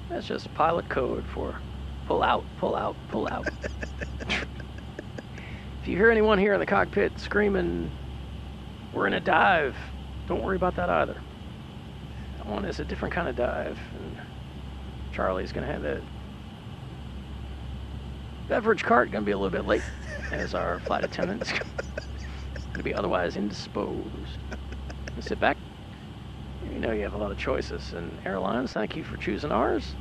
That's just pilot code for pull out, pull out, pull out. If you hear anyone here in the cockpit screaming, we're in a dive, don't worry about that either. That one is a different kind of dive, and Charlie's going to have the beverage cart going to be a little bit late, as our flight attendant is going to be otherwise indisposed. You sit back. You know you have a lot of choices, and airlines, thank you for choosing ours.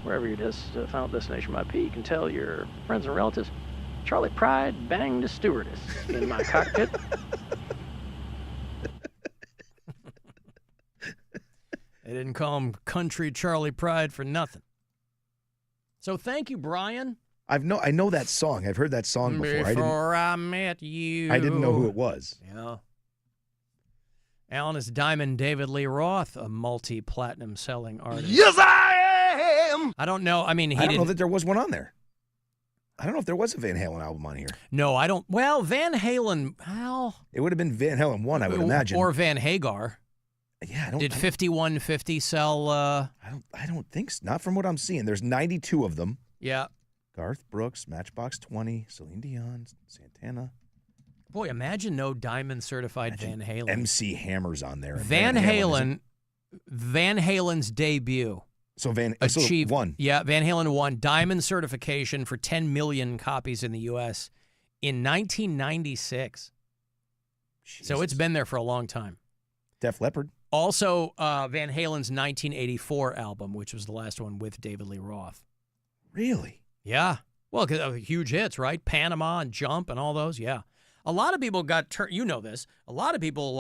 Wherever your final destination might be, you can tell your friends and relatives, Charlie Pride banged a stewardess in my cockpit. They didn't call him Country Charlie Pride for nothing. So thank you, Brian. I know that song. I've heard that song before. Before I met you. I didn't know who it was. Yeah. Alan is Diamond David Lee Roth, a multi-platinum selling artist. Yes, I am! I don't know. I mean, I don't know that there was one on there. I don't know if there was a Van Halen album on here. No, I don't. Well, Van Halen, well. It would have been Van Halen 1, I would imagine. Or Van Hagar. Yeah, I don't. Did 5150 sell? I don't think so. Not from what I'm seeing. There's 92 of them. Yeah. Garth Brooks, Matchbox 20, Celine Dion, Santana. Boy, imagine no diamond certified Van Halen. MC Hammer's on there. Van Halen's debut. So achieved one. Yeah, Van Halen won diamond certification for 10 million copies in the U.S. in 1996. Jesus. So it's been there for a long time. Def Leppard. Also, Van Halen's 1984 album, which was the last one with David Lee Roth. Really? Yeah. Well, huge hits, right? Panama and Jump and all those. Yeah. A lot of people got turned. You know this. A lot of people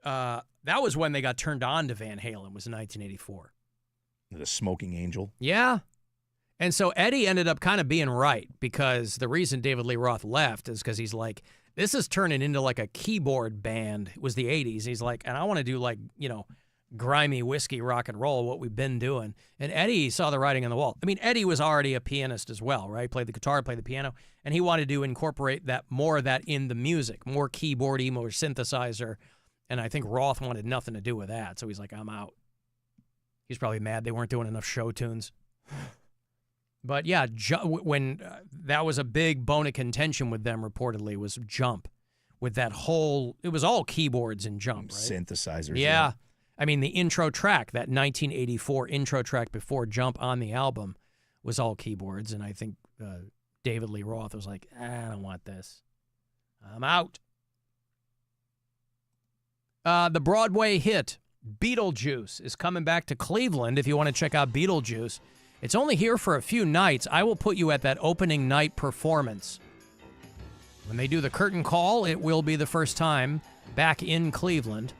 that was when they got turned on to Van Halen. Was in 1984. The Smoking Angel. Yeah. And so Eddie ended up kind of being right, because the reason David Lee Roth left is because he's like, this is turning into like a keyboard band. It was the 80s. He's like, and I want to do grimy whiskey rock and roll, what we've been doing. And Eddie saw the writing on the wall. I mean, Eddie was already a pianist as well, right? Played the guitar, played the piano, and he wanted to incorporate more of that in the music, more keyboardy, more synthesizer. And I think Roth wanted nothing to do with that. So he's like, I'm out. He's probably mad they weren't doing enough show tunes. But yeah, when that was a big bone of contention with them, reportedly, was Jump. With that whole, it was all keyboards in Jump, right? Synthesizers. Yeah. I mean, the intro track, that 1984 intro track before Jump on the album, was all keyboards. And I think David Lee Roth was like, I don't want this. I'm out. The Broadway hit Beetlejuice is coming back to Cleveland. If you want to check out Beetlejuice, it's only here for a few nights. I will put you at that opening night performance. When they do the curtain call, it will be the first time back in Cleveland.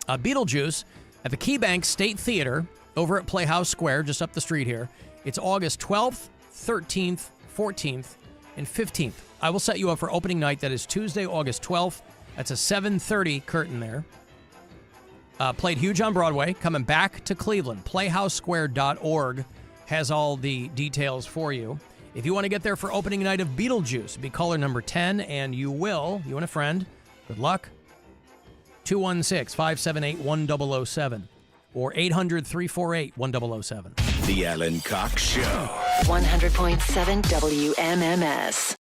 Beetlejuice at the KeyBank State Theater over at Playhouse Square, just up the street here. It's August 12th, 13th, 14th, and 15th. I will set you up for opening night. That is Tuesday, August 12th. That's a 7:30 curtain there. Played huge on Broadway, coming back to Cleveland. PlayhouseSquare.org has all the details for you. If you want to get there for opening night of Beetlejuice, be caller number 10, and you will. You and a friend. Good luck. 216-578-1007 or 800-348-1007. The Alan Cox Show. 100.7 WMMS.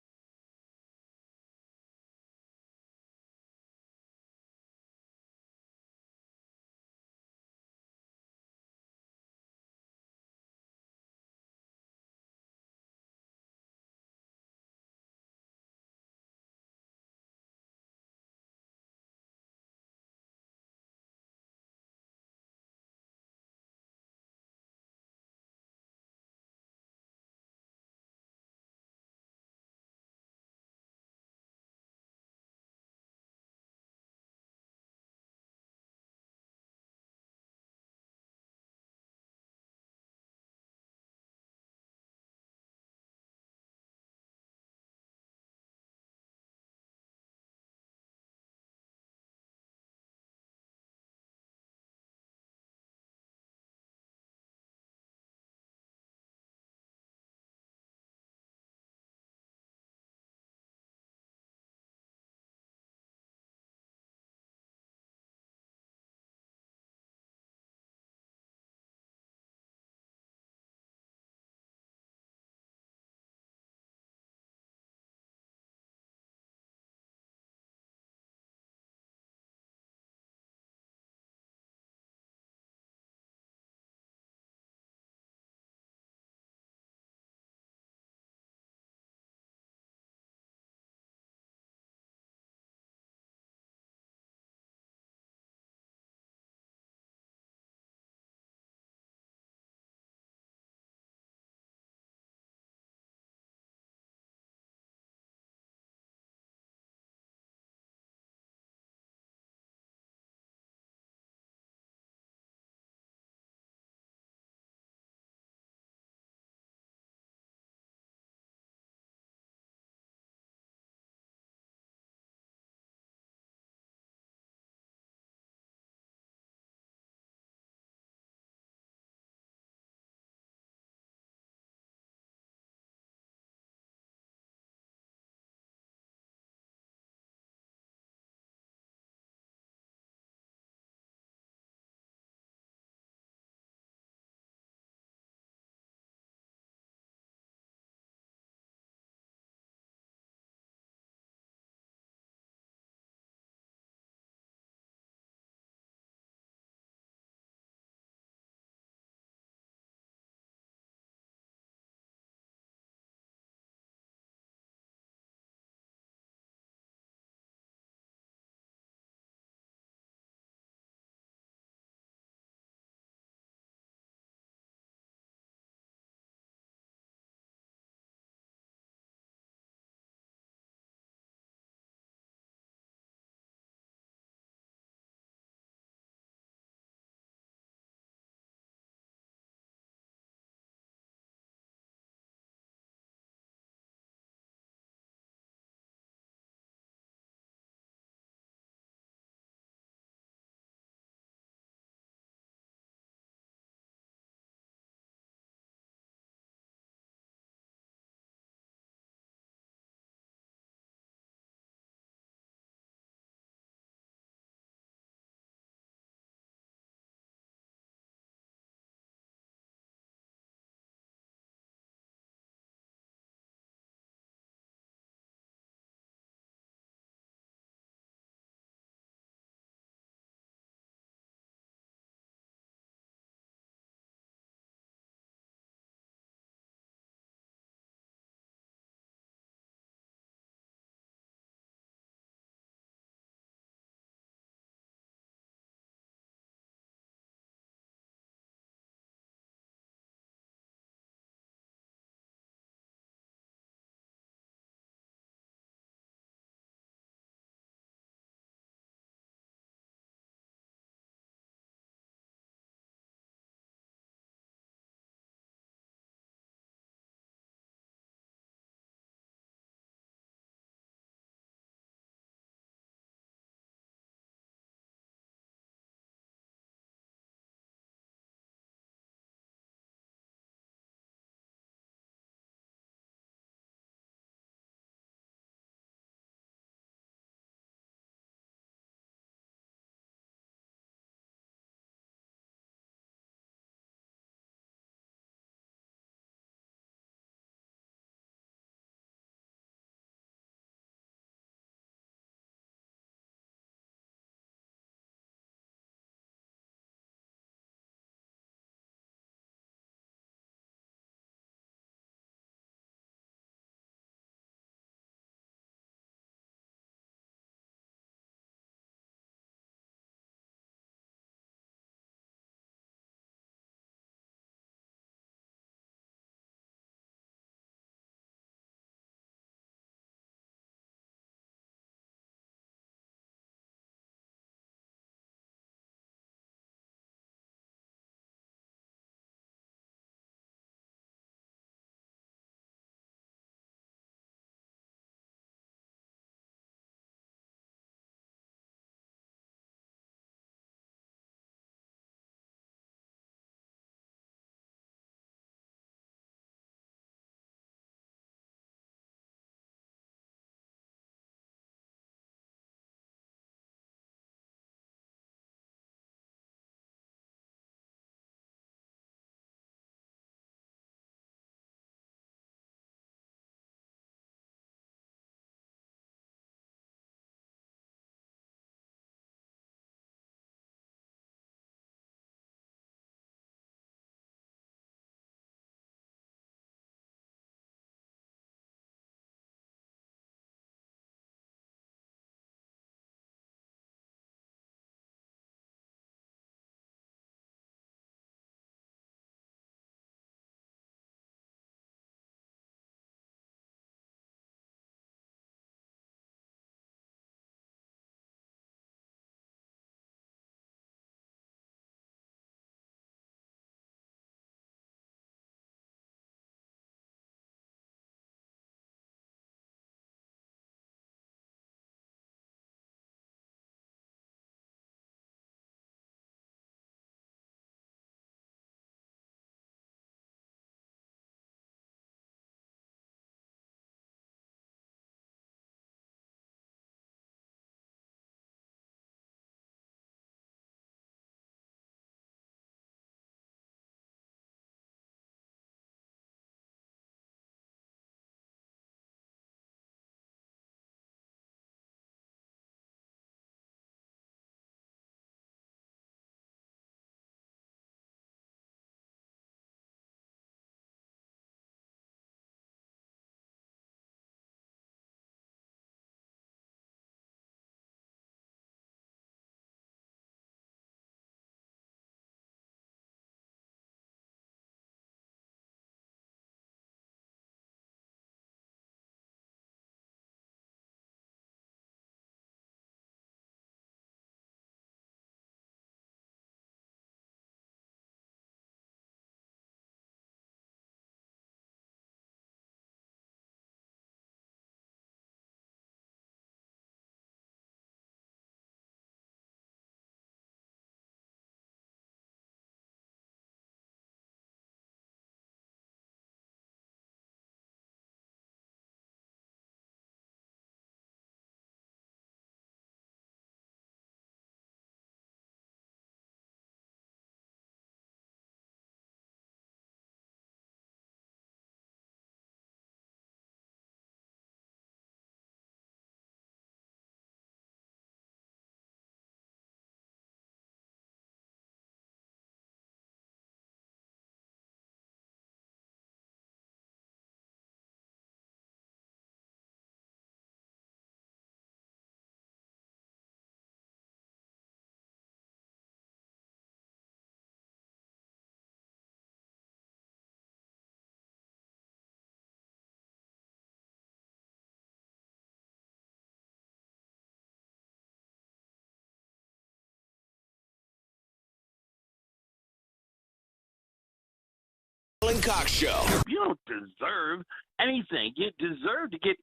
Alan Cox Show. You don't deserve anything. You deserve to get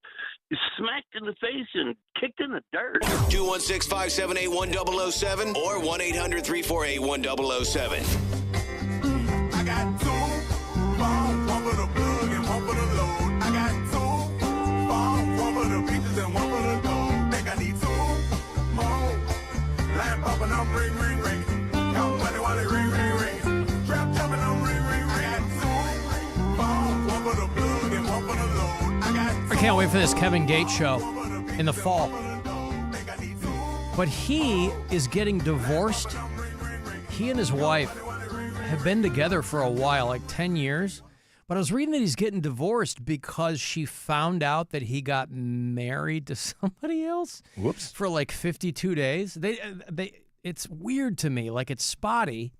smacked in the face and kicked in the dirt. 216-578-1007 or 1-800-348-1007. I got two phones, one for the plug and one for the load. I got two phones, one for the beaches and one for the gold. Think I need two more. Line popping up, ring, ring, ring. Count money while they ring, ring, ring. Trap jumping on ring, ring, ring. I got two phones, one for the plug and one for the load. I got I can't wait for this Kevin Gates show in the fall. But he is getting divorced. He and his wife have been together for a while, like 10 years. But I was reading that he's getting divorced because she found out that he got married to somebody else. Whoops. For like 52 days. It's weird to me, like it's spotty.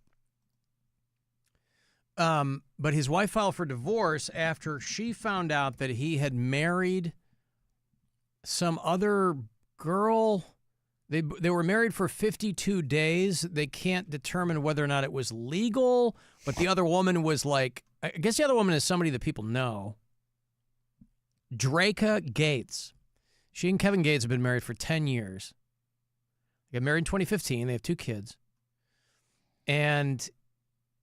But his wife filed for divorce after she found out that he had married some other girl. They were married for 52 days. They can't determine whether or not it was legal, but the other woman was like, I guess the other woman is somebody that people know. Draca Gates. She and Kevin Gates have been married for 10 years. They got married in 2015. They have 2 kids. And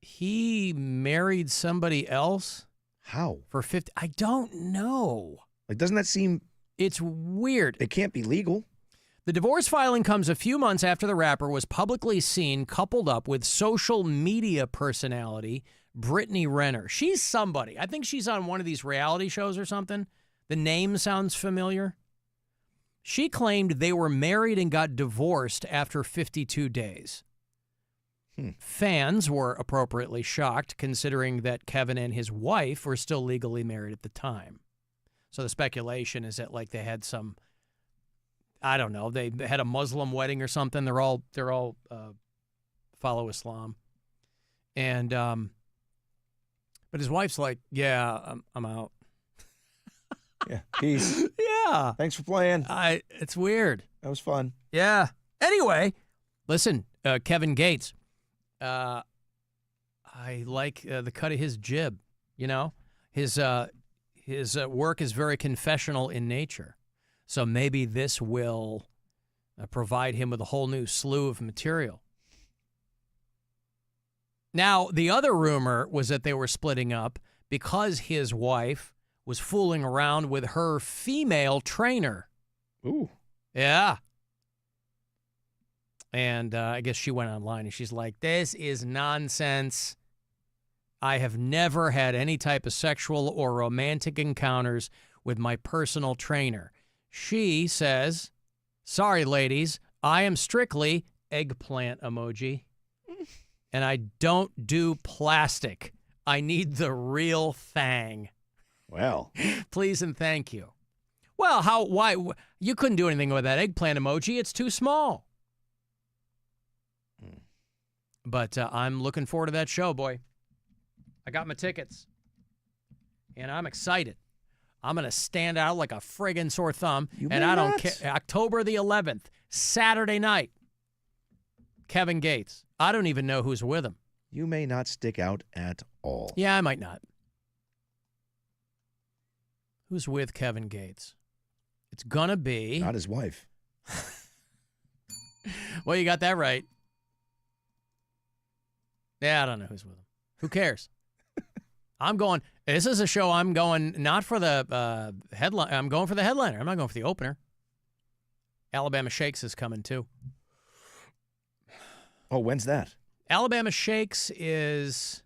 he married somebody else. How? For 50. I don't know. Like, doesn't that seem... It's weird. It can't be legal. The divorce filing comes a few months after the rapper was publicly seen coupled up with social media personality Brittany Renner. She's somebody. I think she's on one of these reality shows or something. The name sounds familiar. She claimed they were married and got divorced after 52 days. Fans were appropriately shocked, considering that Kevin and his wife were still legally married at the time. So the speculation is that, like, they had some, I don't know, they had a Muslim wedding or something. They're all follow Islam, and but his wife's like, yeah, I'm out. Yeah, peace. Yeah, thanks for playing. It's weird. That was fun. Yeah. Anyway, listen, Kevin Gates. I like the cut of his jib. You know, his work is very confessional in nature. So maybe this will provide him with a whole new slew of material. Now, the other rumor was that they were splitting up because his wife was fooling around with her female trainer. Ooh. Yeah. And I guess she went online and she's like, this is nonsense. I have never had any type of sexual or romantic encounters with my personal trainer. She says, sorry, ladies, I am strictly eggplant emoji. And I don't do plastic. I need the real thing. Well. Please and thank you. Well, why? You couldn't do anything with that eggplant emoji. It's too small. But I'm looking forward to that show, boy. I got my tickets. And I'm excited. I'm going to stand out like a friggin' sore thumb. And I don't care. October the 11th, Saturday night. Kevin Gates. I don't even know who's with him. You may not stick out at all. Yeah, I might not. Who's with Kevin Gates? It's going to be... Not his wife. Well, you got that right. Yeah, I don't know who's with him. Who cares? I'm going... This is a show I'm going not for the headline. I'm going for the headliner. I'm not going for the opener. Alabama Shakes is coming, too. Oh, when's that? Alabama Shakes is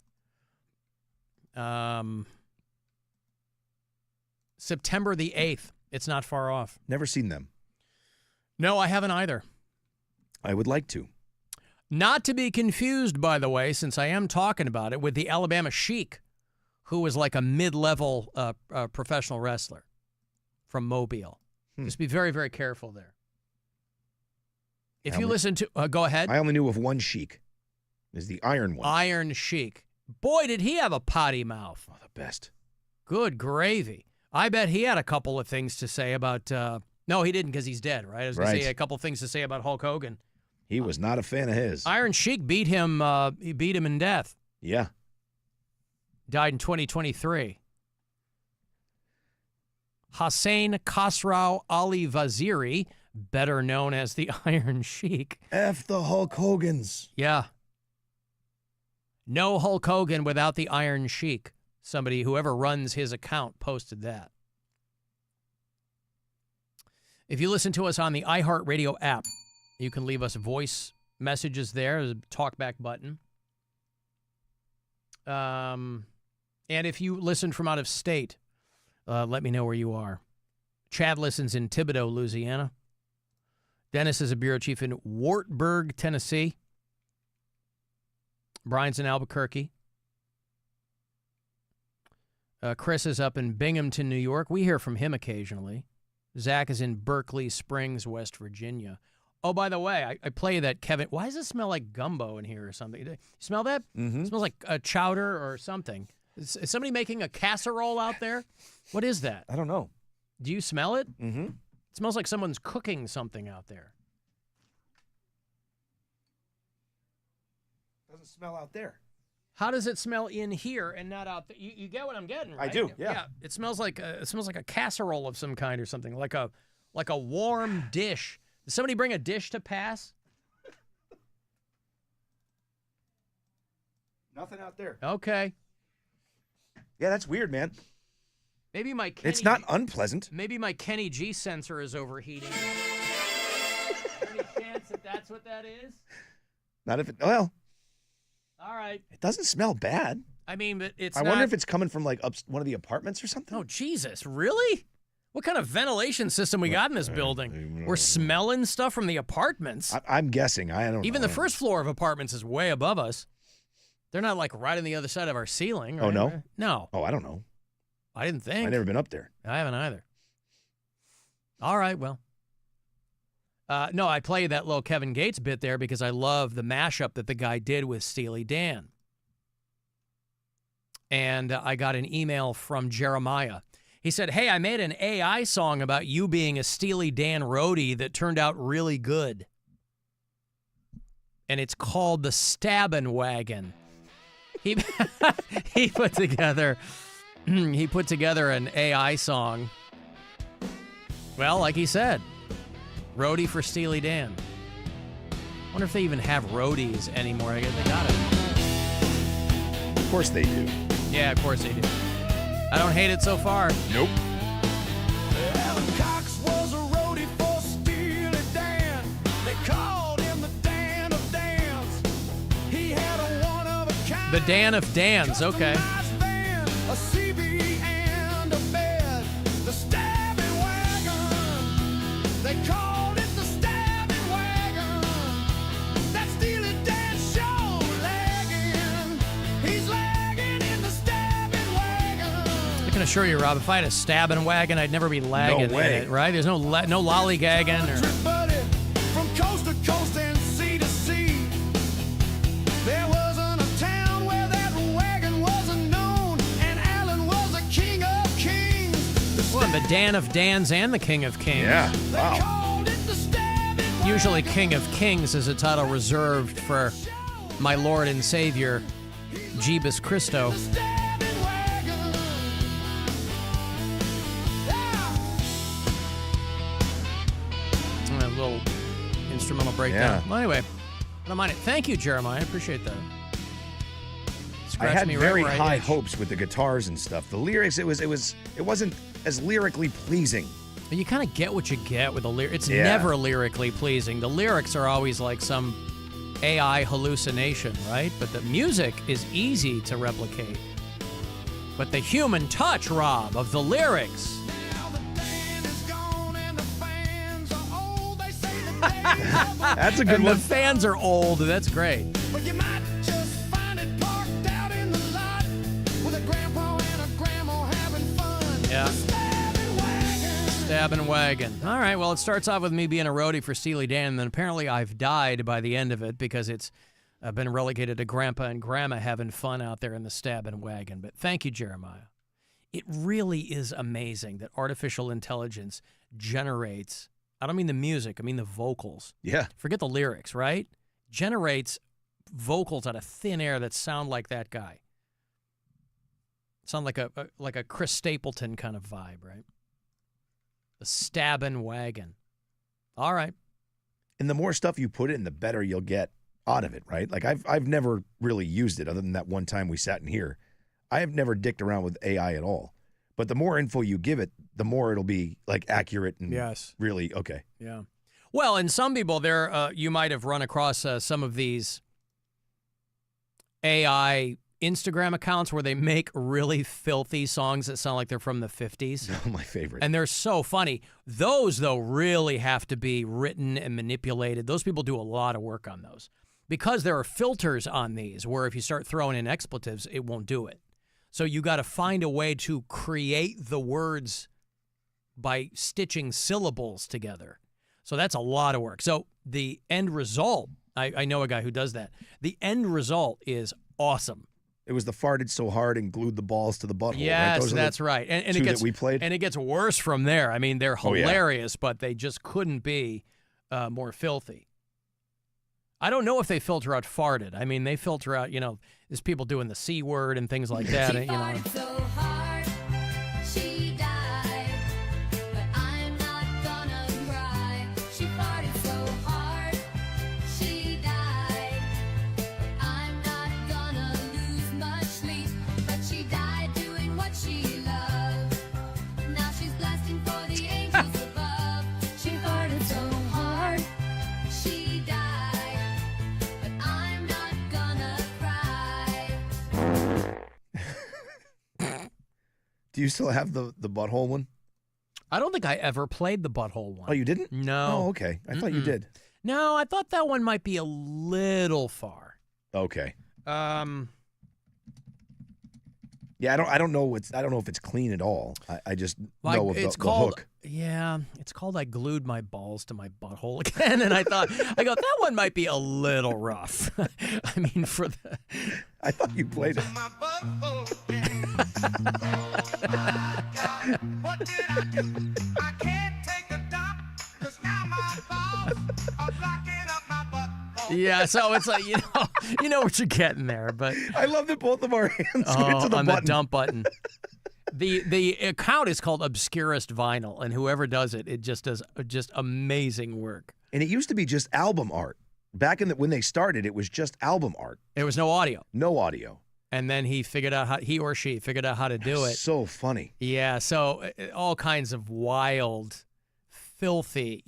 September the 8th. It's not far off. Never seen them. No, I haven't either. I would like to. Not to be confused, by the way, since I am talking about it, with the Alabama Sheik, who was like a mid-level professional wrestler from Mobile. Just be very, very careful there. If you listen to... go ahead. I only knew of one Sheik. Is the Iron one. Iron Sheik. Boy, did he have a potty mouth. Oh, the best. Good gravy. I bet he had a couple of things to say about... no, he didn't because he's dead, right? I was going to say a couple of things to say about Hulk Hogan. He was not a fan of his. Iron Sheik beat him. He beat him in death. Yeah. Died in 2023. Hossein Khosrow Ali Vaziri, better known as the Iron Sheik. F the Hulk Hogans. Yeah. No Hulk Hogan without the Iron Sheik. Somebody, whoever runs his account, posted that. If you listen to us on the iHeartRadio app, you can leave us voice messages there. There's a talkback button. And if you listen from out of state, let me know where you are. Chad listens in Thibodaux, Louisiana. Dennis is a bureau chief in Wartburg, Tennessee. Brian's in Albuquerque. Chris is up in Binghamton, New York. We hear from him occasionally. Zach is in Berkeley Springs, West Virginia. Oh, by the way, I play that Kevin. Why does it smell like gumbo in here or something? You smell that? Mm-hmm. It smells like a chowder or something. Is somebody making a casserole out there? What is that? I don't know. Do you smell it? Mm-hmm. It smells like someone's cooking something out there. Doesn't smell out there. How does it smell in here and not out there? You get what I'm getting, right? I do, yeah. It smells like a casserole of some kind or something, like a warm dish. Did somebody bring a dish to pass? Nothing out there. Okay. Yeah, that's weird, man. Maybe my It's not unpleasant. Maybe my Kenny G sensor is overheating. Any chance that that's what that is? Not if it. Well. All right. It doesn't smell bad. I mean, but it's. I wonder if it's coming from like up one of the apartments or something. Oh Jesus! Really? What kind of ventilation system we got in this building? We're smelling stuff from the apartments. I'm guessing. I don't know. Even the first floor of apartments is way above us. They're not like right on the other side of our ceiling. Right? Oh, no? No. Oh, I don't know. I didn't think. I've never been up there. I haven't either. All right, well. No, I play that little Kevin Gates bit there because I love the mashup that the guy did with Steely Dan. And I got an email from Jeremiah. He said, hey, I made an AI song about you being a Steely Dan roadie that turned out really good. And it's called The Stabbin' Wagon. He put together an AI song. Well, like he said, roadie for Steely Dan. Wonder if they even have roadies anymore. I guess they got it. Of course they do. Yeah, of course they do. I don't hate it so far. Nope. Alan Cox was a roadie for Steely Dan. They called him the Dan of Dans. He had a one of a kind. The Dan of Dans, okay. A CB and a bed. The stabbing wagon. They called it the stabbing wagon. That Steely Dan show lagging. He's lagging in the stabbing wagon. I can assure you, Rob, if I had a stabbing wagon, I'd never be lagging No way. in it, right? There's no lollygagging or... Buddy, from coast to coast and sea to sea. There wasn't a town where that wagon wasn't known, and Alan was the king of kings. Well, the Dan of Dans and the King of Kings. Yeah. Wow. Called it the stabbing Usually King of Kings is a title reserved for my Lord and Savior, Jeebus Christo. stabbing wagon. A little instrumental breakdown. Yeah. Well, anyway, I don't mind it. Thank you, Jeremiah. I appreciate that. I Scratch had me very right where I high itch. hopes with the guitars and stuff. The lyrics, it wasn't as lyrically pleasing. But you kind of get what you get with the lyrics. It's Yeah. never lyrically pleasing. The lyrics are always like some AI hallucination, right? But the music is easy to replicate. But the human touch, Rob, of the lyrics. That's a good And one. the fans are old. That's great. But you might just find it parked out in the lot with a grandpa and a grandma having fun. Yeah. Stabbing wagon. Stabbing wagon. All right, well, it starts off with me being a roadie for Steely Dan, and then apparently I've died by the end of it because it's been relegated to Grandpa and Grandma having fun out there in the stabbing wagon. But thank you, Jeremiah. It really is amazing that artificial intelligence generates, I don't mean the music, I mean the vocals. Yeah. Forget the lyrics, right? Generates vocals out of thin air that sound like that guy. Sound like a Chris Stapleton kind of vibe, right? The stabbing wagon. All right. And the more stuff you put in, the better you'll get out of it, right? Like I've never really used it other than that one time we sat in here. I have never dicked around with AI at all. But the more info you give it, the more it'll be like accurate and really okay. Yeah. Well, and some people there, you might have run across some of these AI Instagram accounts where they make really filthy songs that sound like they're from the 50s. Oh, my favorite. And they're so funny. Those, though, really have to be written and manipulated. Those people do a lot of work on those because there are filters on these where if you start throwing in expletives, it won't do it. So you got to find a way to create the words by stitching syllables together. So that's a lot of work. So the end result, I know a guy who does that. The end result is awesome. It was the farted so hard and glued the balls to the butthole. Yes, right? that's right. And it gets that we played. And it gets worse from there. I mean, they're hilarious, but they just couldn't be more filthy. I don't know if they filter out farted. I mean, they filter out, there's people doing the C word and things like that. She farted so hard, she died, but I'm not gonna cry. She farted so hard, she died, but I'm not gonna lose much sleep. But she died doing what she loved. Now she's blasting for the angels above. She farted so hard, she died, but I'm not gonna cry. Do you still have the butthole one? I don't think I ever played the butthole one. Oh, you didn't? No. Oh, okay. I thought you did. No, I thought that one might be a little far. Okay. Yeah, I don't know if it's clean at all. I just know of the hook. Yeah, it's called I glued my balls to my butthole again, and I go, that one might be a little rough. I mean, I thought you played it. Yeah, so it's like, you know what you're getting there, but I love that both of our hands get to the on button. the dump button. The account is called Obscurest Vinyl, and whoever does it just does just amazing work. And it used to be just album art. Back when they started, it was just album art. There was no audio. No audio. And then he or she figured out how to do it. So funny. Yeah, so all kinds of wild, filthy,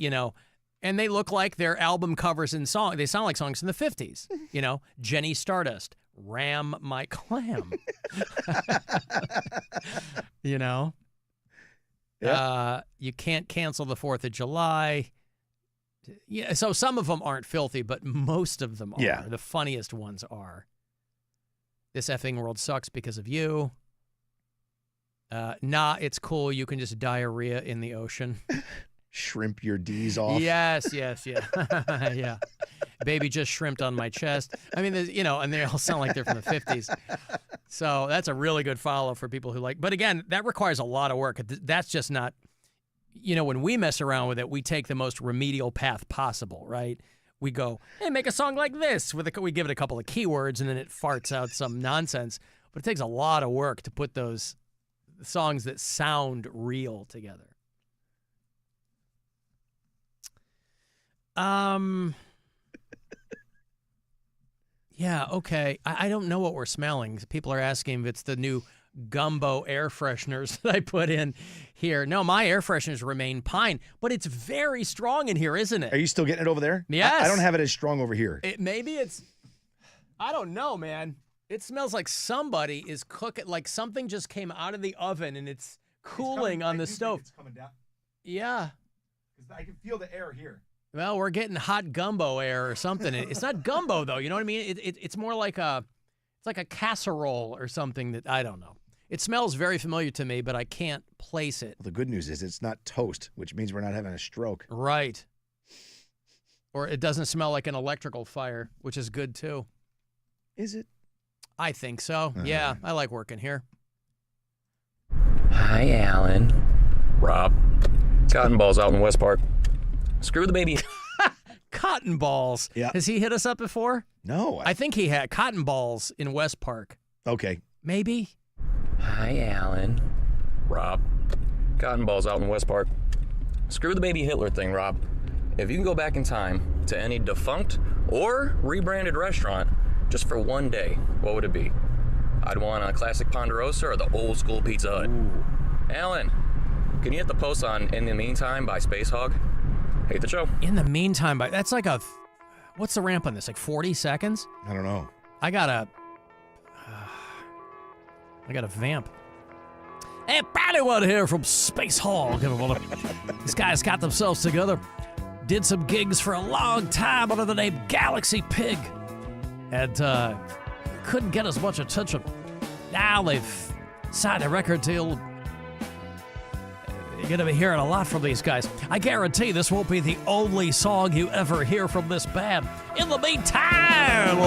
and they look like they're album covers and songs. They sound like songs in the 50s. Jenny Stardust, Ram My Clam. You can't cancel the 4th of July. Yeah, so some of them aren't filthy, but most of them are. Yeah. The funniest ones are. This effing world sucks because of you. Nah, it's cool. You can just diarrhea in the ocean. Shrimp your D's off. Yes, yeah. Yeah. Baby just shrimped on my chest. I mean, and they all sound like they're from the 50s. So that's a really good follow for people who like. But again, that requires a lot of work. That's just not, when we mess around with it, we take the most remedial path possible, right? We go, hey, make a song like this. We give it a couple of keywords, and then it farts out some nonsense. But it takes a lot of work to put those songs that sound real together. Yeah, okay. I don't know what we're smelling. People are asking if it's the new gumbo air fresheners that I put in here. No, my air fresheners remain pine, but it's very strong in here, isn't it? Are you still getting it over there? Yes. I don't have it as strong over here. I don't know, man. It smells like somebody is cooking, like something just came out of the oven and it's cooling on the stove. It's coming down. Yeah. I can feel the air here. Well, we're getting hot gumbo air or something. It's not gumbo though. You know what I mean? It's more like it's like a casserole or something that I don't know. It smells very familiar to me, but I can't place it. Well, the good news is it's not toast, which means we're not having a stroke. Right. Or it doesn't smell like an electrical fire, which is good too. Is it? I think so. Yeah, I like working here. Hi, Alan. Rob. Cotton balls out in West Park. Screw the baby. Cotton balls. Yeah. Has he hit us up before? No. I think he had cotton balls in West Park. Okay. Maybe. Hi, Alan. Rob. Cotton balls out in West Park. Screw the baby Hitler thing, Rob. If you can go back in time to any defunct or rebranded restaurant just for one day, what would it be? I'd want a classic Ponderosa or the old school Pizza Hut. Ooh. Alan, can you hit the post on In the Meantime by Space Hog? Hate the show. In the Meantime, that's like what's the ramp on this? Like 40 seconds? I don't know. I got a vamp. Hey, Bodywood here from Space Hog. These guys got themselves together, did some gigs for a long time under the name Galaxy Pig, and couldn't get as much attention. Now they've signed a record deal. You're going to be hearing a lot from these guys. I guarantee this won't be the only song you ever hear from this band. In the meantime,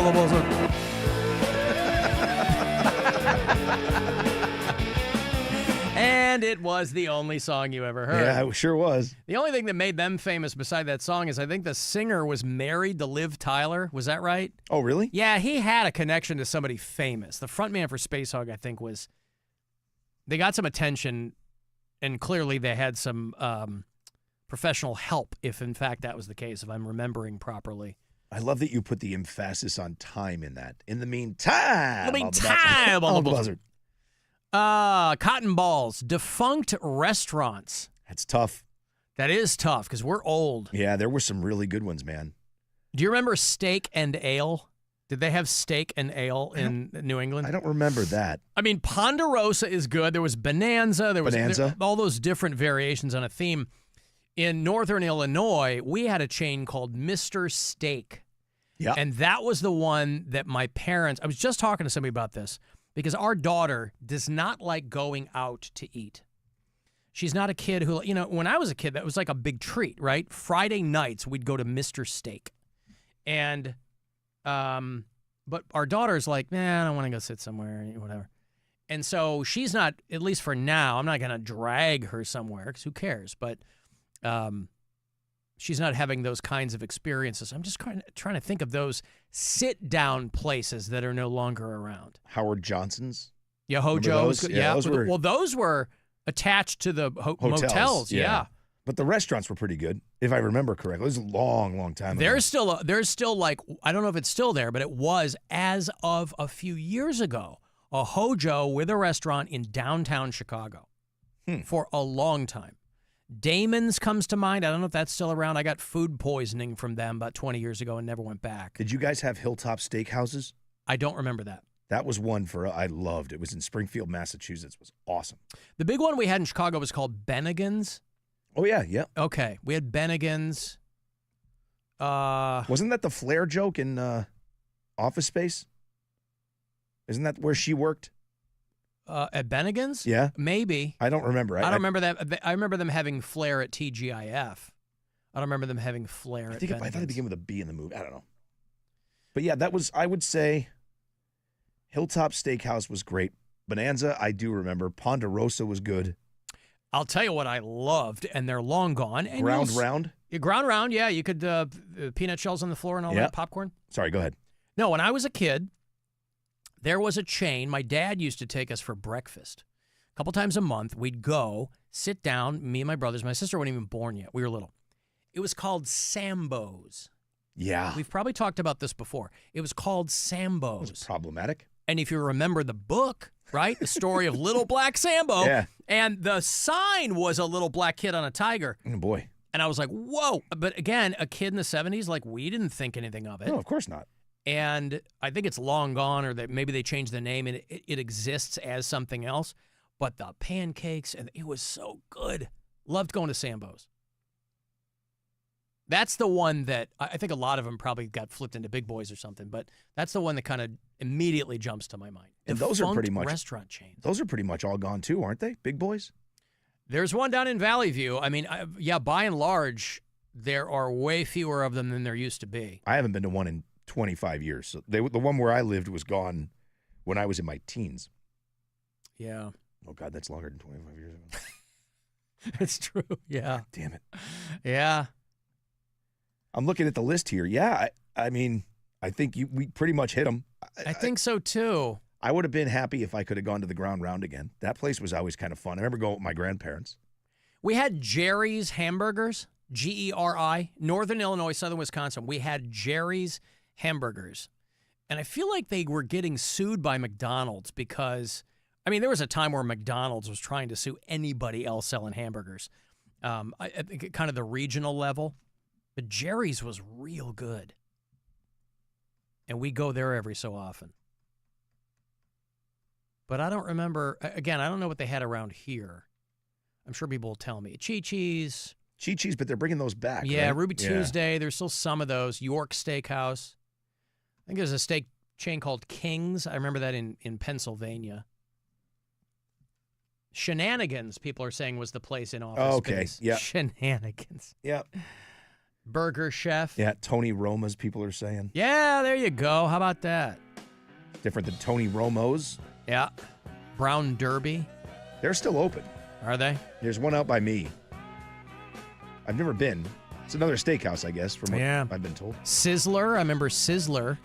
and it was the only song you ever heard. Yeah, it sure was. The only thing that made them famous beside that song is I think the singer was married to Liv Tyler. Was that right? Oh, really? Yeah, he had a connection to somebody famous. The frontman for Space Hog, I think, they got some attention, and clearly they had some professional help, if in fact that was the case, if I'm remembering properly. I love that you put the emphasis on time in that. In the meantime. In the meantime. On the buzzer. Cotton balls, defunct restaurants. That's tough. That is tough because we're old. Yeah, there were some really good ones, man. Do you remember Steak and Ale? Did they have Steak and Ale in New England? I don't remember that. I mean, Ponderosa is good. There was Bonanza. There was all those different variations on a theme. In Northern Illinois, we had a chain called Mr. Steak. Yeah. And that was the one that my parents, I was just talking to somebody about this, because our daughter does not like going out to eat. She's not a kid who, when I was a kid, that was like a big treat, right? Friday nights, we'd go to Mr. Steak. And, but our daughter's like, I don't want to go sit somewhere, whatever. And so she's not, at least for now, I'm not going to drag her somewhere, because who cares? But she's not having those kinds of experiences. I'm just trying to think of those sit-down places that are no longer around. Howard Johnson's? Yeah, Hojo's. Yeah, those were attached to the motels. Yeah. But the restaurants were pretty good, if I remember correctly. It was a long, long time ago. There's still like, I don't know if it's still there, but it was, as of a few years ago, a Hojo with a restaurant in downtown Chicago for a long time. Damon's comes to mind. I don't know if that's still around. I got food poisoning from them about 20 years ago and never went back. Did you guys have Hilltop Steakhouses? I don't remember that. That was one I loved. It was in Springfield, Massachusetts. It was awesome. The big one we had in Chicago was called Bennigan's. Oh, yeah. Okay. We had Bennigan's. Wasn't that the Flair joke in Office Space? Isn't that where she worked? At Bennigan's? Yeah. Maybe. I don't remember. I don't remember that. I remember them having Flair at TGIF. I don't remember them having Flair at Bennigan's. I thought it began with a B in the movie. I don't know. But yeah, that was, I would say, Hilltop Steakhouse was great. Bonanza, I do remember. Ponderosa was good. I'll tell you what I loved, and they're long gone. And Ground Round? Ground Round, yeah. You could, peanut shells on the floor and all that popcorn. Sorry, go ahead. No, when I was a kid, there was a chain. My dad used to take us for breakfast. A couple times a month, we'd go, sit down, me and my brothers. My sister wasn't even born yet. We were little. It was called Sambo's. Yeah. We've probably talked about this before. It was called Sambo's. Was it problematic? And if you remember the book, right? The story of Little Black Sambo. Yeah. And the sign was a little black kid on a tiger. Oh, boy. And I was like, whoa. But again, a kid in the 70s, like, we didn't think anything of it. No, of course not. And I think it's long gone, or that maybe they changed the name and it exists as something else. But the pancakes, and it was so good. Loved going to Sambo's. That's the one that I think a lot of them probably got flipped into Big Boys or something, but that's the one that kind of immediately jumps to my mind. And those are pretty much restaurant chains. Those are pretty much all gone too, aren't they? Big Boys? There's one down in Valley View. I mean, yeah, by and large, there are way fewer of them than there used to be. I haven't been to one in 25 years. So the one where I lived was gone when I was in my teens. Yeah. Oh, God, that's longer than 25 years ago. That's true. Yeah. God damn it. Yeah. I'm looking at the list here. Yeah, I mean, I think we pretty much hit them. I think so, too. I would have been happy if I could have gone to the Ground Round again. That place was always kind of fun. I remember going with my grandparents. We had Jerry's Hamburgers, Geri, Northern Illinois, Southern Wisconsin. We had Jerry's Hamburgers. And I feel like they were getting sued by McDonald's because, I mean, there was a time where McDonald's was trying to sue anybody else selling hamburgers. I think at kind of the regional level. But Jerry's was real good. And we go there every so often. But I don't remember, again, I don't know what they had around here. I'm sure people will tell me. Chi-Chi's. Chi-Chi's, but they're bringing those back, Yeah, right? Ruby Tuesday. There's still some of those. York Steakhouse. I think there's a steak chain called King's. I remember that in Pennsylvania. Shenanigans, people are saying, was the place in office space. Yeah. Shenanigans. Yep. Burger Chef. Yeah, Tony Roma's, people are saying. Yeah, there you go. How about that? Different than Tony Romo's. Yeah. Brown Derby. They're still open. Are they? There's one out by me. I've never been. It's another steakhouse, I guess, from what I've been told. Sizzler. I remember Sizzler.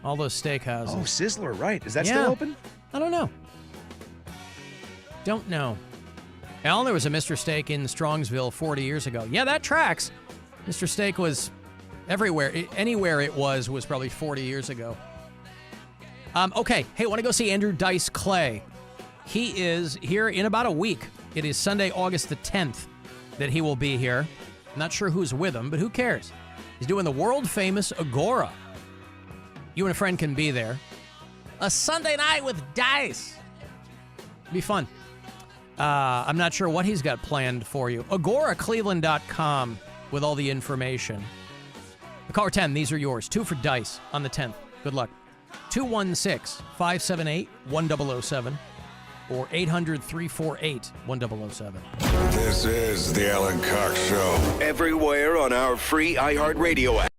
All those steakhouses. Oh, Sizzler, right. Is that still open? I don't know. Don't know. Alan, there was a Mr. Steak in Strongsville 40 years ago. Yeah, that tracks. Mr. Steak was everywhere. Anywhere it was probably 40 years ago. Okay. Hey, want to go see Andrew Dice Clay? He is here in about a week. It is Sunday, August the 10th that he will be here. I'm not sure who's with him, but who cares? He's doing the world-famous Agora. You and a friend can be there. A Sunday night with Dice. Be fun. I'm not sure what he's got planned for you. AgoraCleveland.com with all the information. The caller 10, these are yours. 2 for Dice on the 10th. Good luck. 216-578-1007 or 800-348-1007. This is the Alan Cox Show. Everywhere on our free iHeartRadio app.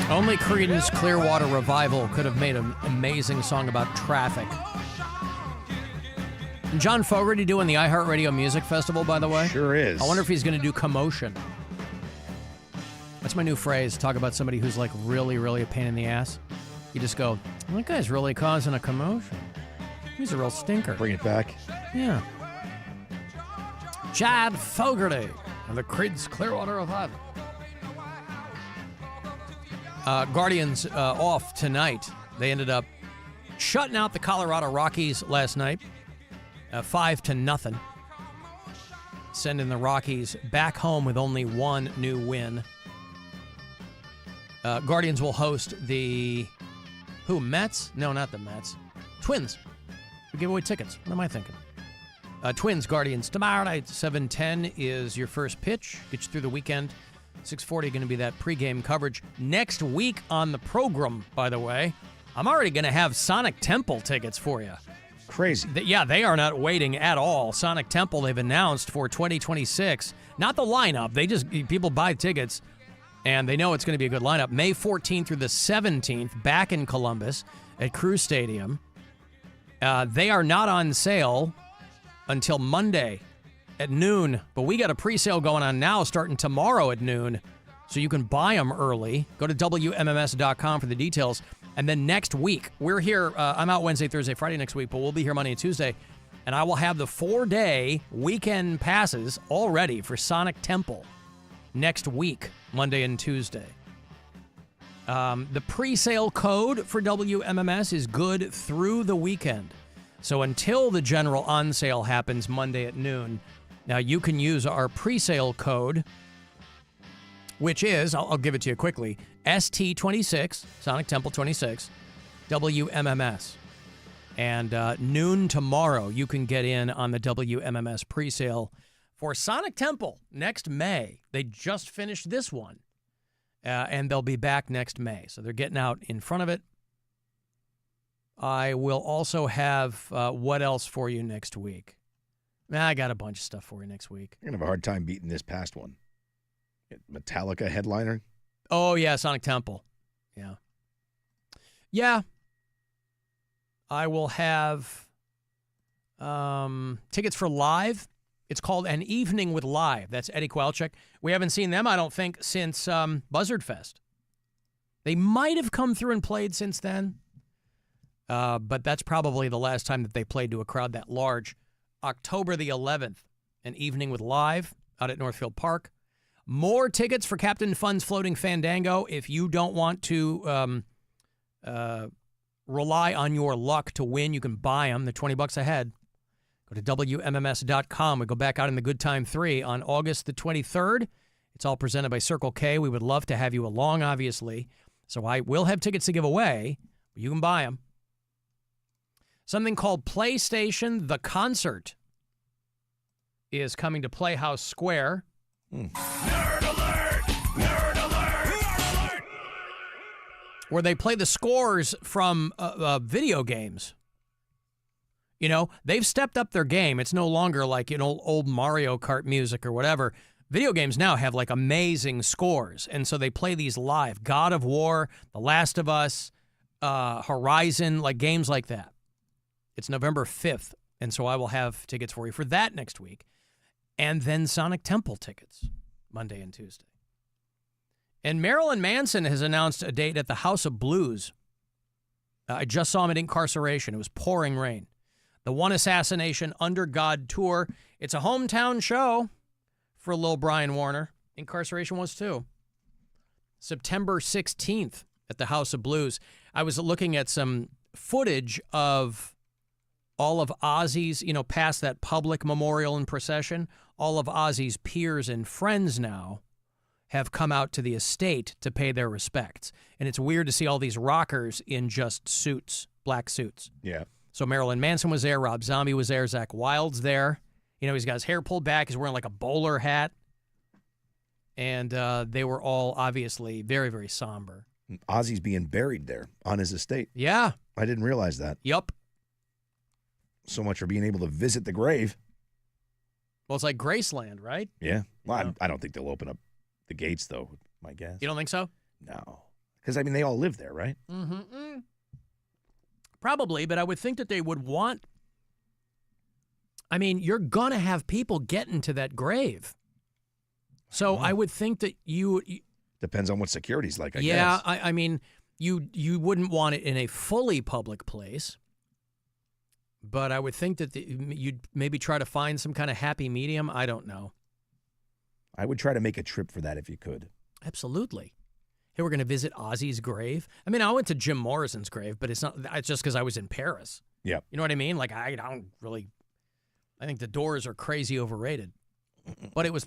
Only Creedence Clearwater Revival could have made an amazing song about traffic. And John Fogerty doing the iHeartRadio Music Festival, by the way. Sure is. I wonder if he's going to do Commotion. That's my new phrase. Talk about somebody who's like really, really a pain in the ass. You just go, that guy's really causing a commotion. He's a real stinker. Bring it back. Yeah. Chad Fogerty of the Creedence Clearwater Revival. Guardians off tonight. They ended up shutting out the Colorado Rockies last night, 5-0. Sending the Rockies back home with only one new win. Guardians will host the Mets? No, not the Mets. Twins. We give away tickets. What am I thinking? Twins, Guardians tomorrow night, 7:10 is your first pitch. Get you through the weekend. 6:40 going to be that pregame coverage. Next week on the program, by the way, I'm already going to have Sonic Temple tickets for you. Crazy. They are not waiting at all. Sonic Temple, they've announced for 2026. Not the lineup. People buy tickets, and they know it's going to be a good lineup. May 14th through the 17th, back in Columbus at Crew Stadium. They are not on sale until Monday at noon, but we got a pre-sale going on now starting tomorrow at noon, so you can buy them early. Go to WMMS.com for the details. And then next week, we're here. I'm out Wednesday, Thursday, Friday next week, but we'll be here Monday and Tuesday, and I will have the 4-day weekend passes all ready for Sonic Temple next week, Monday and Tuesday. The pre-sale code for WMMS is good through the weekend. So until the general on sale happens Monday at noon, now you can use our pre-sale code, which is, I'll give it to you quickly, ST26, Sonic Temple 26, WMMS. And noon tomorrow, you can get in on the WMMS pre-sale for Sonic Temple next May. They just finished this one, and they'll be back next May. So they're getting out in front of it. I will also have what else for you next week? I got a bunch of stuff for you next week. You're going to have a hard time beating this past one. Metallica headliner? Oh, yeah, Sonic Temple. Yeah. Yeah. I will have tickets for Live. It's called An Evening with Live. That's Eddie Kowalczyk. We haven't seen them, I don't think, since Buzzard Fest. They might have come through and played since then. But that's probably the last time that they played to a crowd that large. October the 11th, An Evening with Live out at Northfield Park. More tickets for Captain Fun's Floating Fandango. If you don't want to rely on your luck to win, you can buy them. They're $20 a head. Go to WMMS.com. We go back out in the Good Time 3 on August the 23rd. It's all presented by Circle K. We would love to have you along, obviously. So I will have tickets to give away, but you can buy them. Something called PlayStation The Concert is coming to Playhouse Square. Nerd alert! Nerd alert! Nerd alert! Where they play the scores from video games. You know, they've stepped up their game. It's no longer like, old Mario Kart music or whatever. Video games now have like amazing scores. And so they play these live. God of War, The Last of Us, Horizon, like games like that. It's November 5th, and so I will have tickets for you for that next week. And then Sonic Temple tickets, Monday and Tuesday. And Marilyn Manson has announced a date at the House of Blues. I just saw him at Incarceration. It was pouring rain. The One Assassination Under God Tour. It's a hometown show for Lil Brian Warner. Incarceration was too. September 16th at the House of Blues. I was looking at some footage of all of Ozzy's, past that public memorial and procession, all of Ozzy's peers and friends now have come out to the estate to pay their respects. And it's weird to see all these rockers in just suits, black suits. Yeah. So Marilyn Manson was there, Rob Zombie was there, Zakk Wylde's there. He's got his hair pulled back, he's wearing like a bowler hat. And they were all obviously very, very somber. Ozzy's being buried there on his estate. Yeah. I didn't realize that. Yup. So much for being able to visit the grave. Well, it's like Graceland, right? Yeah. Well, I don't think they'll open up the gates, though, my guess. You don't think so? No. Because, I mean, they all live there, right? Mm-hmm. Probably, but I would think that they would want... I mean, you're going to have people getting to that grave. So I would think that you... Depends on what security's like, I guess. Yeah, I mean, you wouldn't want it in a fully public place. But I would think that you'd maybe try to find some kind of happy medium. I don't know. I would try to make a trip for that if you could. Absolutely. Hey, we're going to visit Ozzy's grave. I mean, I went to Jim Morrison's grave, but it's just because I was in Paris. Yeah. You know what I mean? Like, I don't really... I think the Doors are crazy overrated. But it was...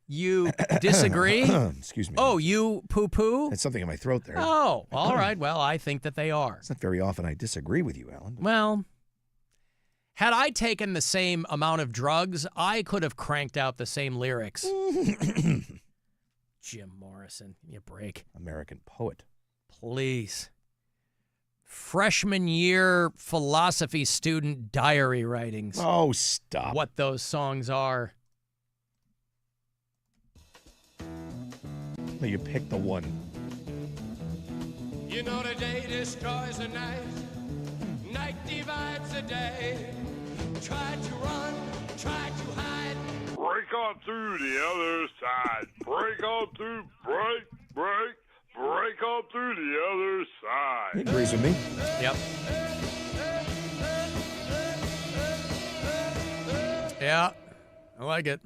You disagree? Excuse me. Oh, you poo-poo? That's something in my throat there. Oh, all right. Well, I think that they are. It's not very often I disagree with you, Alan. Well, had I taken the same amount of drugs, I could have cranked out the same lyrics. Jim Morrison, give me a break. American poet. Please. Freshman year philosophy student diary writings. Oh, stop. What those songs are. No, you picked the one. You know the day destroys the night, night divides the day. Try to run, try to hide. Break on through the other side. Break on through, break on through the other side. He agrees with me. Yep. Yeah, I like it.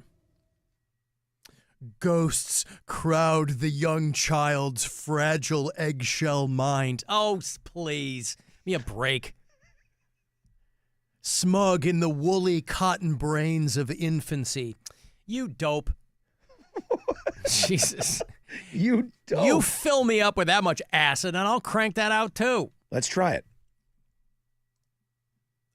Ghosts crowd the young child's fragile eggshell mind. Oh, please. Give me a break. Smug in the woolly cotton brains of infancy. You dope. Jesus. You dope. You fill me up with that much acid, and I'll crank that out, too. Let's try it.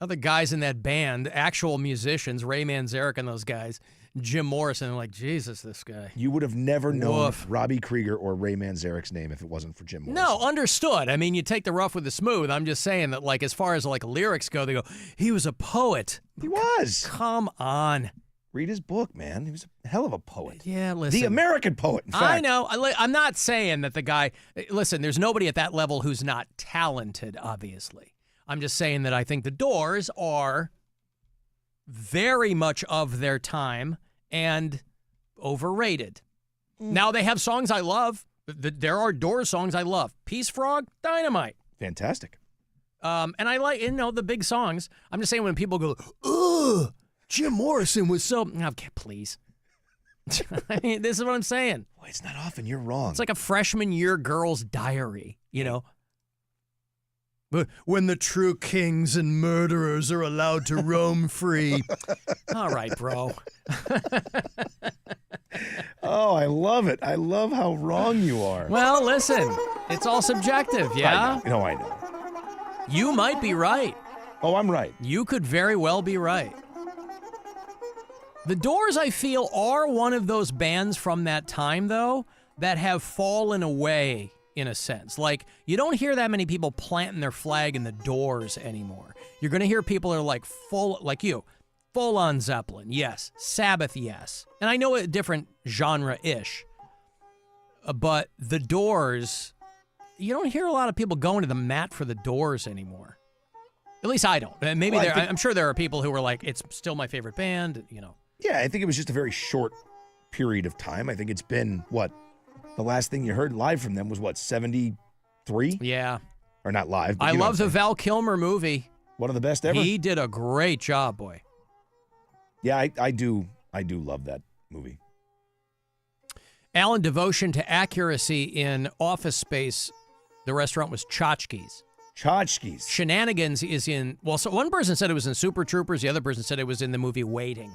Other guys in that band, actual musicians, Ray Manzarek and those guys, Jim Morrison, I'm like, Jesus, this guy. You would have never known Woof. Robbie Krieger or Ray Manzarek's name if it wasn't for Jim Morrison. No, understood. I mean, you take the rough with the smooth. I'm just saying that, like, as far as, like, lyrics go, they go, he was a poet. He was. Come on. Read his book, man. He was a hell of a poet. Yeah, listen. The American poet, in fact. I know. I'm not saying that the guy... Listen, there's nobody at that level who's not talented, obviously. I'm just saying that I think the Doors are very much of their time and overrated. Now they have songs I love. There are Doors songs I love. Peace Frog, dynamite. Fantastic. And I like, the big songs. I'm just saying when people go, ugh, Jim Morrison was so... Okay, please. I mean, this is what I'm saying. Boy, it's not often you're wrong. It's like a freshman year girl's diary, you know? But when the true kings and murderers are allowed to roam free. All right, bro. Oh, I love it. I love how wrong you are. Well, listen, it's all subjective, yeah? I know. You might be right. Oh, I'm right. You could very well be right. The Doors, I feel, are one of those bands from that time, though, that have fallen away in a sense. Like, you don't hear that many people planting their flag in the Doors anymore. You're going to hear people that are like full on Zeppelin, yes. Sabbath, yes. And I know a different genre-ish. But the Doors, you don't hear a lot of people going to the mat for the Doors anymore. At least I don't. Maybe I'm sure there are people who are like, it's still my favorite band, you know. Yeah, I think it was just a very short period of time. I think it's been, the last thing you heard live from them was, 73? Yeah. Or not live. I love the Val Kilmer movie. One of the best ever. He did a great job, boy. Yeah, I do love that movie. Alan, devotion to accuracy in Office Space, the restaurant was Tchotchkes. Tchotchkes. Shenanigans is in, so one person said it was in Super Troopers, the other person said it was in the movie Waiting.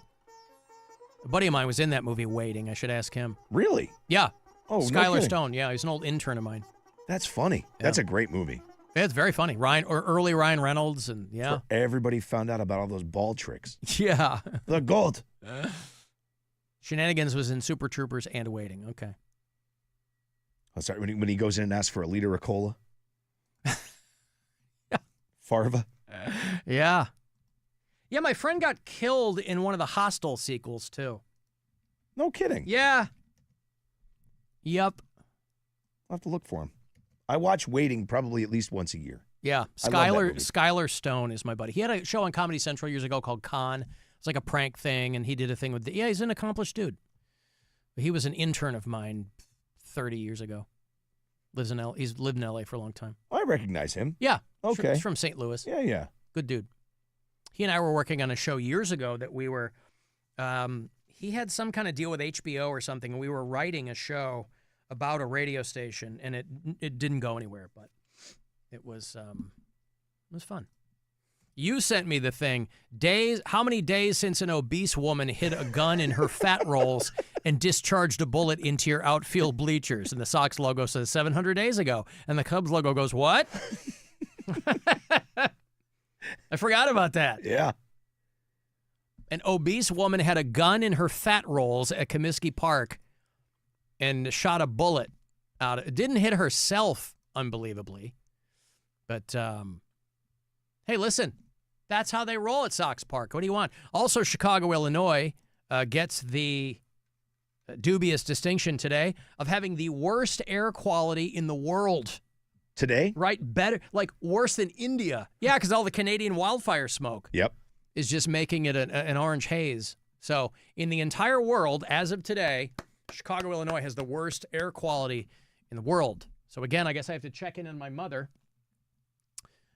A buddy of mine was in that movie Waiting. I should ask him. Really? Yeah. Oh, Skylar no kidding. Stone. Yeah, he's an old intern of mine. That's funny. Yeah. That's a great movie. Yeah, it's very funny. Early Ryan Reynolds, and yeah. Everybody found out about all those ball tricks. Yeah. The gold. Shenanigans was in Super Troopers and Waiting. Okay. Oh, sorry. When he goes in and asks for a liter of cola. Farva. Yeah. Yeah, my friend got killed in one of the Hostel sequels, too. No kidding. Yeah. Yep. I'll have to look for him. I watch Waiting probably at least once a year. Yeah, I love that movie. Skylar Stone is my buddy. He had a show on Comedy Central years ago called Con. It's like a prank thing, and he did a thing with he's an accomplished dude. He was an intern of mine 30 years ago. He's lived in L.A. for a long time. I recognize him. Yeah. Okay. He's from St. Louis. Yeah. Good dude. He and I were working on a show years ago that we were he had some kind of deal with HBO or something, and we were writing a show about a radio station, and it didn't go anywhere, but it was fun. You sent me the thing. How many days since an obese woman hid a gun in her fat rolls and discharged a bullet into your outfield bleachers? And the Sox logo says 700 days ago. And the Cubs logo goes, what? I forgot about that. Yeah. An obese woman had a gun in her fat rolls at Comiskey Park and shot a bullet out. It didn't hit herself, unbelievably. But, hey, listen, that's how they roll at Sox Park. What do you want? Also, Chicago, Illinois gets the dubious distinction today of having the worst air quality in the world. Today? Right, better, like worse than India. Yeah, because all the Canadian wildfire smoke is just making it an orange haze. So in the entire world, as of today, Chicago, Illinois has the worst air quality in the world. So again, I guess I have to check in on my mother,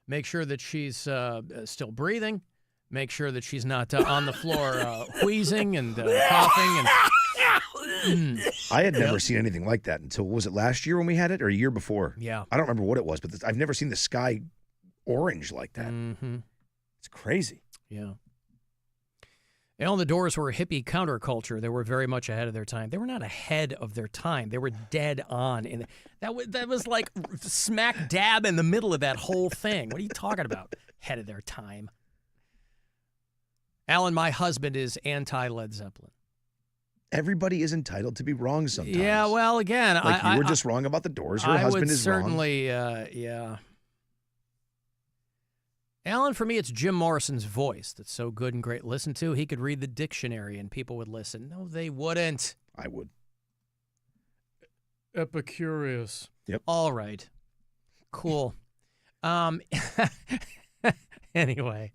make sure that she's still breathing, make sure that she's not on the floor wheezing and coughing. And I had never seen anything like that until, was it last year when we had it or a year before? Yeah. I don't remember what it was, but I've never seen the sky orange like that. Mm-hmm. It's crazy. Yeah. And the Doors were a hippie counterculture. They were very much ahead of their time. They were not ahead of their time. They were dead on. And that was like smack dab in the middle of that whole thing. What are you talking about? Ahead of their time. Alan, my husband is anti-Led Zeppelin. Everybody is entitled to be wrong sometimes. Yeah, well, again, like you were just wrong about the Doors. Your husband is certainly, yeah. Alan, for me, it's Jim Morrison's voice that's so good and great to listen to. He could read the dictionary and people would listen. No, they wouldn't. I would. Epicurious. Yep. All right. Cool. Anyway,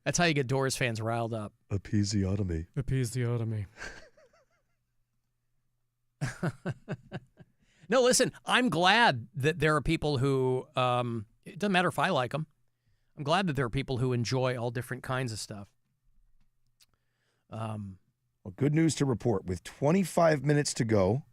that's how you get Doors fans riled up. Episiotomy. Episiotomy. No, listen, I'm glad that there are people who, it doesn't matter if I like them. I'm glad that there are people who enjoy all different kinds of stuff. Well, good news to report. With 25 minutes to go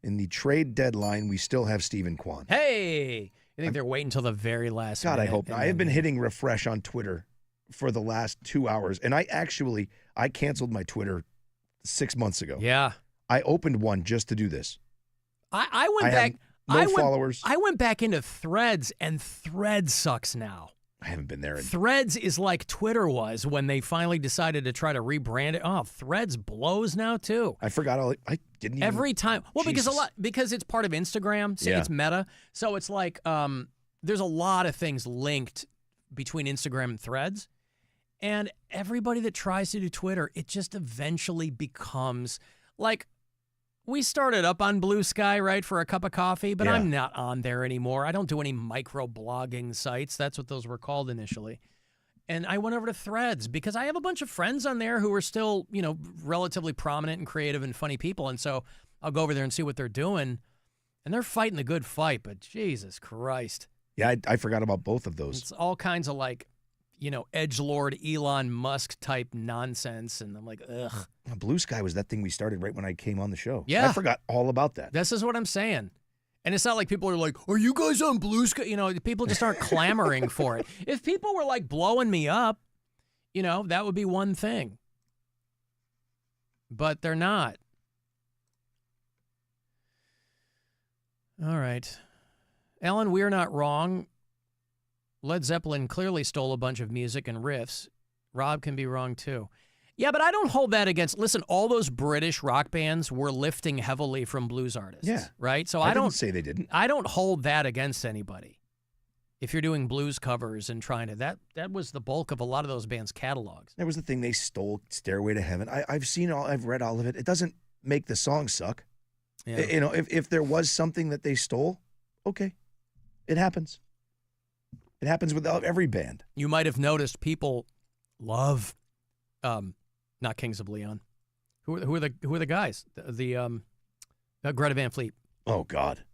in the trade deadline, we still have Stephen Kwan. Hey! I think they're waiting until the very last minute. God, I hope not. I have been hitting refresh on Twitter for the last 2 hours, and I canceled my Twitter 6 months ago. Yeah. I opened one just to do this. I went back. Followers. I went back into Threads, and Threads sucks now. I haven't been there. Threads is like Twitter was when they finally decided to try to rebrand it. Oh, Threads blows now too. I forgot all. I didn't even. Every time. Well, because it's part of Instagram. So it's Meta. So it's like there's a lot of things linked between Instagram and Threads. And everybody that tries to do Twitter, it just eventually becomes like, we started up on Blue Sky, right, for a cup of coffee, but I'm not on there anymore. I don't do any micro-blogging sites. That's what those were called initially. And I went over to Threads because I have a bunch of friends on there who are still, relatively prominent and creative and funny people. And so I'll go over there and see what they're doing. And they're fighting the good fight, but Jesus Christ. Yeah, I forgot about both of those. It's all kinds of edgelord Elon Musk type nonsense. And I'm like, ugh. Blue Sky was that thing we started right when I came on the show. Yeah. I forgot all about that. This is what I'm saying. And it's not like people are like, are you guys on Blue Sky? People just aren't clamoring for it. If people were like blowing me up, that would be one thing. But they're not. All right. Alan, we're not wrong. Led Zeppelin clearly stole a bunch of music and riffs. Rob can be wrong, too. Yeah, but I don't hold that against... Listen, all those British rock bands were lifting heavily from blues artists. Yeah. Right? So I don't say they didn't. I don't hold that against anybody. If you're doing blues covers and trying to... That was the bulk of a lot of those bands' catalogs. That was the thing. They stole Stairway to Heaven. I've read all of it. It doesn't make the song suck. Yeah. You know, if there was something that they stole, okay, it happens. It happens with every band. You might have noticed people love, not Kings of Leon. Who are the guys? Greta Van Fleet. Oh God,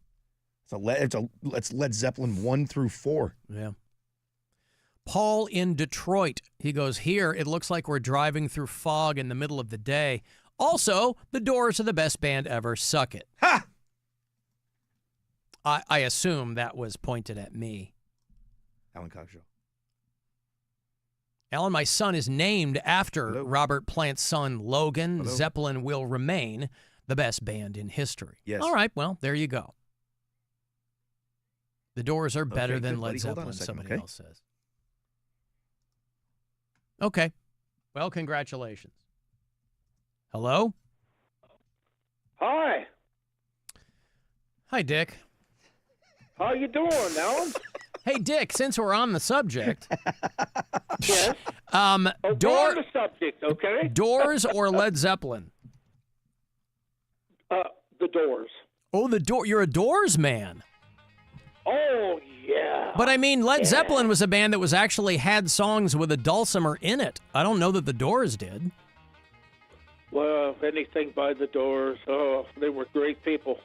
it's Led Zeppelin 1 through 4. Yeah. Paul in Detroit. He goes, here, it looks like we're driving through fog in the middle of the day. Also, the Doors are the best band ever. Suck it. Ha! I assume that was pointed at me. Alan Cox Show. Alan, my son is named after Robert Plant's son, Logan. Hello. Zeppelin will remain the best band in history. Yes. All right, well, there you go. The Doors are better Okay, than good, Led buddy. Hold on a Zeppelin, second, somebody okay? else says. Okay. Well, congratulations. Hello? Hi. Hi, Dick. How you doing, Alan? Hey, Dick, since we're on the subject. Yes. We're on the subject, okay? Doors or Led Zeppelin? The Doors. Oh, you're a Doors man. Oh, yeah. But I mean, Led Zeppelin was a band that was actually had songs with a dulcimer in it. I don't know that the Doors did. Well, anything by the Doors. Oh, they were great people.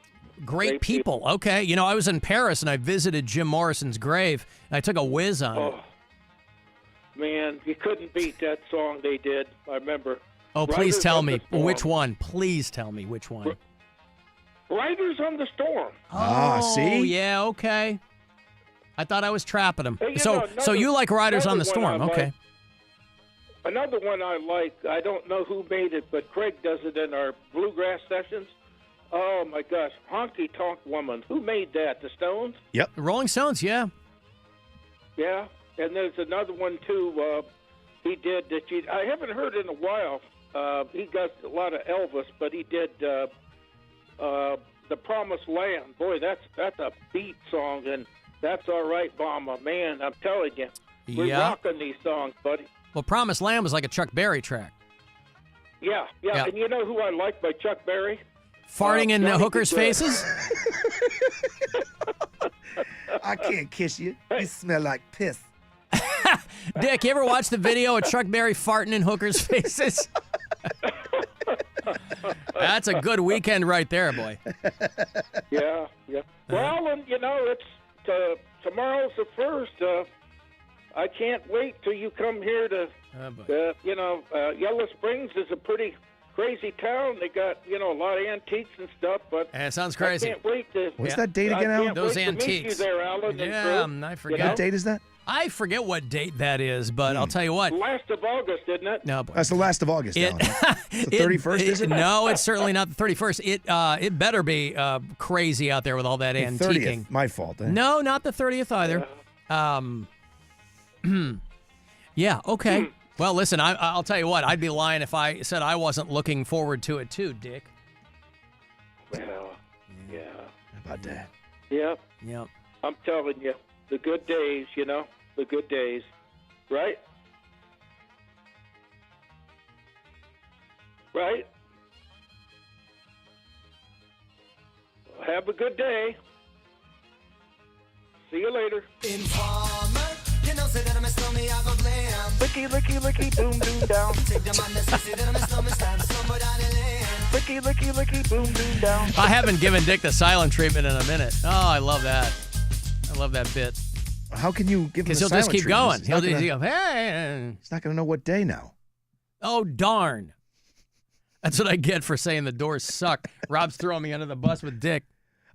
Great people. Okay. You know, I was in Paris and I visited Jim Morrison's grave and I took a whiz on it. Man, you couldn't beat that song they did. I remember. Oh, please Riders tell on the me Storm. which one. Please tell me which one. Riders on the Storm. Oh, yeah, okay. I thought I was trapping him. Hey, you So know, you like Riders on the another one Storm. I Okay. like. Another one I like, I don't know who made it, but Craig does it in our bluegrass sessions. Oh, my gosh. Honky Tonk Woman. Who made that? The Stones? Yep. The Rolling Stones, yeah. Yeah. And there's another one, too, he did that I haven't heard in a while. He got a lot of Elvis, but he did The Promised Land. Boy, that's a beat song, and that's all right, Mama. Man, I'm telling you. We're Yeah. rocking these songs, buddy. Well, Promised Land was like a Chuck Berry track. Yeah. Yeah. And you know who I like by Chuck Berry? Farting in Johnny hookers' B. Good. faces? I can't kiss you. You smell like piss. Dick, you ever watch the video of Chuck Berry farting in hookers' faces? That's a good weekend right there, boy. Yeah. Well, and you know, it's tomorrow's the 1st. I can't wait till you come here to, Yellow Springs is a pretty crazy town. They got, a lot of antiques and stuff, but Yeah, it sounds crazy. I can't wait to. What's that date again, I Alan? can't Those wait to meet you antiques. there, Alan. Yeah, and I Chris. forget. What date is that? I forget what date that is, but I'll tell you what. Last of August, isn't it? No, boy. That's the last of August, Alan. The 31st, is it? No, it's certainly not the 31st. It better be crazy out there with all that The antiquing. 30th. My fault. Eh? No, not the 30th either. Yeah, okay. Well, listen, I'll tell you what. I'd be lying if I said I wasn't looking forward to it too, Dick. Well, yeah. How about that? Yep. Yep. I'm telling you, the good days, the good days, right? Right? Have a good day. See you later. Informer, you know, say that I'm a stormy, I go blame. Licky, licky, licky, boom, boom, down. Take them on the say that I'm a stormy, stand somewhere down the lane. Licky, licky, licky, boom, boom, down. I haven't given Dick the silent treatment in a minute. Oh, I love that. I love that bit. How can you give him Because the he'll just silent keep treatment? going. He's He'll not just gonna- go, hey. He's not going to know what day now. Oh, darn. That's what I get for saying the Doors suck. Rob's throwing me under the bus with Dick.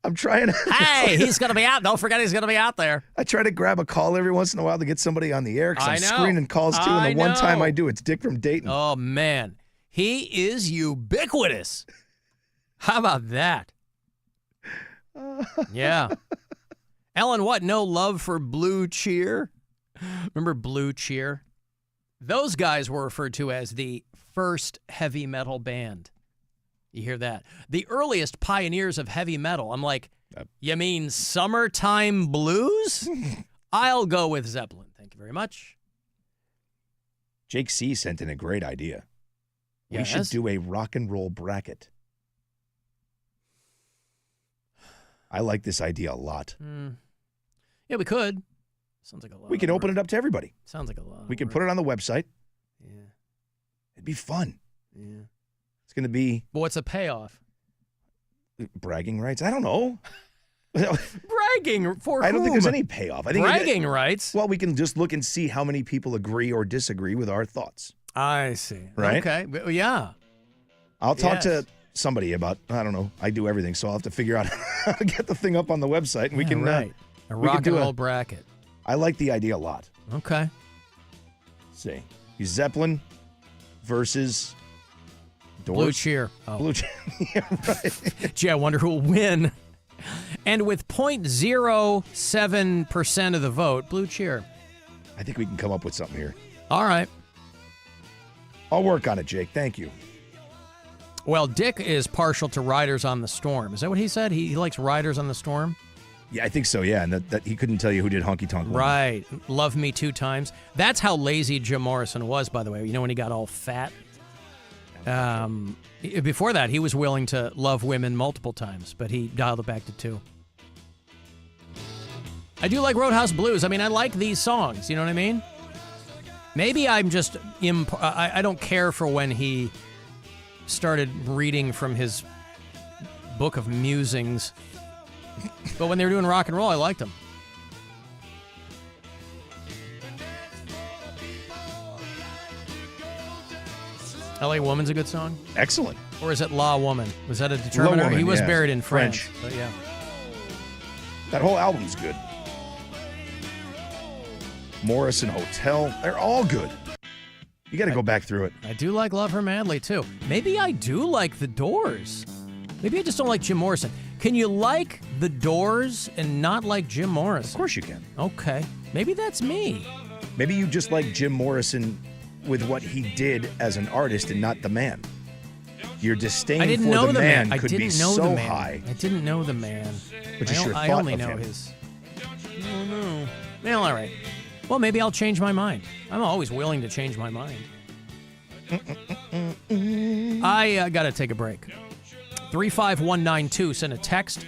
I'm trying to. Hey, he's going to be out. Don't forget he's going to be out there. I try to grab a call every once in a while to get somebody on the air because I I'm know. screening calls too. I And the one time know. I do, it's Dick from Dayton. Oh, man. He is ubiquitous. How about that? Yeah. Ellen, what? No love for Blue Cheer? Remember Blue Cheer? Those guys were referred to as the first heavy metal band. You hear that? The earliest pioneers of heavy metal. I'm like, you mean Summertime Blues? I'll go with Zeppelin. Thank you very much. Jake C. sent in a great idea. We Yes? should do a rock and roll bracket. I like this idea a lot. Yeah, we could. Sounds like a lot. We can open it up to everybody. Sounds like a lot. We can put it on the website. Yeah. It'd be fun. Yeah. It's going to be... But what's a payoff? Bragging rights? I don't know. Bragging for I don't think whom? there's any payoff. I think Bragging rights? Well, we can just look and see how many people agree or disagree with our thoughts. I see. Right? Okay. Yeah. I'll talk to somebody about, I don't know, I do everything, so I'll have to figure out how to get the thing up on the website, and we can... Right. A rock and roll bracket. I like the idea a lot. Okay. Let's see. Zeppelin versus... Doors. Blue Cheer. Oh. Blue Cheer. Yeah, right. Gee, I wonder who will win. And with 0.07% of the vote, Blue Cheer. I think we can come up with something here. All right. I'll work on it, Jake. Thank you. Well, Dick is partial to Riders on the Storm. Is that what he said? He likes Riders on the Storm? Yeah, I think so, yeah. And that he couldn't tell you who did Honky Tonk Woman. Right. Love Me 2 Times. That's how lazy Jim Morrison was, by the way. You know when he got all fat? Before that, he was willing to love women multiple times, but he dialed it back to 2. I do like Roadhouse Blues. I mean, I like these songs. You know what I mean? Maybe I'm just... I don't care for when he started reading from his book of musings. But when they were doing rock and roll, I liked them. LA Woman's a good song? Excellent. Or is it La Woman? Was that a determiner? Woman, he was yeah. buried in France. French. But yeah. That whole album's good. Morrison Hotel. They're all good. You got to go back through it. I do like Love Her Madly, too. Maybe I do like The Doors. Maybe I just don't like Jim Morrison. Can you like The Doors and not like Jim Morrison? Of course you can. Okay. Maybe that's me. Maybe you just like Jim Morrison with what he did as an artist and not the man. Your disdain for the man could be so high. I didn't know the man. But just your I thought only of know him. his... Oh, no. Well, all right. Well, maybe I'll change my mind. I'm always willing to change my mind. I got to take a break. 35192, send a text.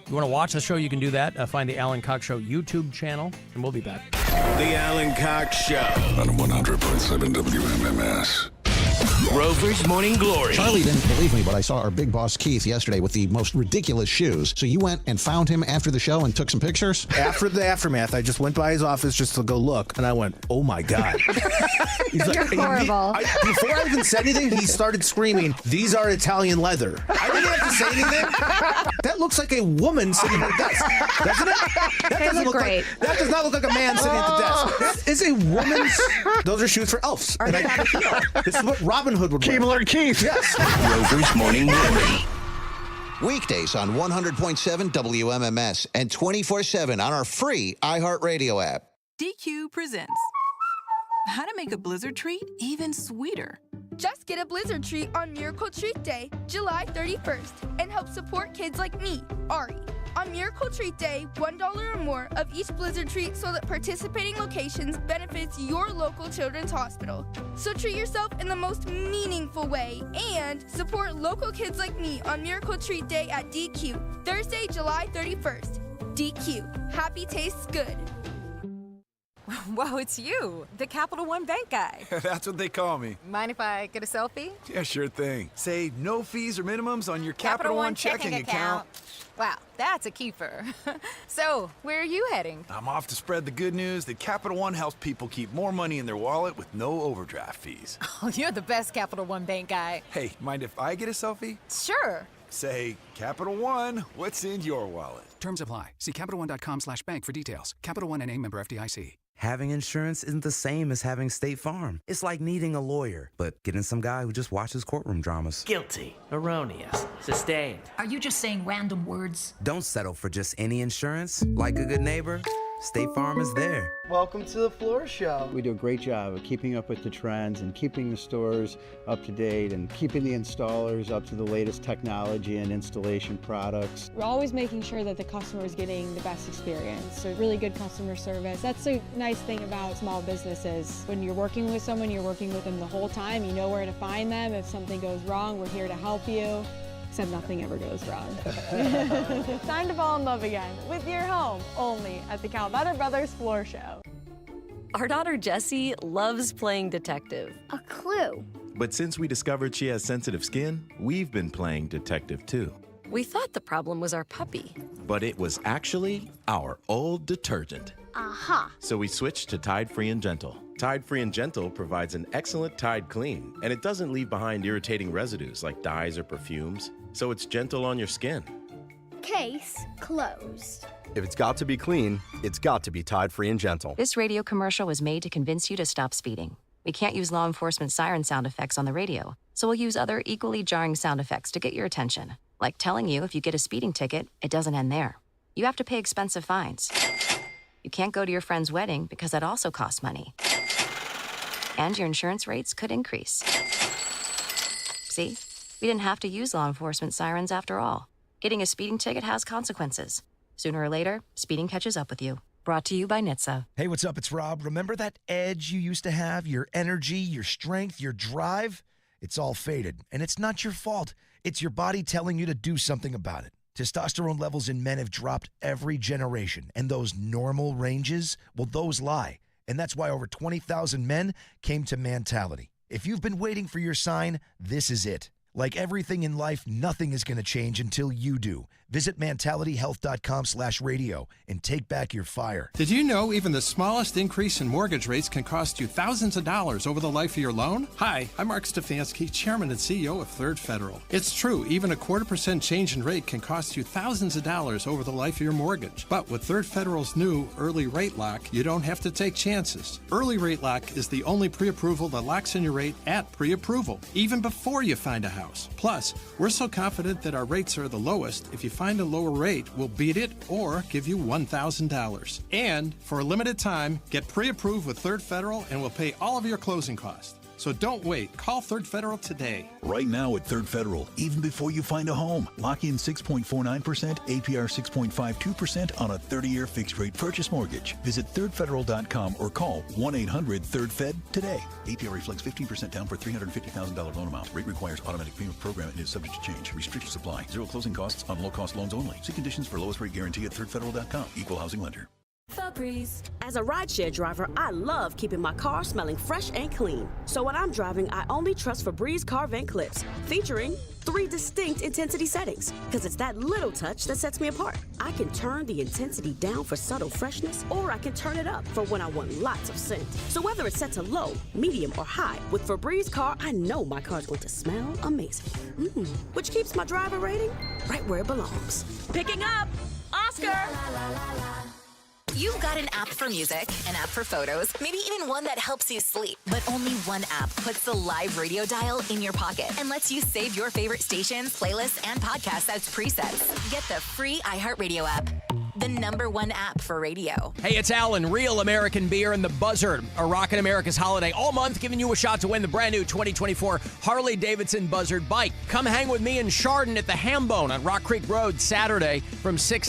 You want to watch the show, you can do that. Find the Alan Cox Show YouTube channel, and we'll be back. The Alan Cox Show. On 100.7 WMMS. Rover's Morning Glory. Charlie didn't believe me, but I saw our big boss Keith yesterday with the most ridiculous shoes. So you went and found him after the show and took some pictures? After the aftermath, I just went by his office just to go look, and I went, oh my God. He's You're horrible. Before I even said anything, he started screaming, these are Italian leather. I didn't have to say anything. That looks like a woman sitting at a desk, doesn't it? That They doesn't look great. that does not look like a man sitting at the desk. That is a woman's... Those are shoes for elves. And this is what Robin Hood would wear. Keebler Keith. Yes. Rover's Morning Glory. Weekdays on 100.7 WMMS and 24/7 on our free iHeartRadio app. DQ presents how to make a blizzard treat even sweeter. Just get a blizzard treat on Miracle Treat Day, July 31st, and help support kids like me, Ari. On Miracle Treat Day, $1 or more of each blizzard treat sold at participating locations benefits your local children's hospital. So treat yourself in the most meaningful way and support local kids like me on Miracle Treat Day at DQ, Thursday, July 31st. DQ, happy tastes good. Whoa, it's you, the Capital One Bank guy. That's what they call me. Mind if I get a selfie? Yeah, sure thing. Say no fees or minimums on your Capital One checking account. Wow, that's a keeper. So, where are you heading? I'm off to spread the good news that Capital One helps people keep more money in their wallet with no overdraft fees. Oh, you're the best Capital One Bank guy. Hey, mind if I get a selfie? Sure. Say, Capital One, what's in your wallet? Terms apply. See CapitalOne.com/bank for details. Capital One NA, member FDIC. Having insurance isn't the same as having State Farm. It's like needing a lawyer, but getting some guy who just watches courtroom dramas. Guilty, erroneous, sustained. Are you just saying random words? Don't settle for just any insurance. Like a good neighbor, State Farm is there. Welcome to the Floor Show. We do a great job of keeping up with the trends and keeping the stores up to date and keeping the installers up to the latest technology and installation products. We're always making sure that the customer is getting the best experience, so really good customer service. That's the nice thing about small businesses. When you're working with someone, you're working with them the whole time. You know where to find them. If something goes wrong, we're here to help you. except nothing ever goes wrong. Time to fall in love again with your home, only at the Calvetta Brothers Floor Show. Our daughter Jessie loves playing detective. A clue. But since we discovered she has sensitive skin, we've been playing detective too. We thought the problem was our puppy. But it was actually our old detergent. Aha. So we switched to Tide Free and Gentle. Tide Free and Gentle provides an excellent Tide clean, and it doesn't leave behind irritating residues like dyes or perfumes, so it's gentle on your skin. Case closed. If it's got to be clean, it's got to be Tide Free and Gentle. This radio commercial was made to convince you to stop speeding. We can't use law enforcement siren sound effects on the radio, so we'll use other equally jarring sound effects to get your attention, like telling you if you get a speeding ticket, it doesn't end there. You have to pay expensive fines. You can't go to your friend's wedding because that also costs money. And your insurance rates could increase. See? We didn't have to use law enforcement sirens after all. Getting a speeding ticket has consequences. Sooner or later, speeding catches up with you. Brought to you by NHTSA. Hey, what's up? It's Rob. Remember that edge you used to have? Your energy, your strength, your drive? It's all faded, and it's not your fault. It's your body telling you to do something about it. Testosterone levels in men have dropped every generation, and those normal ranges, well, those lie. And that's why over 20,000 men came to Mentality. If you've been waiting for your sign, this is it. Like everything in life, nothing is going to change until you do. Visit mentalityhealth.com/radio and take back your fire. Did you know even the smallest increase in mortgage rates can cost you thousands of dollars over the life of your loan? Hi, I'm Mark Stefanski, Chairman and CEO of Third Federal. It's true, even a 0.25% change in rate can cost you thousands of dollars over the life of your mortgage. But with Third Federal's new Early Rate Lock, you don't have to take chances. Early Rate Lock is the only pre-approval that locks in your rate at pre-approval, even before you find a house. Plus, we're so confident that our rates are the lowest, if you find a lower rate, we'll beat it or give you $1,000. And for a limited time, get pre-approved with Third Federal and we'll pay all of your closing costs. So don't wait. Call Third Federal today. Right now at Third Federal, even before you find a home, lock in 6.49%, APR 6.52% on a 30-year fixed-rate purchase mortgage. Visit thirdfederal.com or call 1-800-THIRD-FED today. APR reflects 15% down for $350,000 loan amount. Rate requires automatic payment program and is subject to change. Restrictions apply. Zero closing costs on low-cost loans only. See conditions for lowest rate guarantee at thirdfederal.com. Equal housing lender. Febreze. As a rideshare driver, I love keeping my car smelling fresh and clean. So when I'm driving, I only trust Febreze car vent clips, featuring 3 distinct intensity settings, because it's that little touch that sets me apart. I can turn the intensity down for subtle freshness, or I can turn it up for when I want lots of scent. So whether it's set to low, medium, or high, with Febreze car, I know my car's going to smell amazing. Which keeps my driver rating right where it belongs. Picking up Oscar! You've got an app for music, an app for photos, maybe even one that helps you sleep. But only one app puts the live radio dial in your pocket and lets you save your favorite stations, playlists, and podcasts as presets. Get the free iHeartRadio app, the #1 app for radio. Hey, it's Alan, Real American Beer and the Buzzard, a rockin' America's holiday all month, giving you a shot to win the brand new 2024 Harley-Davidson Buzzard bike. Come hang with me and Chardon at the Hambone on Rock Creek Road Saturday from 6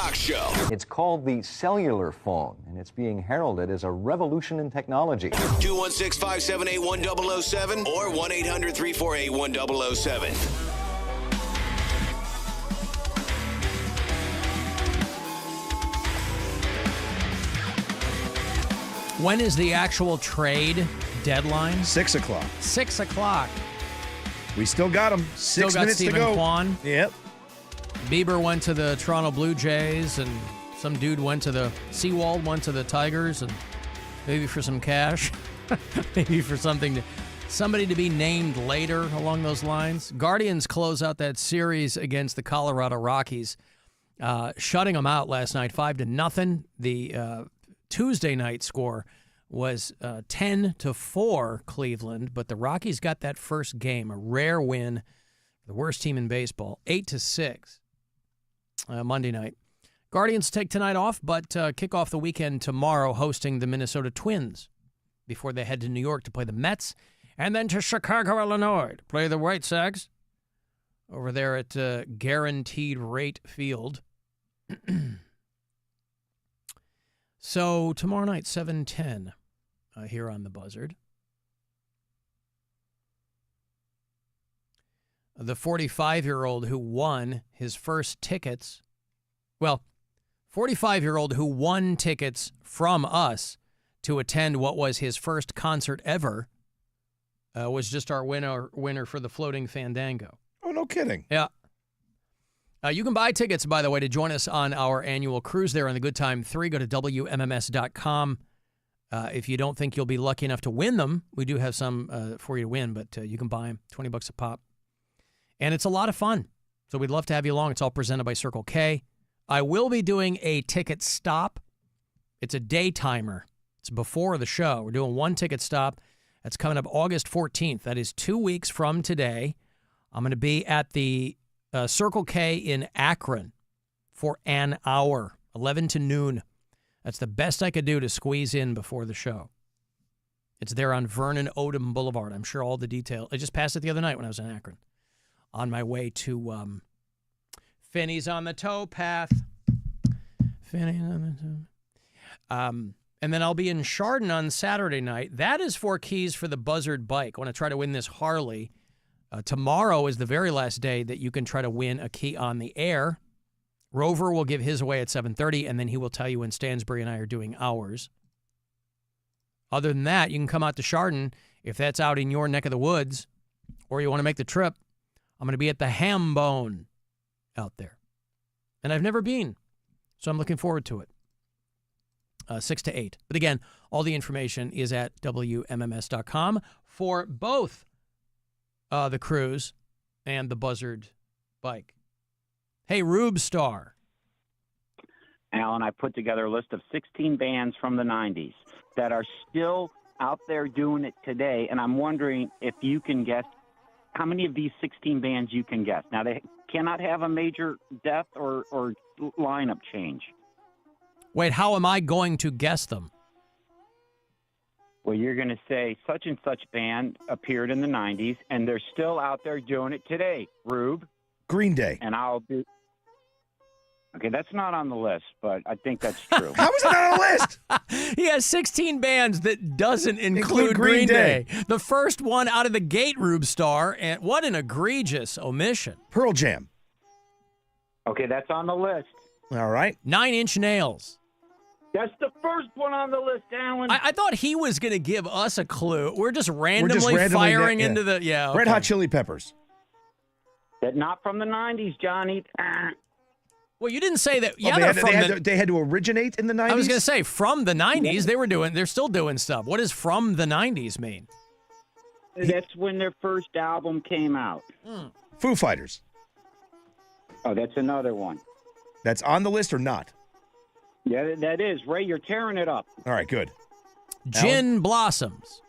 Cox Show. It's called the cellular phone, and it's being heralded as a revolution in technology. 216-578-1007 or 1-800-348-1007. When is the actual trade deadline? 6 o'clock. 6 o'clock. We still got them. Still got minutes Stephen to go. Kwan. Yep. Bieber went to the Toronto Blue Jays, and some dude went to the Seawald, went to the Tigers, and maybe for some cash, maybe for somebody to be named later along those lines. Guardians close out that series against the Colorado Rockies, shutting them out last night 5-0. The Tuesday night score was 10-4 Cleveland, but the Rockies got that first game, a rare win, the worst team in baseball, 8-6 Monday night. Guardians take tonight off, but kick off the weekend tomorrow hosting the Minnesota Twins before they head to New York to play the Mets and then to Chicago, Illinois to play the White Sox over there at Guaranteed Rate Field. So tomorrow night, 7:10 here on the Buzzard. The 45-year-old who won his first tickets, 45-year-old who won tickets from us to attend what was his first concert ever, was just our winner for the Floating Fandango. Oh, no kidding. Yeah. You can buy tickets, by the way, to join us on our annual cruise there on the Good Time 3. Go to WMMS.com. If you don't think you'll be lucky enough to win them, we do have some for you to win, but you can buy them, $20 a pop. And it's a lot of fun. So we'd love to have you along. It's all presented by Circle K. I will be doing a ticket stop. It's a day timer. It's before the show. We're doing one ticket stop. That's coming up August 14th. That is 2 weeks from today. I'm going to be at the Circle K in Akron for an hour, 11 to noon. That's the best I could do to squeeze in before the show. It's there on Vernon Odom Boulevard. I'm sure all the details. I just passed it the other night when I was in Akron on my way to Finney's on the Towpath. Finney's on the Towpath. And then I'll be in Chardon on Saturday night. That is for keys for the Buzzard bike. I want to try to win this Harley. Tomorrow is the very last day that you can try to win a key on the air. Rover will give his away at 7:30, and then he will tell you when Stansbury and I are doing ours. Other than that, you can come out to Chardon if that's out in your neck of the woods, or you want to make the trip. I'm going to be at the Ham Bone out there. And I've never been, so I'm looking forward to it. 6 to 8. But again, all the information is at WMMS.com for both the cruise and the Buzzard bike. Hey, Rube Star. Alan, I put together a list of 16 bands from the 90s that are still out there doing it today, and I'm wondering if you can guess how many of these 16 bands you can guess. Now, they cannot have a major death or lineup change. Wait, how am I going to guess them? Well, you're going to say such and such band appeared in the 90s, and they're still out there doing it today, Rube. Green Day. And I'll do... Okay, that's not on the list, but I think that's true. How is it not on the list? He has 16 bands that doesn't include Green Day. The first one out of the gate, Rube Star, and what an egregious omission. Pearl Jam. Okay, that's on the list. All right. 9 Inch Nails. That's the first one on the list, Alan. I thought he was going to give us a clue. We're just randomly firing into the... Yeah, okay. Red Hot Chili Peppers. That not from the 90s, Johnny. Well, you didn't say that. Yeah, they had to originate in the 90s? I was going to say, from the 90s, they're still doing stuff. What does from the 90s mean? That's when their first album came out. Foo Fighters. Oh, that's another one. That's on the list or not? Yeah, that is. Ray, you're tearing it up. All right, good. Gin Blossoms.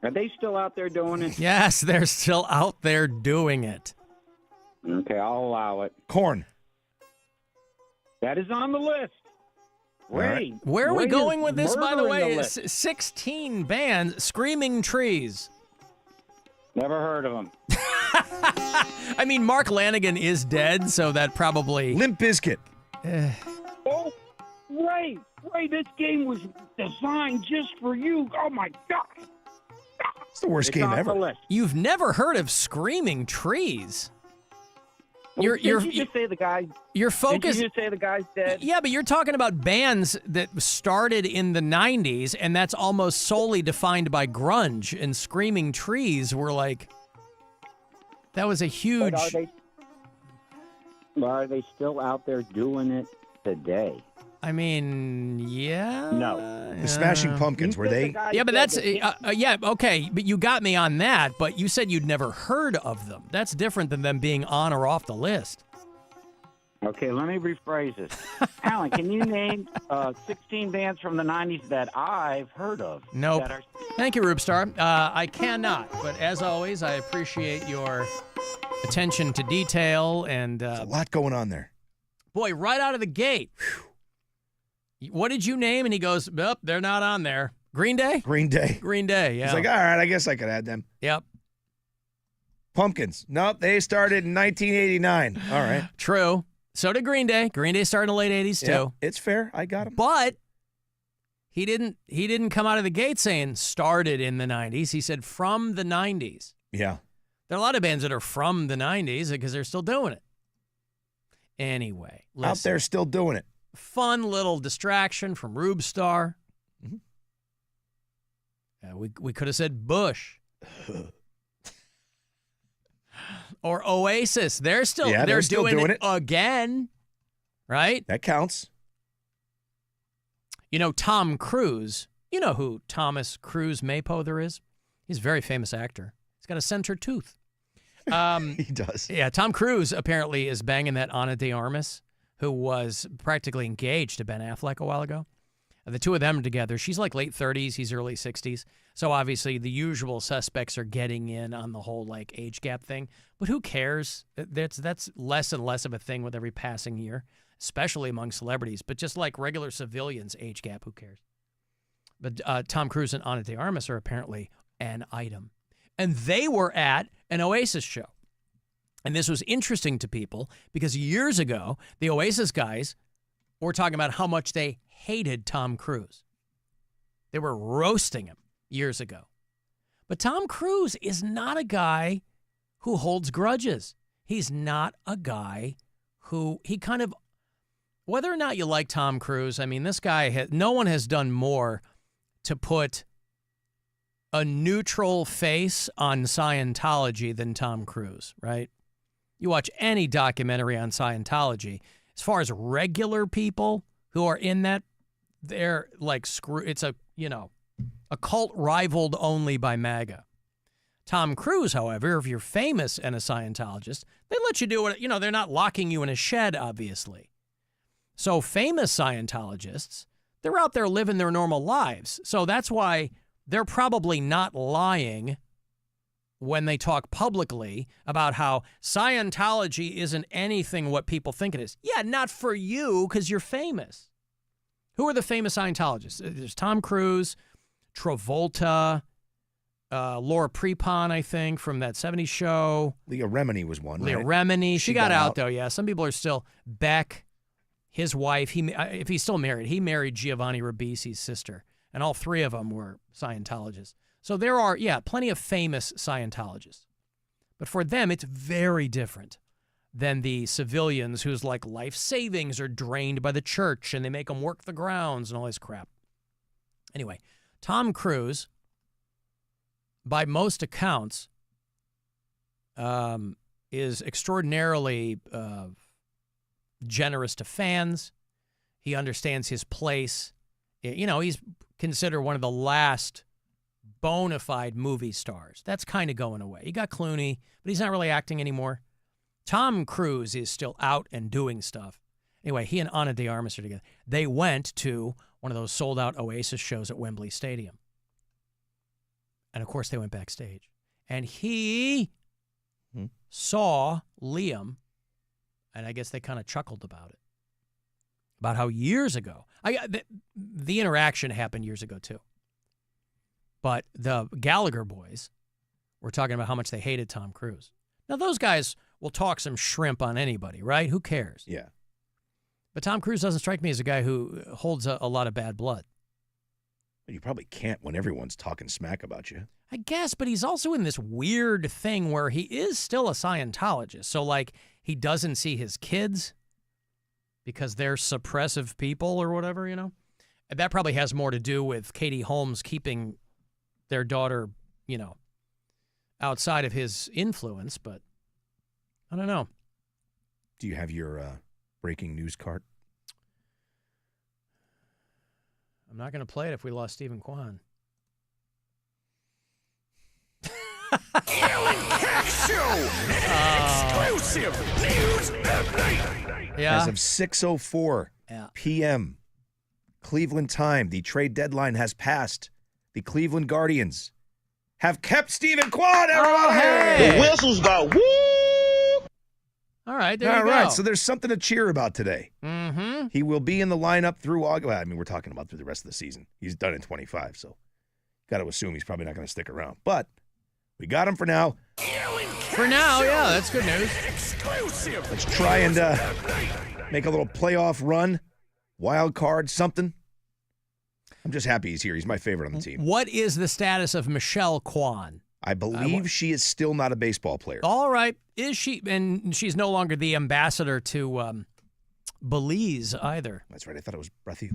Are they still out there doing it? Yes, they're still out there doing it. Okay, I'll allow it. Korn. That is on the list. Ray. Right. Where are we going with this, by the way? The 16 bands. Screaming Trees. Never heard of them. I mean, Mark Lanigan is dead, so that probably... Limp Bizkit. Oh, Ray, this game was designed just for you. Oh, my God. It's the worst game ever. You've never heard of Screaming Trees? Did you just say the guy? Your focus. Did you just say the guy's dead? Yeah, but you're talking about bands that started in the 90s, and that's almost solely defined by grunge. And Screaming Trees were like, that was a huge. But are they still out there doing it today? I mean, yeah. No. The Smashing Pumpkins, were they? Yeah, but that's, yeah, okay, but you got me on that, but you said you'd never heard of them. That's different than them being on or off the list. Okay, let me rephrase this. Alan, can you name 16 bands from the 90s that I've heard of? Nope. Thank you, Rubestar. I cannot, but as always, I appreciate your attention to detail and... There's a lot going on there. Boy, right out of the gate. What did you name? And he goes, "Nope, they're not on there." Green Day? Green Day. Green Day, yeah. He's like, all right, I guess I could add them. Yep. Pumpkins. Nope, they started in 1989. All right. True. So did Green Day. Green Day started in the late 80s, too. Yeah, it's fair. I got him. But he didn't come out of the gate saying started in the 90s. He said from the 90s. Yeah. There are a lot of bands that are from the 90s because they're still doing it. Anyway. Out there still doing it. Fun little distraction from Rubestar. We could have said Bush. Or Oasis. They're still doing it again. Right? That counts. You know, Tom Cruise. You know who Thomas Cruise Maypother is? He's a very famous actor. He's got a center tooth. He does. Yeah, Tom Cruise apparently is banging that Ana de Armas, who was practically engaged to Ben Affleck a while ago. The two of them together, she's like late 30s, he's early 60s. So obviously the usual suspects are getting in on the whole like age gap thing. But who cares? That's less and less of a thing with every passing year, especially among celebrities. But just like regular civilians, age gap, who cares? But Tom Cruise and Ana de Armas are apparently an item. And they were at an Oasis show. And this was interesting to people because years ago, the Oasis guys were talking about how much they hated Tom Cruise. They were roasting him years ago. But Tom Cruise is not a guy who holds grudges. He's not a guy who whether or not you like Tom Cruise, I mean, this guy, no one has done more to put a neutral face on Scientology than Tom Cruise, right? You watch any documentary on Scientology, as far as regular people who are in that, they're like it's a cult rivaled only by MAGA. Tom Cruise, however, if you're famous and a Scientologist, they let you do it. They're not locking you in a shed, obviously. So famous Scientologists, they're out there living their normal lives. So that's why they're probably not lying when they talk publicly about how Scientology isn't anything what people think it is. Yeah, not for you because you're famous. Who are the famous Scientologists? There's Tom Cruise, Travolta, Laura Prepon, I think, from that 70s show. Leah Remini was one, Leah right? Remini. She got out, though, yeah. Some people are still... Beck, his wife, if he's still married, he married Giovanni Ribisi's sister. And all three of them were Scientologists. So there are, plenty of famous Scientologists. But for them, it's very different than the civilians whose like life savings are drained by the church and they make them work the grounds and all this crap. Anyway, Tom Cruise, by most accounts, is extraordinarily generous to fans. He understands his place. He's considered one of the last bona fide movie stars. That's kind of going away. You got Clooney, but he's not really acting anymore. Tom Cruise is still out and doing stuff. Anyway, he and Ana de Armas are together. They went to one of those sold-out Oasis shows at Wembley Stadium. And, of course, they went backstage. And he saw Liam, and I guess they kind of chuckled about it, about how years ago, the interaction happened years ago, too. But the Gallagher boys were talking about how much they hated Tom Cruise. Now, those guys will talk some shrimp on anybody, right? Who cares? Yeah. But Tom Cruise doesn't strike me as a guy who holds a lot of bad blood. You probably can't when everyone's talking smack about you. I guess, but he's also in this weird thing where he is still a Scientologist. So, like, he doesn't see his kids because they're suppressive people or whatever, you know? And that probably has more to do with Katie Holmes keeping their daughter, you know, outside of his influence, but I don't know. Do you have your breaking news card? I'm not going to play it if we lost Stephen Kwan. Alan Cox Show! Exclusive news update! Yeah. As of 6:04 p.m. Cleveland time, the trade deadline has passed. The Cleveland Guardians have kept Stephen Kwan, everybody! hey! The whistles go woo! All right, there you All go. right, so there's something to cheer about today. Mm-hmm. He will be in the lineup through August. Well, I mean, we're talking about through the rest of the season. He's done in 25, so got to assume he's probably not going to stick around. But we got him for now. For now, yeah, that's good news. Exclusive. Let's try and make a little playoff run, wild card, something. I'm just happy he's here. He's my favorite on the team. What is the status of Michelle Kwan? I believe she is still not a baseball player. All right. Is she? And she's no longer the ambassador to Belize either. That's right. I thought it was Brazil.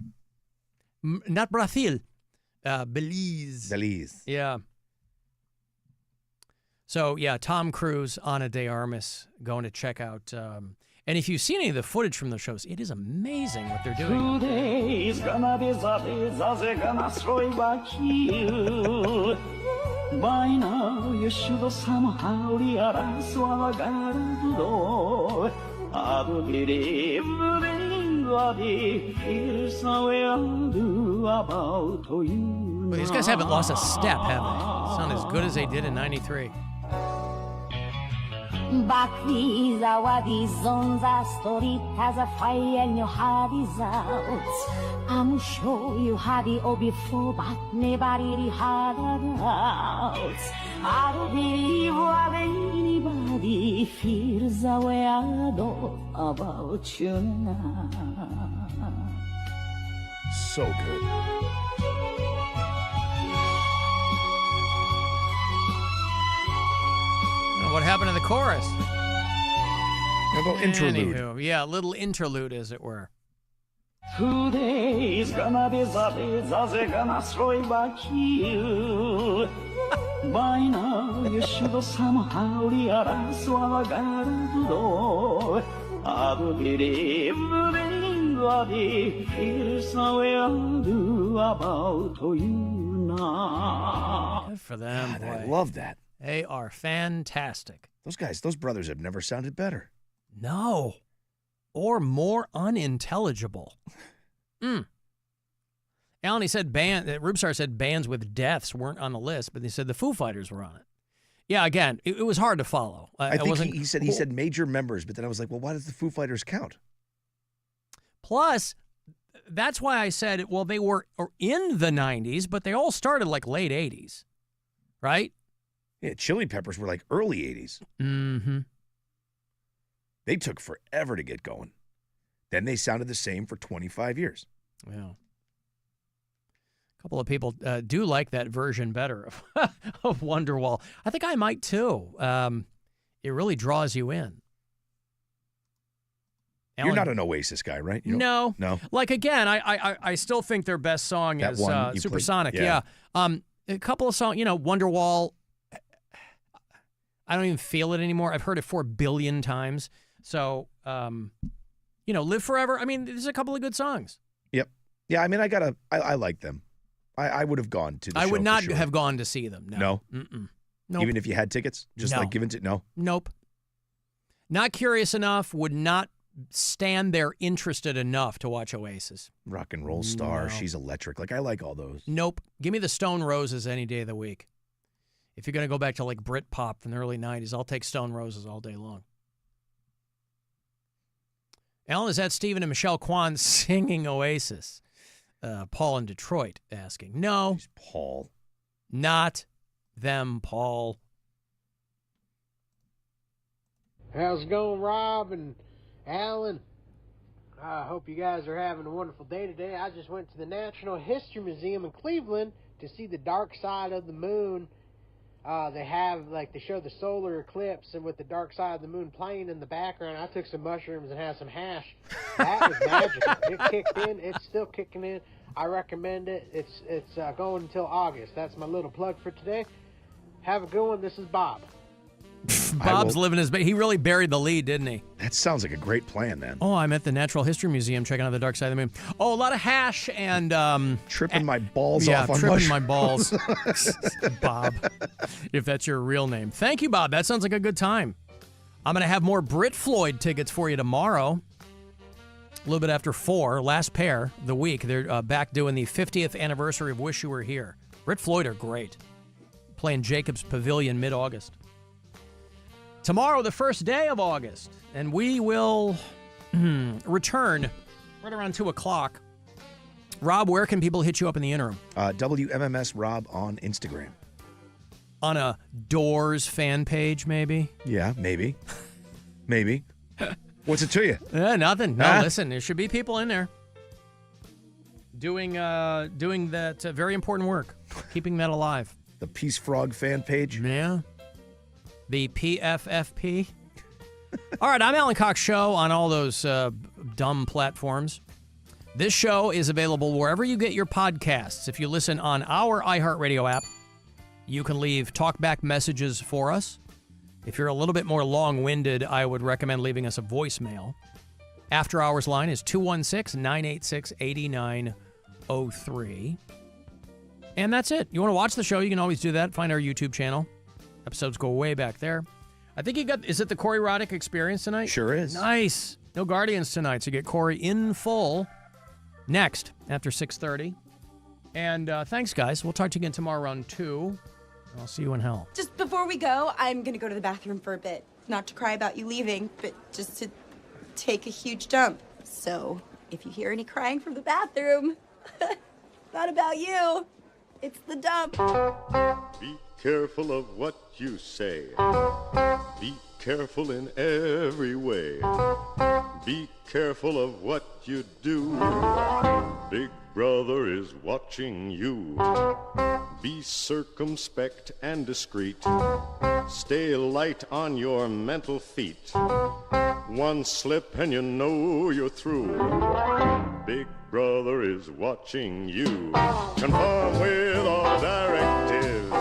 Not Brazil. Belize. Belize. Yeah. So, yeah, Tom Cruise, Ana de Armas, going to check out. And if you've seen any of the footage from the shows, it is amazing what they're doing. Today's gonna be the gonna throw back you. By now you should somehow realize what I gotta do. I believe in what it feels the way I do about you. Well, these guys haven't lost a step, have they? Sound as good as they did in 93. Back these hours on the street has a fire and your heart is out. I'm sure you had it all before, but never really had it out. I don't believe what anybody feels the way I do about you now. So good. What happened to the chorus? A little interlude. Anywho, yeah, a little interlude, as it were. Today's gonna be the gonna throw back you. By now you should somehow realize what I gotta do. I believe in what it feels the way I do about you now. Good for them, God, boy. I love that. They are fantastic. Those guys, those brothers have never sounded better. No. Or more unintelligible. Alan, he said Rubestar said bands with deaths weren't on the list, but he said the Foo Fighters were on it. Yeah, again, it was hard to follow. I think he said major members, but then I was like, well, why does the Foo Fighters count? Plus, that's why I said, well, they were in the 90s, but they all started like late 80s, right? Yeah, Chili Peppers were like early 80s. Mm-hmm. They took forever to get going. Then they sounded the same for 25 years. Yeah. A couple of people do like that version better of Wonderwall. I think I might too. It really draws you in. You're not an Oasis guy, right? You No. No. Like, again, I still think their best song That is one you Supersonic. played? Yeah. A couple of songs, Wonderwall, I don't even feel it anymore. I've heard it 4 billion times. So, Live Forever. I mean, there's a couple of good songs. Yep. Yeah, I mean, I like them. I would have gone to the show. I would not for sure. have gone to see them. No. No? Nope. Even if you had tickets? Just No. like given to, no? Nope. Not curious enough, would not stand there interested enough to watch Oasis. Rock and roll star. No. She's electric. Like, I like all those. Nope. Give me the Stone Roses any day of the week. If you're going to go back to like Britpop from the early 90s, I'll take Stone Roses all day long. Alan, is that Stephen and Michelle Kwan singing Oasis? Paul in Detroit asking. No. Paul. Not them, Paul. How's it going, Rob and Alan? I hope you guys are having a wonderful day today. I just went to the Natural History Museum in Cleveland to see the dark side of the moon. They show the solar eclipse and with the dark side of the moon playing in the background. I took some mushrooms and had some hash. That was magical. It kicked in. It's still kicking in. I recommend it. It's going until August. That's my little plug for today. Have a good one. This is Bob. Bob's living his... He really buried the lead, didn't he? That sounds like a great plan, man. Oh, I'm at the Natural History Museum checking out the dark side of the moon. Oh, a lot of hash and... tripping my balls off on tripping my mushrooms. balls. Bob, if that's your real name. Thank you, Bob. That sounds like a good time. I'm going to have more Brit Floyd tickets for you tomorrow. A little bit after 4, last pair of the week. They're back doing the 50th anniversary of Wish You Were Here. Brit Floyd are great. Playing Jacobs Pavilion mid-August. Tomorrow, the first day of August, and we will return right around 2 o'clock. Rob, where can people hit you up in the interim? WMMS Rob on Instagram. On a Doors fan page, maybe? Yeah, maybe. Maybe. What's it to you? Nothing. No, listen, there should be people in there doing that very important work, keeping that alive. The Peace Frog fan page? Yeah. The PFFP. All right, I'm Alan Cox Show on all those dumb platforms. This show is available wherever you get your podcasts. If you listen on our iHeartRadio app, you can leave talkback messages for us. If you're a little bit more long-winded, I would recommend leaving us a voicemail. After Hours line is 216-986-8903. And that's it. You want to watch the show, you can always do that. Find our YouTube channel. Episodes go way back there. I think is it the Corey Roddick Experience tonight? Sure is. Nice. No Guardians tonight, so you get Corey in full next after 6:30. And thanks, guys. We'll talk to you again tomorrow around 2. I'll see you in hell. Just before we go, I'm going to go to the bathroom for a bit. Not to cry about you leaving, but just to take a huge dump. So if you hear any crying from the bathroom, not about you. It's the dump. Be careful of what you say. Be careful in every way. Be careful of what you do. Big Brother is watching you. Be circumspect and discreet. Stay light on your mental feet. One slip and you know you're through. Big Brother is watching you. Conform with all directives.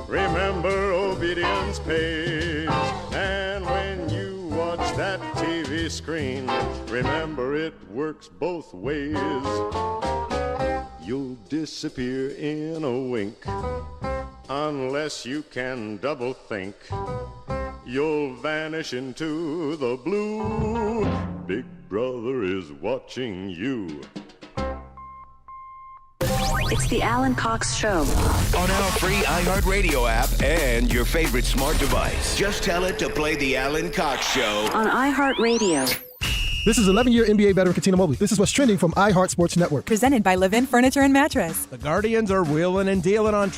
Remember, obedience pays. And when you watch that TV screen, remember it works both ways. You'll disappear in a wink unless you can double think. You'll vanish into the blue. Big Brother is watching you. It's the Alan Cox Show. On our free iHeartRadio app and your favorite smart device. Just tell it to play the Alan Cox Show. On iHeartRadio. This is 11-year NBA veteran Katina Mobley. This is what's trending from iHeart Sports Network. Presented by Live-In Furniture and Mattress. The Guardians are wheeling and dealing on trade